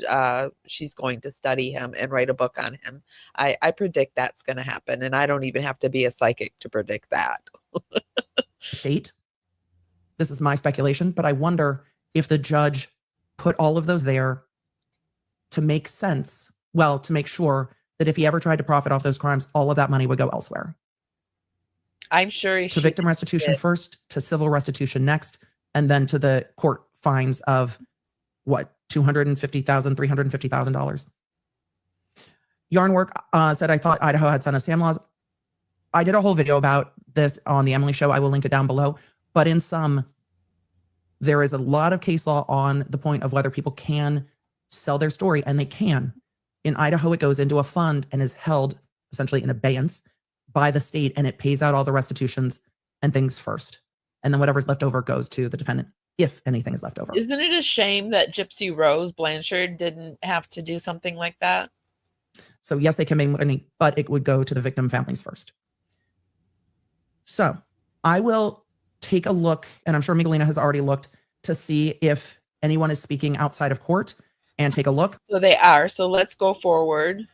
she's going to study him and write a book on him. I predict that's going to happen, and I don't even have to be a psychic to predict that. State. This is my speculation, but I wonder if the judge put all of those there to make sense, well, to make sure that if he ever tried to profit off those crimes, all of that money would go elsewhere. I'm sure he to victim restitution first, to civil restitution next, and then to the court fines of what, $250,000, $350,000. Yarnwork said, I thought Idaho had son of Sam laws. I did a whole video about this on the Emily Show. I will link it down below. But in sum, there is a lot of case law on the point of whether people can sell their story, and they can. In Idaho, it goes into a fund and is held essentially in abeyance by the state, and it pays out all the restitutions and things first. And then whatever's left over goes to the defendant, if anything is left over. Isn't it a shame that Gypsy Rose Blanchard didn't have to do something like that? So yes, they can make money, but it would go to the victim families first. So I will take a look, and I'm sure Miguelina has already looked to see if anyone is speaking outside of court, and take a look. So they are. So let's go forward.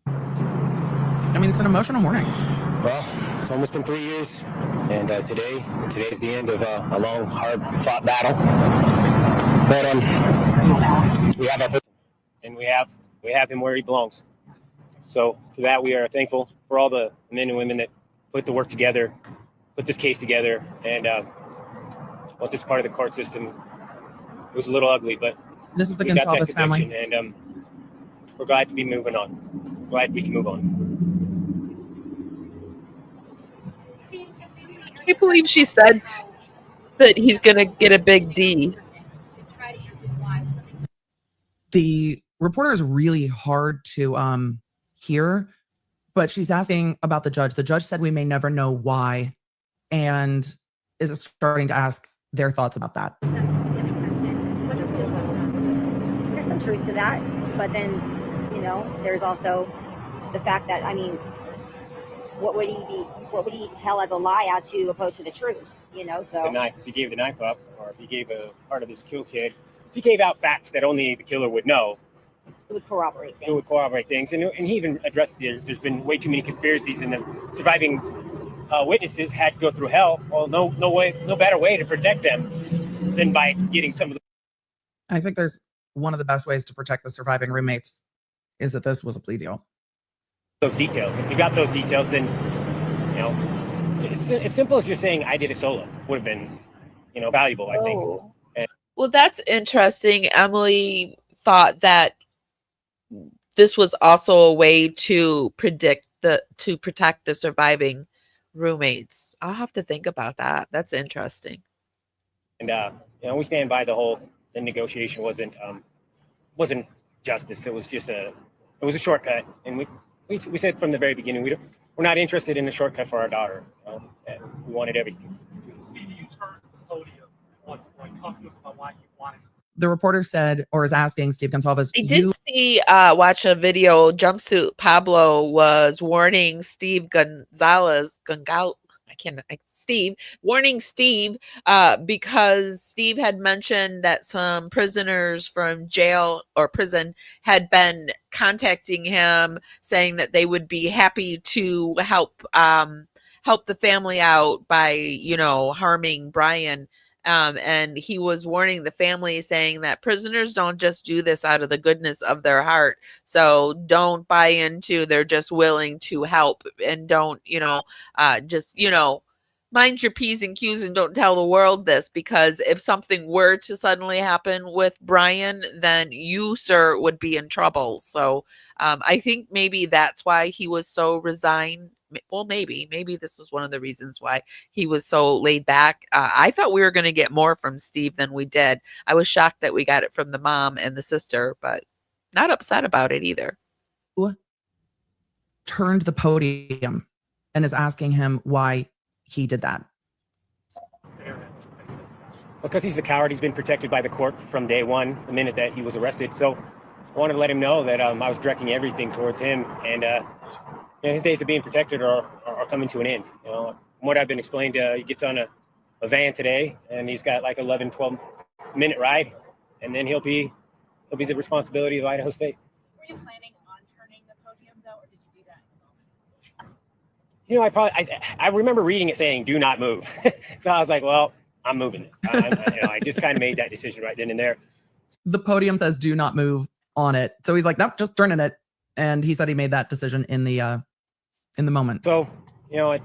I mean, it's an emotional morning. Well, it's almost been 3 years, and today's the end of a long, hard-fought battle. But we have our victim, and we have him where he belongs. So for that, we are thankful for all the men and women that put the work together, put this case together, and once it's part of the court system, it was a little ugly, but This is the we got that Gonsalves family. conviction, and we're glad to be moving on. Glad we can move on. Can you believe she said that he's gonna get a big D? The reporter is really hard to hear, but she's asking about the judge. The judge said we may never know why, and is starting to ask their thoughts about that. There's some truth to that, but then, you know, there's also the fact that, I mean, what would he tell as a lie as to opposed to the truth, you know? So The knife, if he gave the knife up, or if he gave a part of his kill kit, if he gave out facts that only the killer would know, it would corroborate it would corroborate things. And he even addressed there's been way too many conspiracies, and the surviving witnesses had to go through hell. Well, no better way to protect them than by getting some of the I think there's one of the best ways to protect the surviving roommates is that this was a plea deal. those details. If you got those details, then, you know, as simple as just saying I did it solo would have been, you know, valuable, I think. Oh. And Well, that's interesting. Emily thought that this was also a way to protect the surviving roommates. I'll have to think about that. That's interesting. you know, we stand by the negotiation wasn't justice. It was just a shortcut, and we said from the very beginning we're not interested in a shortcut for our daughter. We wanted everything. Steve, you turned the podium on talking to us about why you wanted to. The reporter said, or is asking Steve Gonsalves, I did watch a video. Jumpsuit Pablo was warning Steve warning Steve because Steve had mentioned that some prisoners from jail or prison had been contacting him saying that they would be happy to help the family out by, you know, harming Bryan. And he was warning the family, saying that prisoners don't just do this out of the goodness of their heart. So don't buy into they're just willing to help, and don't, you know, just, you know, mind your P's and Q's and don't tell the world this, because if something were to suddenly happen with Bryan, then you, sir, would be in trouble. So I think maybe that's why he was so resigned. Well, maybe this was one of the reasons why he was so laid back. I thought we were going to get more from Steve than we did. I was shocked that we got it from the mom and the sister, but not upset about it either. Turned the podium and is asking him why he did that. Because he's a coward, he's been protected by the court from day one, the minute that he was arrested. So I wanted to let him know that I was directing everything towards him, and you know, his days of being protected are coming to an end. You know, from what I've been explained, he gets on a van today, and he's got like 11, 12-minute ride, and then he'll be the responsibility of Idaho State. Were you planning on turning the podiums out, or did you do that? You know, I remember reading it saying, "Do not move." So I was like, "Well, I'm moving this." I just kind of made that decision right then and there. The podium says "do not move" on it, so he's like, "Nope, just turning it." And he said he made that decision in the moment. So, you know,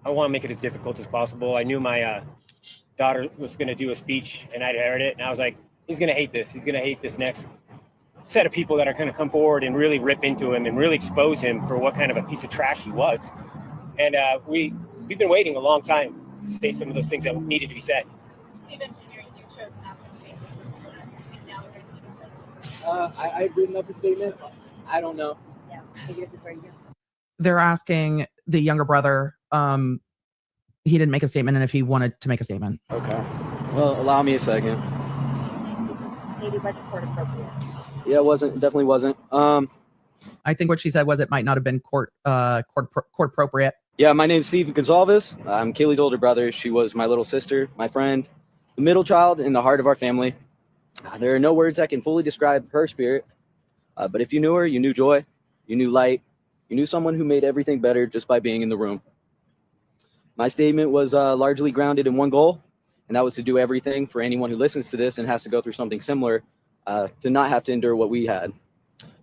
I want to make it as difficult as possible. I knew my daughter was going to do a speech, and I'd heard it, and I was like, he's going to hate this. He's going to hate this next set of people that are going to come forward and really rip into him and really expose him for what kind of a piece of trash he was. And we've been waiting a long time to say some of those things that needed to be said. Stephen Jr., you chose not to speak. I've written up a statement. I don't know. Yeah, maybe this is where you go. They're asking the younger brother, he didn't make a statement, and if he wanted to make a statement. Okay. Well, allow me a second. Maybe budget court appropriate. Yeah, it definitely wasn't. I think what she said was it might not have been court appropriate. Yeah, my name's Steve Gonsalves. I'm Kaylee's older brother. She was my little sister, my friend, the middle child in the heart of our family. There are no words that can fully describe her spirit. But if you knew her, you knew joy, you knew light, you knew someone who made everything better just by being in the room. My statement was largely grounded in one goal, and that was to do everything for anyone who listens to this and has to go through something similar, to not have to endure what we had.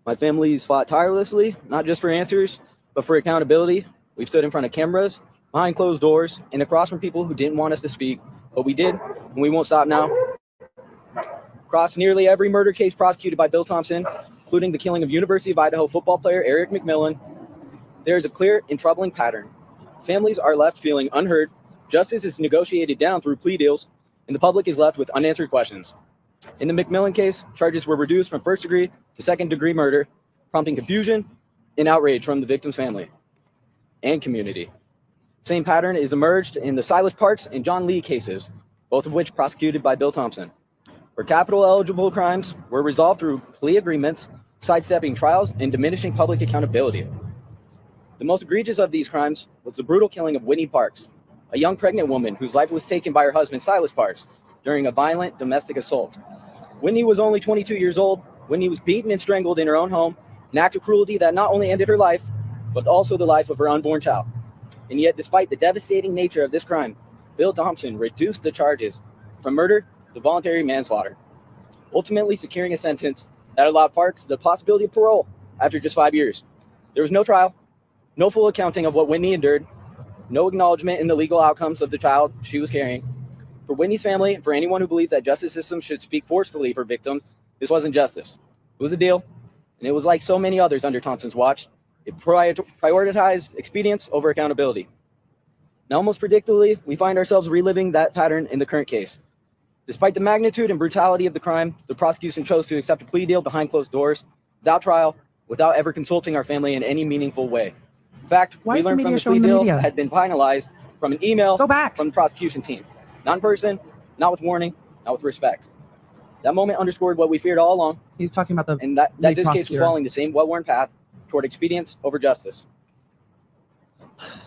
My family's fought tirelessly, not just for answers, but for accountability. We've stood in front of cameras, behind closed doors, and across from people who didn't want us to speak but we did, and we won't stop now. Across nearly every murder case prosecuted by Bill Thompson, including the killing of University of Idaho football player Eric McMillan, there is a clear and troubling pattern. Families are left feeling unheard, justice is negotiated down through plea deals, and the public is left with unanswered questions. In the McMillan case, charges were reduced from first-degree to second-degree murder, prompting confusion and outrage from the victim's family and community. Same pattern is emerged in the Silas Parks and John Lee cases, both of which prosecuted by Bill Thompson, where capital-eligible crimes were resolved through plea agreements, sidestepping trials and diminishing public accountability. The most egregious of these crimes was the brutal killing of Whitney Parks, a young pregnant woman whose life was taken by her husband, Silas Parks, during a violent domestic assault. Whitney was only 22 years old. Whitney was beaten and strangled in her own home, an act of cruelty that not only ended her life, but also the life of her unborn child. And yet, despite the devastating nature of this crime, Bill Thompson reduced the charges from murder to voluntary manslaughter, ultimately securing a sentence that allowed Parks the possibility of parole after just 5 years. There was no trial, no full accounting of what Whitney endured, no acknowledgement in the legal outcomes of the child she was carrying. For Whitney's family, and for anyone who believes that justice systems should speak forcefully for victims, this wasn't justice. It was a deal, and it was like so many others under Thompson's watch. It prioritized expedience over accountability. Now, almost predictably, we find ourselves reliving that pattern in the current case. Despite the magnitude and brutality of the crime, the prosecution chose to accept a plea deal behind closed doors, without trial, without ever consulting our family in any meaningful way. In fact, we learned from the plea deal had been finalized from an email from the prosecution team. Not in person, not with warning, not with respect. That moment underscored what we feared all along. He's talking about and that this case was following the same well-worn path toward expedience over justice.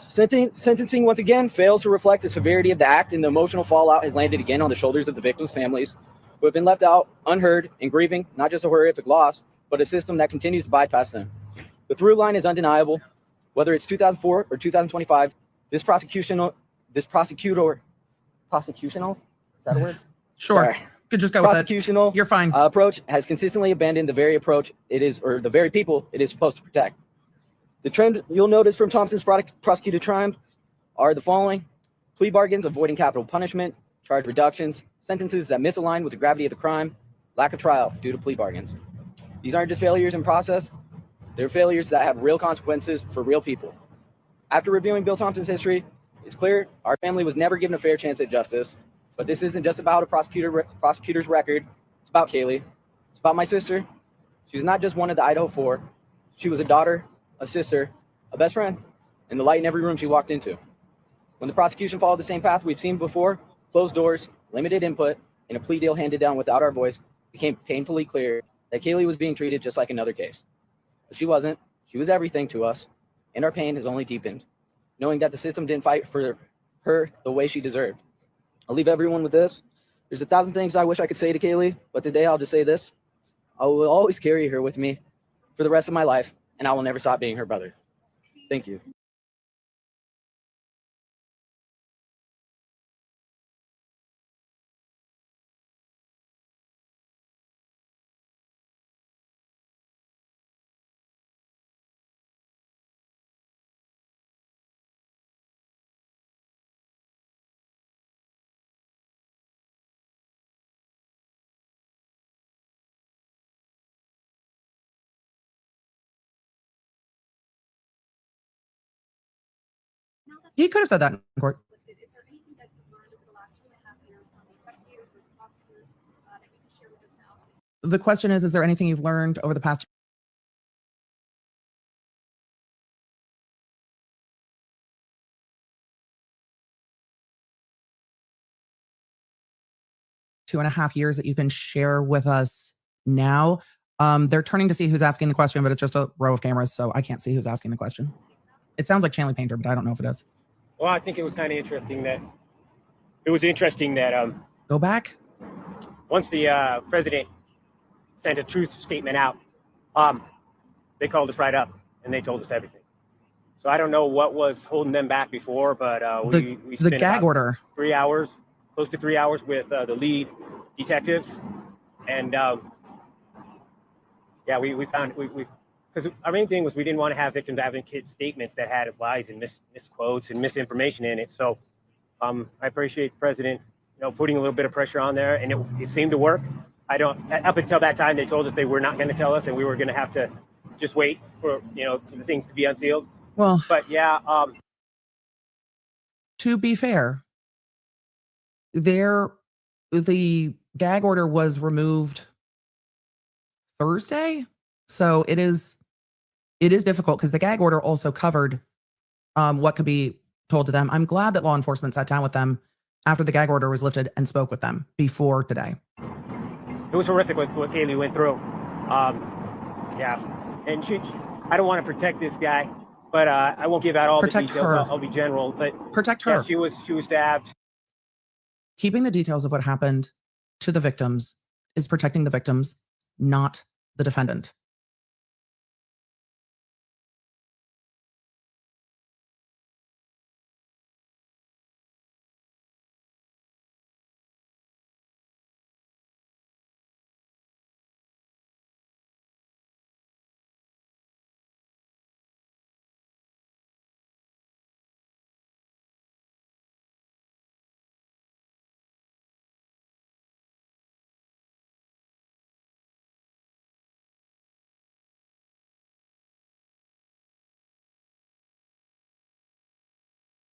Sentencing once again fails to reflect the severity of the act, and the emotional fallout has landed again on the shoulders of the victims' families, who have been left out, unheard, and grieving not just a horrific loss, but a system that continues to bypass them. The through line is undeniable. Whether it's 2004 or 2025, this prosecutional, is that a word? Sure. Sorry. Could just go with it. Prosecutional You're fine. Approach has consistently abandoned the very approach it is, or the very people it is supposed to protect. The trend you'll notice from Thompson's prosecuted crime are the following: plea bargains avoiding capital punishment, charge reductions, sentences that misalign with the gravity of the crime, lack of trial due to plea bargains. These aren't just failures in process, they're failures that have real consequences for real people. After reviewing Bill Thompson's history, it's clear our family was never given a fair chance at justice. But this isn't just about a prosecutor's record. It's about Kaylee. It's about my sister. She was not just one of the Idaho 4. She was a daughter, a sister, a best friend, and the light in every room she walked into. When the prosecution followed the same path we've seen before, closed doors, limited input, and a plea deal handed down without our voice, it became painfully clear that Kaylee was being treated just like another case. But she wasn't. She was everything to us, and our pain has only deepened, knowing that the system didn't fight for her the way she deserved. I'll leave everyone with this. There's 1,000 things I wish I could say to Kaylee, but today I'll just say this. I will always carry her with me for the rest of my life, and I will never stop being her brother. Thank you. He could have said that in court. The question is there anything you've learned over the past 2.5 years that you can share with us now? They're turning to see who's asking the question, but it's just a row of cameras, so I can't see who's asking the question. It sounds like Shanley Painter, but I don't know if it is. Well, I think it was kind of interesting that Go back. Once the president sent a truth statement out, they called us right up and they told us everything. So I don't know what was holding them back before, but we the spent gag order. 3 hours, close to 3 hours with the lead detectives, and we found because our main thing was we didn't want to have victims advocate statements that had lies and misquotes and misinformation in it. So I appreciate the president, putting a little bit of pressure on there, and it seemed to work. Up until that time, they told us they were not going to tell us, and we were going to have to just wait for the things to be unsealed. Well, but yeah. To be fair, the gag order was removed Thursday, so it is difficult because the gag order also covered what could be told to them. I'm glad that law enforcement sat down with them after the gag order was lifted and spoke with them before today. It was horrific what Kaylee went through. Yeah, and I don't want to protect this guy, but I won't give out all Protect the details. her. I'll be general, but Protect her. Yeah, she was stabbed. Keeping the details of what happened to the victims is protecting the victims, not the defendant.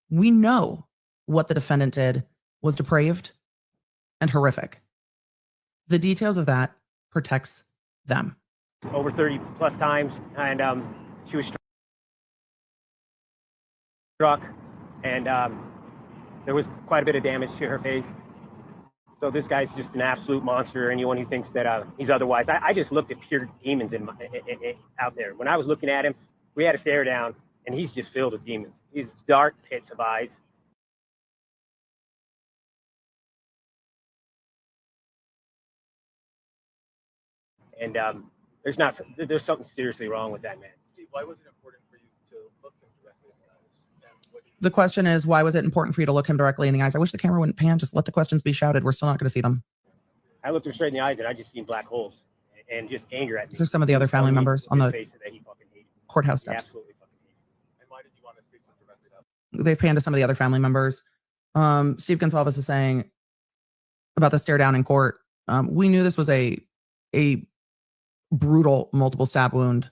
We know what the defendant did was depraved and horrific. The details of that protects them. Over 30 plus times, and she was struck, and there was quite a bit of damage to her face. So this guy's just an absolute monster. Anyone who thinks that he's otherwise, I just looked at pure demons out there. When I was looking at him, we had a stare down, and he's just filled with demons. He's dark pits of eyes. And there's something seriously wrong with that man. Steve, why was it important for you to look him directly in the eyes? The question is, why was it important for you to look him directly in the eyes? I wish the camera wouldn't pan. Just let the questions be shouted. We're still not going to see them. I looked him straight in the eyes, and I just seen black holes and just anger at me. These are some of the other family members on the courthouse steps. Absolutely fucking hated. And why did you want to speak to him directly? They've panned to some of the other family members. Steve Gonsalves is saying about the stare down in court. We knew this was a brutal multiple stab wound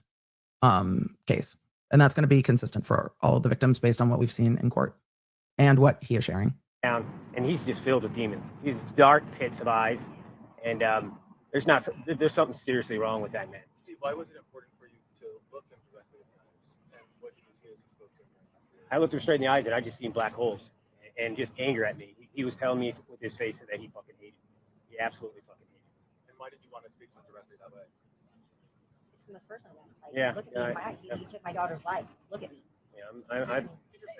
case. And that's going to be consistent for all of the victims based on what we've seen in court and what he is sharing. And he's just filled with demons. He's dark pits of eyes. And there's something seriously wrong with that man. Steve, why was it important for you to look him directly in the eyes? And what did you see as you spoke to him? I looked him straight in the eyes, and I just seen black holes and just anger at me. He was telling me with his face that he fucking hated me. He absolutely fucking hated me. And why did you want to speak to him directly that way? It's the most personal one. Like, Yeah, look at me in my eye. He took my daughter's life. Look at me. Yeah, Did your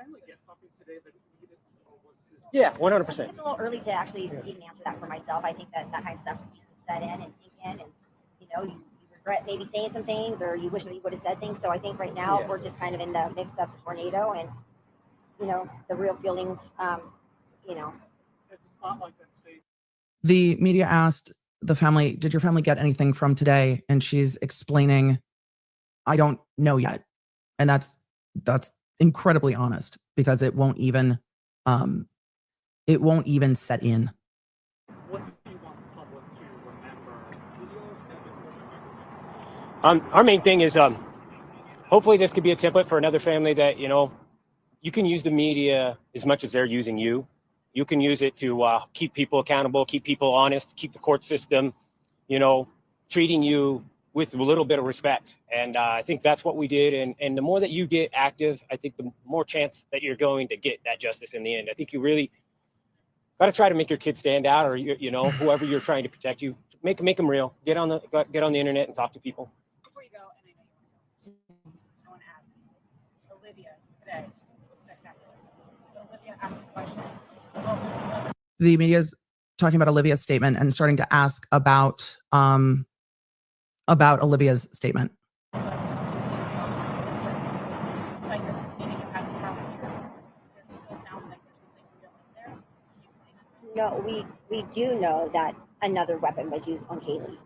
family get something today that needed, or was this? Yeah, 100%. It's a little early to actually even answer that for myself. I think that kind of stuff needs to set in and sink in, and you regret maybe saying some things, or you wish that you would have said things. So I think right now we're just kind of in the mix of the tornado, and the real feelings. Has the spotlight been faded? The media asked the family, did your family get anything from today? And she's explaining, I don't know yet. And that's incredibly honest, because it won't even set in. What do you want the public to remember? Our main thing is hopefully this could be a template for another family that you can use the media as much as they're using you. You can use it to keep people accountable, keep people honest, keep the court system, treating you with a little bit of respect. And I think that's what we did. And the more that you get active, I think the more chance that you're going to get that justice in the end. I think you really got to try to make your kids stand out, or whoever you're trying to protect, you make them real. Get on the internet and talk to people. Before you go, and I want to ask Olivia today was spectacular. Olivia asked a question. The media is talking about Olivia's statement and starting to ask about Olivia's statement. No, we do know that another weapon was used on Kaylee.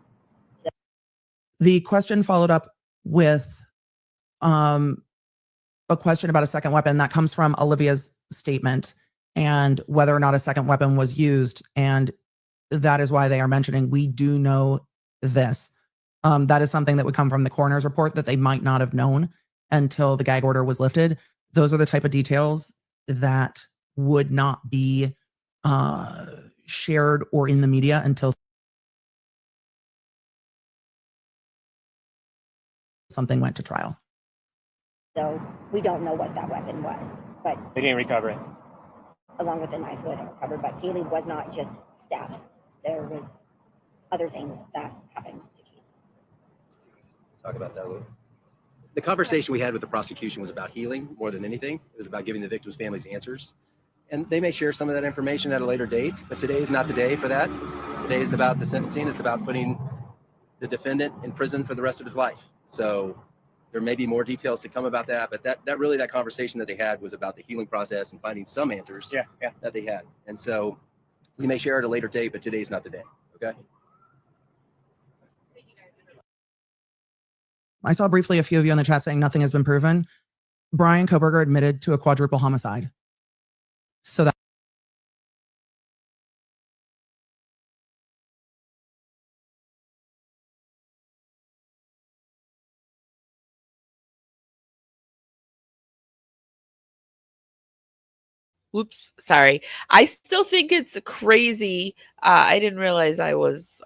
The question followed up with a question about a second weapon that comes from Olivia's statement. and whether or not a second weapon was used. And that is why they are mentioning, we do know this. That is something that would come from the coroner's report that they might not have known until the gag order was lifted. Those are the type of details that would not be shared or in the media until something went to trial. So we don't know what that weapon was, but They didn't recover it. along with the knife wasn't recovered. But Kaylee was not just stabbed. There was other things that happened to Kaylee. Talk about that a little. The conversation we had with the prosecution was about healing more than anything. It was about giving the victims' families answers. And they may share some of that information at a later date, but today is not the day for that. Today is about the sentencing. It's about putting the defendant in prison for the rest of his life. So there may be more details to come about that, but that conversation that they had was about the healing process and finding some answers that they had. And so we may share at a later date, but today's not the day. Okay. I saw briefly a few of you in the chat saying nothing has been proven. Bryan Kohberger admitted to a quadruple homicide. So that Whoops, sorry. I still think it's crazy. I didn't realize I was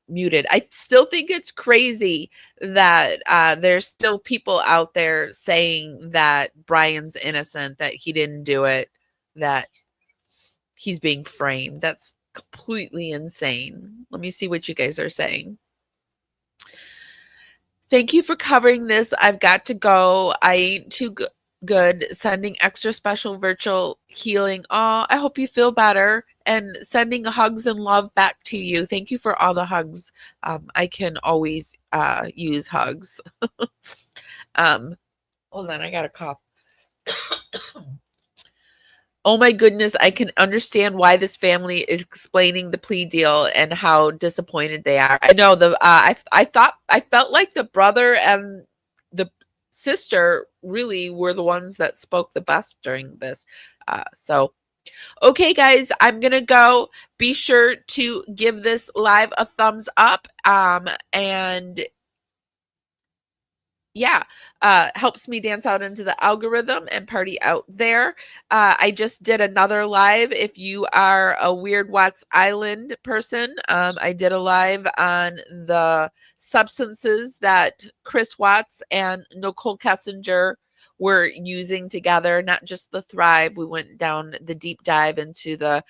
muted. I still think it's crazy that there's still people out there saying that Bryan's innocent, that he didn't do it, that he's being framed. That's completely insane. Let me see what you guys are saying. Thank you for covering this. I've got to go. I ain't too good. Sending extra special virtual healing. Oh, I hope you feel better. And sending hugs and love back to you. Thank you for all the hugs. I can always use hugs. Hold on, I got a cough. Oh my goodness, I can understand why this family is explaining the plea deal and how disappointed they are. I know I felt like the brother and the sister really were the ones that spoke the best during this. So okay, guys, I'm gonna go. Be sure to give this live a thumbs up. And yeah, helps me dance out into the algorithm and party out there. I just did another live. If you are a Weird Watts Island person, I did a live on the substances that Chris Watts and Nicole Kessinger were using together, not just the Thrive. We went down the deep dive into the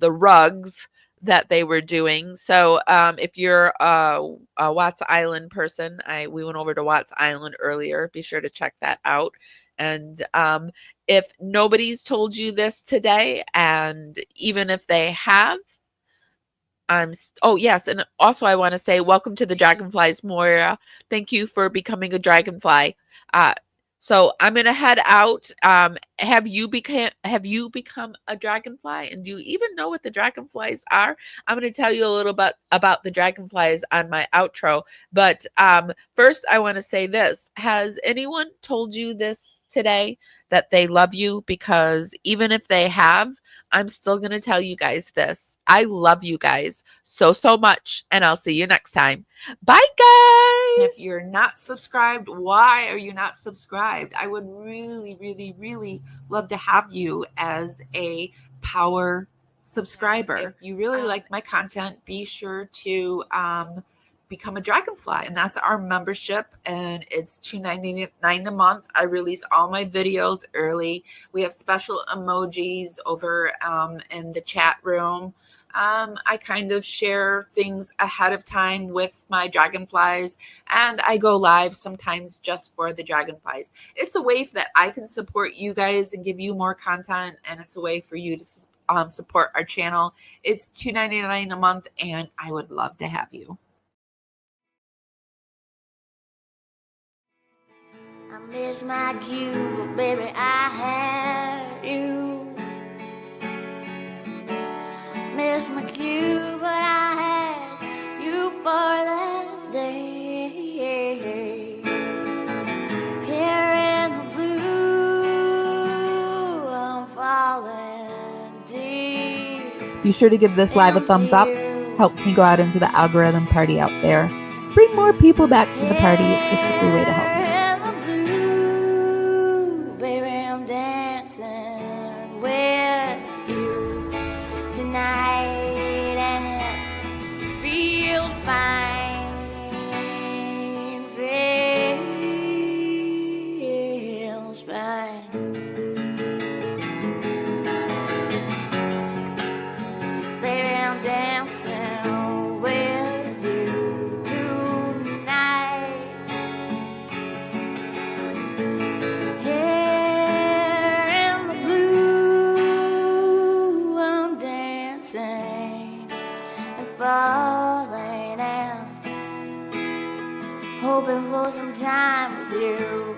rugs that they were doing. So if you're a Watts Island person, we went over to Watts Island earlier. Be sure to check that out. And if nobody's told you this today, and even if they have, oh yes, and also I want to say welcome to the Dragonflies, Moira. Thank you for becoming a Dragonfly. So I'm gonna head out. Have you become a Dragonfly? And do you even know what the Dragonflies are? I'm gonna tell you a little bit about the Dragonflies on my outro. But first, I want to say this: has anyone told you this today, that they love you? Because even if they have, I'm still gonna tell you guys this: I love you guys so much, and I'll see you next time. Bye, guys. If you're not subscribed, why are you not subscribed? I would really love to have you as a power subscriber. If you really like my content, be sure to become a Dragonfly, and that's our membership, and it's $2.99 a month. I release all my videos early. We have special emojis over in the chat room. I kind of share things ahead of time with my Dragonflies, and I go live sometimes just for the Dragonflies. It's a way that I can support you guys and give you more content, and it's a way for you to support our channel. It's $2.99 a month, and I would love to have you. I miss my cue, baby, I had you. Miss my cue, but I had you for that day. Here in the blue, I'm falling. Be sure to give this live a thumbs up. Helps me go out into the algorithm party out there. Bring more people back to the party. It's just a free way to help me. Baby, I'm dancing with you tonight, and it feels fine, feels fine. Baby, I'm dancing with you tonight. Here in the blue, I'm dancing and falling out, hoping for some time with you.